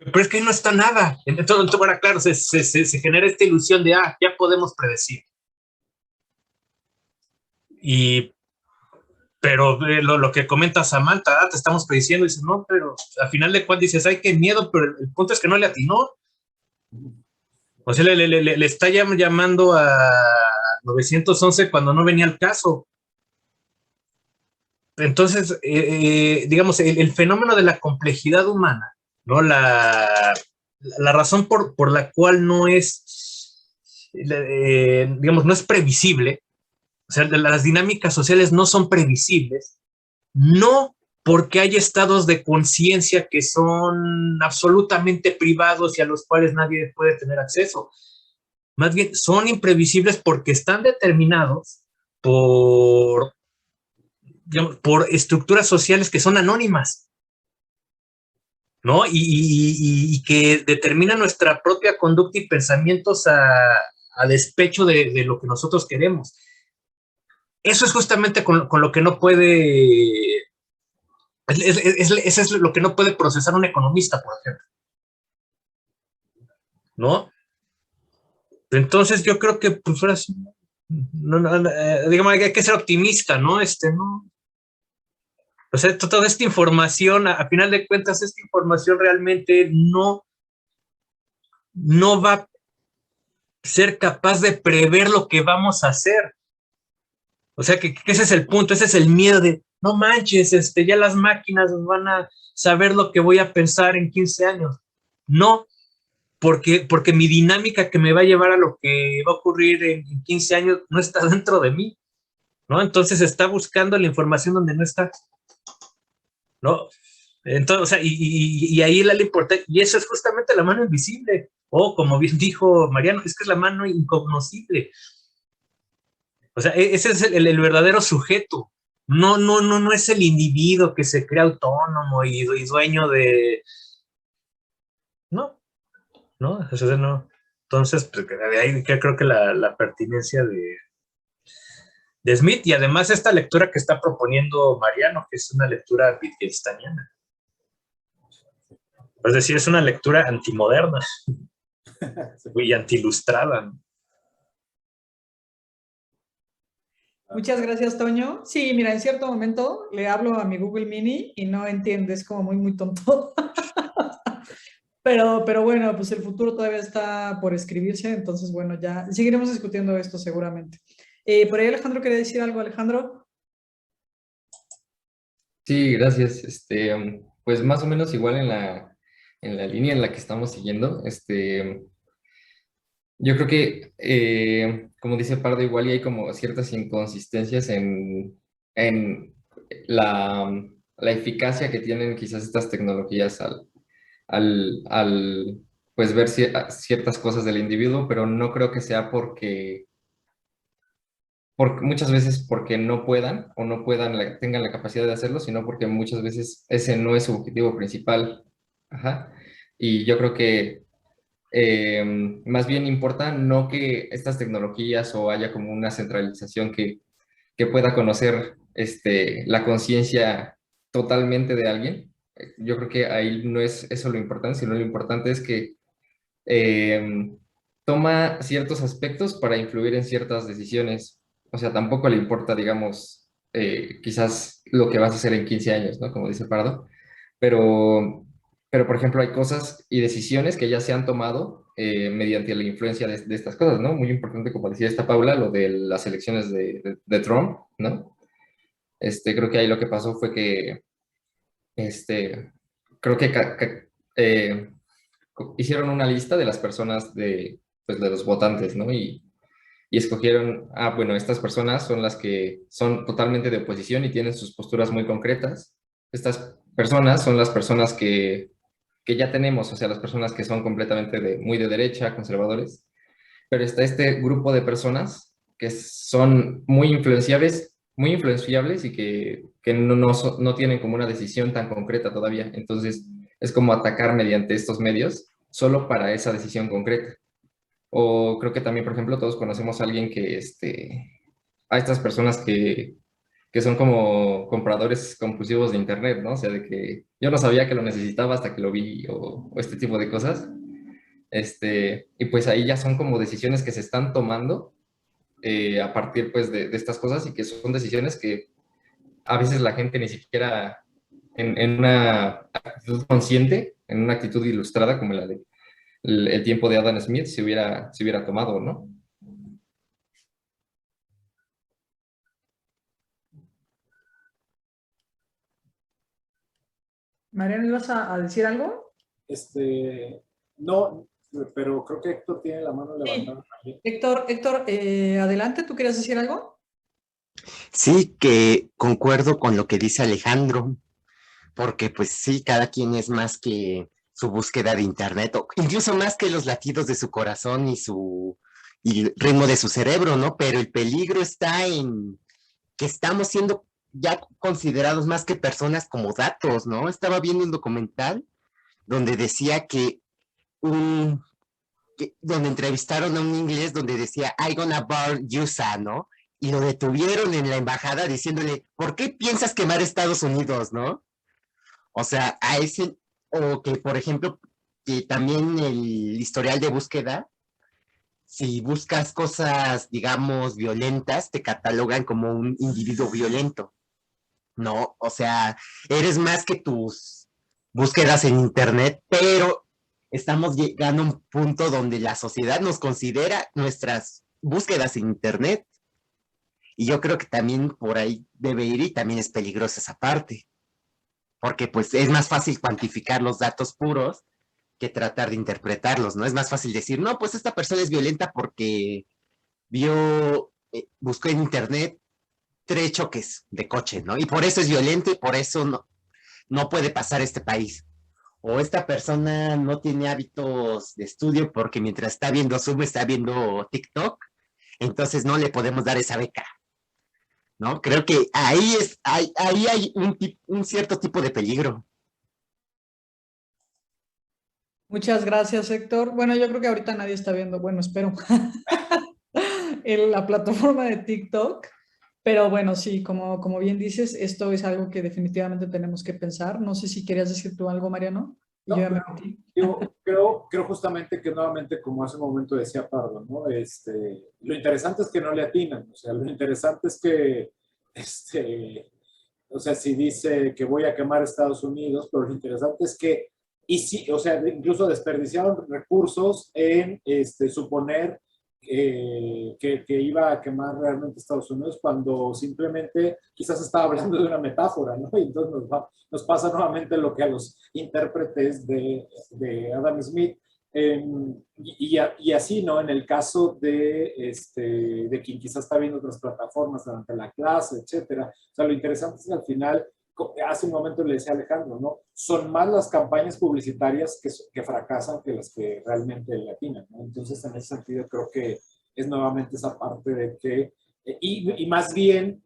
pero es que ahí no está nada. Entonces, bueno, claro, se genera esta ilusión de, ya podemos predecir. Pero lo que comenta Samantha, te estamos prediciendo, dice, no, pero al final de cuentas dices, ay, qué miedo, pero el punto es que no le atinó. O sea, le está llamando a 911 cuando no venía al caso. Entonces, digamos, el fenómeno de la complejidad humana, ¿no? La razón por la cual no es, digamos, no es previsible, o sea, las dinámicas sociales no son previsibles, no porque hay estados de conciencia que son absolutamente privados y a los cuales nadie puede tener acceso. Más bien, son imprevisibles porque están determinados por estructuras sociales que son anónimas, ¿no? Y que determinan nuestra propia conducta y pensamientos a despecho de lo que nosotros queremos. Eso es justamente con lo que no puede, eso es lo que no puede procesar un economista, por ejemplo, ¿no? Entonces yo creo que, pues ahora sí, digamos, hay que ser optimista, ¿no? ¿No? O sea, toda esta información, a final de cuentas, esta información realmente no va a ser capaz de prever lo que vamos a hacer. O sea, que ese es el punto, ese es el miedo de, no manches, ya las máquinas van a saber lo que voy a pensar en 15 años. No, porque mi dinámica que me va a llevar a lo que va a ocurrir en 15 años no está dentro de mí, ¿no? Entonces está buscando la información donde no está, ¿no? Entonces, o sea, y ahí la importancia, y eso es justamente la mano invisible, o como bien dijo Mariano, es que es la mano incognoscible. O sea, ese es el verdadero sujeto. No es el individuo que se crea autónomo y dueño de... No, o sea, no. Entonces, pues, de ahí creo que la pertinencia de Smith, y además esta lectura que está proponiendo Mariano, que es una lectura wittgensteiniana. Es decir, es una lectura antimoderna y antiilustrada. Muchas gracias, Toño. Sí, mira, en cierto momento le hablo a mi Google Mini y no entiende, es como muy, muy tonto. Pero bueno, pues el futuro todavía está por escribirse, entonces bueno, ya seguiremos discutiendo esto seguramente. Por ahí Alejandro quería decir algo, Alejandro. Sí, gracias. Pues más o menos igual en la línea en la que estamos siguiendo. Yo creo que, como dice Pardo, igual y hay como ciertas inconsistencias en la eficacia que tienen quizás estas tecnologías al pues ver ciertas cosas del individuo, pero no creo que sea porque muchas veces porque no puedan o no puedan, tengan la capacidad de hacerlo, sino porque muchas veces ese no es su objetivo principal. Ajá. Y yo creo que más bien importa no que estas tecnologías o haya como una centralización que pueda conocer la conciencia totalmente de alguien. Yo creo que ahí no es eso lo importante, sino lo importante es que toma ciertos aspectos para influir en ciertas decisiones. O sea, tampoco le importa, digamos, quizás lo que vas a hacer en 15 años, ¿no? Como dice Pardo. Pero, por ejemplo, hay cosas y decisiones que ya se han tomado mediante la influencia de estas cosas, ¿no? Muy importante, como decía esta Paula, lo de las elecciones de Trump, ¿no? Creo que ahí lo que pasó fue que, creo que hicieron una lista de las personas pues, de los votantes, ¿no? Y escogieron, bueno, estas personas son las que son totalmente de oposición y tienen sus posturas muy concretas. Estas personas son las personas que ya tenemos, o sea, las personas que son completamente muy de derecha, conservadores, pero está este grupo de personas que son muy influenciables y que no tienen como una decisión tan concreta todavía. Entonces, es como atacar mediante estos medios solo para esa decisión concreta. O creo que también, por ejemplo, todos conocemos a alguien a estas personas que son como compradores compulsivos de internet, ¿no? O sea, de que yo no sabía que lo necesitaba hasta que lo vi o este tipo de cosas. Y pues ahí ya son como decisiones que se están tomando a partir pues de estas cosas y que son decisiones que a veces la gente ni siquiera en una actitud consciente, en una actitud ilustrada como la de el tiempo de Adam Smith se hubiera tomado, ¿no? Mariano, ¿ibas a decir algo? No, pero creo que Héctor tiene la mano levantada también. Héctor, adelante, ¿tú querías decir algo? Sí, que concuerdo con lo que dice Alejandro, porque pues sí, cada quien es más que su búsqueda de internet, o incluso más que los latidos de su corazón y el ritmo de su cerebro, ¿no? Pero el peligro está en que estamos siendo ya considerados más que personas como datos, ¿no? Estaba viendo un documental donde decía donde entrevistaron a un inglés donde decía, I gonna burn USA, ¿no? Y lo detuvieron en la embajada diciéndole, ¿por qué piensas quemar Estados Unidos, no? O sea, o que por ejemplo, que también el historial de búsqueda, si buscas cosas, digamos, violentas, te catalogan como un individuo violento, ¿no? O sea, eres más que tus búsquedas en internet, pero estamos llegando a un punto donde la sociedad nos considera nuestras búsquedas en internet. Y yo creo que también por ahí debe ir y también es peligrosa esa parte. Porque pues es más fácil cuantificar los datos puros que tratar de interpretarlos, ¿no? Es más fácil decir, no, pues esta persona es violenta porque buscó en internet 3 choques de coche, ¿no? Y por eso es violento y por eso no puede pasar este país. O esta persona no tiene hábitos de estudio porque mientras está viendo Zoom, está viendo TikTok, entonces no le podemos dar esa beca, ¿no? Creo que ahí hay un cierto tipo de peligro. Muchas gracias, Héctor. Bueno, yo creo que ahorita nadie está viendo, bueno, espero, en la plataforma de TikTok. Pero bueno, sí, como bien dices, esto es algo que definitivamente tenemos que pensar. No sé si querías decir tú algo, Mariano. Y No, yo ya me pero, metí. creo justamente que nuevamente, como hace un momento decía Pardo, ¿no? Lo interesante es que no le atinan, o sea, lo interesante es que, o sea, si dice que voy a quemar Estados Unidos, pero lo interesante es que, y sí, o sea, incluso desperdiciaron recursos en suponer que iba a quemar realmente Estados Unidos cuando simplemente quizás estaba hablando de una metáfora, ¿no? Y entonces nos pasa nuevamente lo que a los intérpretes de Adam Smith, y así, ¿no? En el caso de quien quizás está viendo otras plataformas durante la clase, etcétera. O sea, lo interesante es que al final, hace un momento le decía a Alejandro, ¿no? Son más las campañas publicitarias que fracasan que las que realmente le atinan, ¿no? Entonces, en ese sentido, creo que es nuevamente esa parte de que, y más bien,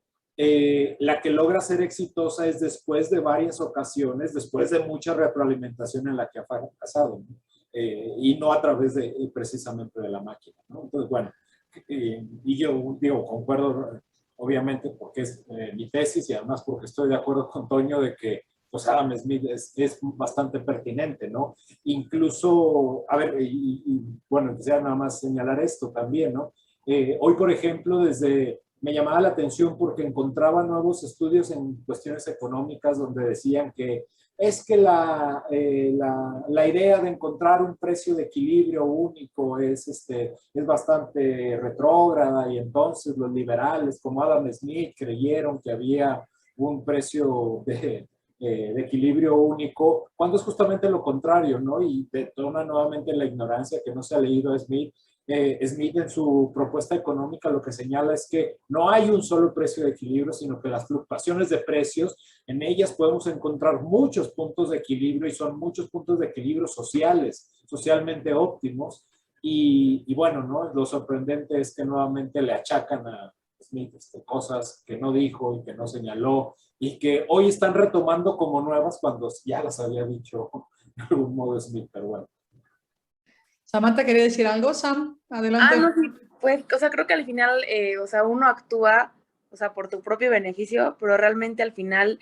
la que logra ser exitosa es después de varias ocasiones, después de mucha retroalimentación en la que ha fracasado, ¿no? Y no a través de precisamente de la máquina, ¿no? Entonces, bueno, y yo digo, concuerdo obviamente porque es mi tesis y además porque estoy de acuerdo con Toño de que pues Adam Smith es bastante pertinente, ¿no? Incluso, a ver, bueno, quisiera nada más señalar esto también, ¿no? Hoy, por ejemplo, me llamaba la atención porque encontraba nuevos estudios en cuestiones económicas donde decían que es que la idea de encontrar un precio de equilibrio único es bastante retrógrada y entonces los liberales como Adam Smith creyeron que había un precio de equilibrio único, cuando es justamente lo contrario, ¿no? Y detona nuevamente la ignorancia que no se ha leído a Smith. Smith en su propuesta económica lo que señala es que no hay un solo precio de equilibrio, sino que las fluctuaciones de precios, en ellas podemos encontrar muchos puntos de equilibrio y son muchos puntos de equilibrio sociales, socialmente óptimos. Y bueno, ¿no? Lo sorprendente es que nuevamente le achacan a Smith cosas que no dijo y que no señaló y que hoy están retomando como nuevas cuando ya las había dicho de algún modo Smith, pero bueno. Samantha, ¿quería decir algo? Sam, adelante. No, sí, pues, o sea, creo que al final, o sea, uno actúa, o sea, por tu propio beneficio, pero realmente al final,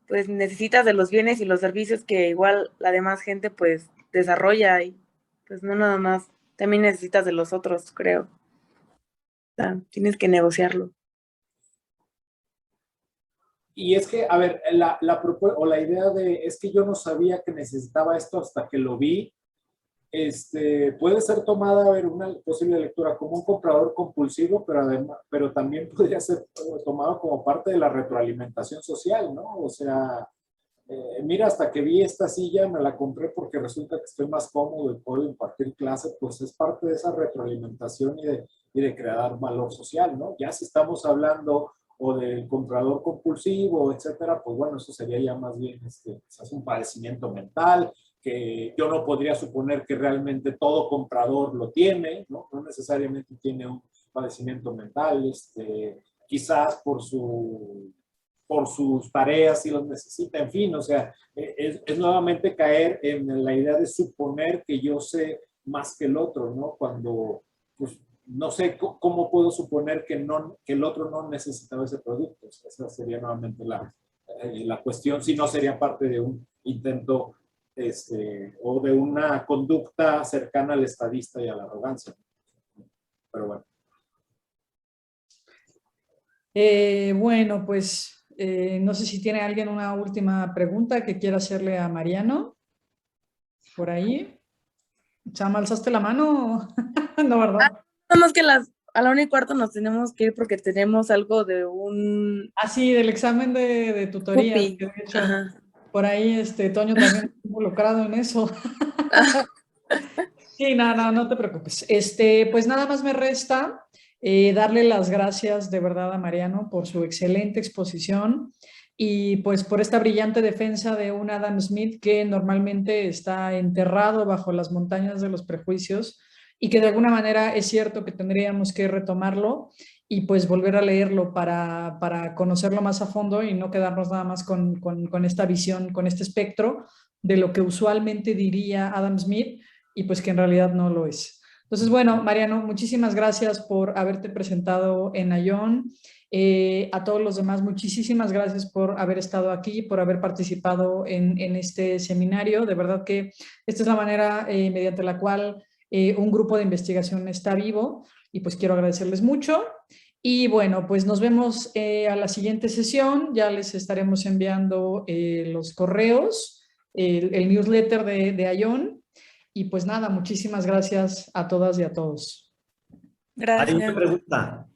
pues, necesitas de los bienes y los servicios que igual la demás gente, pues, desarrolla y, pues, no nada más, también necesitas de los otros, creo. O sea, tienes que negociarlo. Y es que, a ver, la idea es que yo no sabía que necesitaba esto hasta que lo vi, puede ser tomada, a ver, una posible lectura como un comprador compulsivo, pero también podría ser tomado como parte de la retroalimentación social, ¿no? O sea, mira, hasta que vi esta silla me la compré porque resulta que estoy más cómodo y puedo impartir clase, pues es parte de esa retroalimentación y de crear valor social, ¿no? Ya si estamos hablando o del comprador compulsivo, etcétera, pues bueno, eso sería ya más bien quizás un padecimiento mental, que yo no podría suponer que realmente todo comprador lo tiene, ¿no? No necesariamente tiene un padecimiento mental, quizás por sus tareas si los necesita, en fin, o sea, es nuevamente caer en la idea de suponer que yo sé más que el otro, ¿no? Cuando, pues, no sé cómo puedo suponer que el otro no necesitaba ese producto. O sea, esa sería nuevamente la cuestión, si no sería parte de un intento o de una conducta cercana al estadista y a la arrogancia. Pero bueno. Bueno, pues no sé si tiene alguien una última pregunta que quiera hacerle a Mariano. Por ahí. Chama, ¿alzaste la mano? No, ¿verdad? Nada más que a la 1:15 nos tenemos que ir porque tenemos algo de un... Ah, sí, del examen de tutoría. Pupi. Que de hecho, Ajá. por ahí Toño también está involucrado en eso. Sí, no te preocupes. Pues nada más me resta darle las gracias de verdad a Mariano por su excelente exposición y pues por esta brillante defensa de un Adam Smith que normalmente está enterrado bajo las montañas de los prejuicios y que de alguna manera es cierto que tendríamos que retomarlo y pues volver a leerlo para conocerlo más a fondo y no quedarnos nada más con esta visión, con este espectro de lo que usualmente diría Adam Smith y pues que en realidad no lo es. Entonces, bueno, Mariano, muchísimas gracias por haberte presentado en Ayón. A todos los demás, muchísimas gracias por haber estado aquí, por haber participado en este seminario. De verdad que esta es la manera mediante la cual un grupo de investigación está vivo y pues quiero agradecerles mucho. Y bueno, pues nos vemos a la siguiente sesión. Ya les estaremos enviando los correos, el newsletter de Ayón. Y pues nada, muchísimas gracias a todas y a todos. Gracias. Hay una pregunta.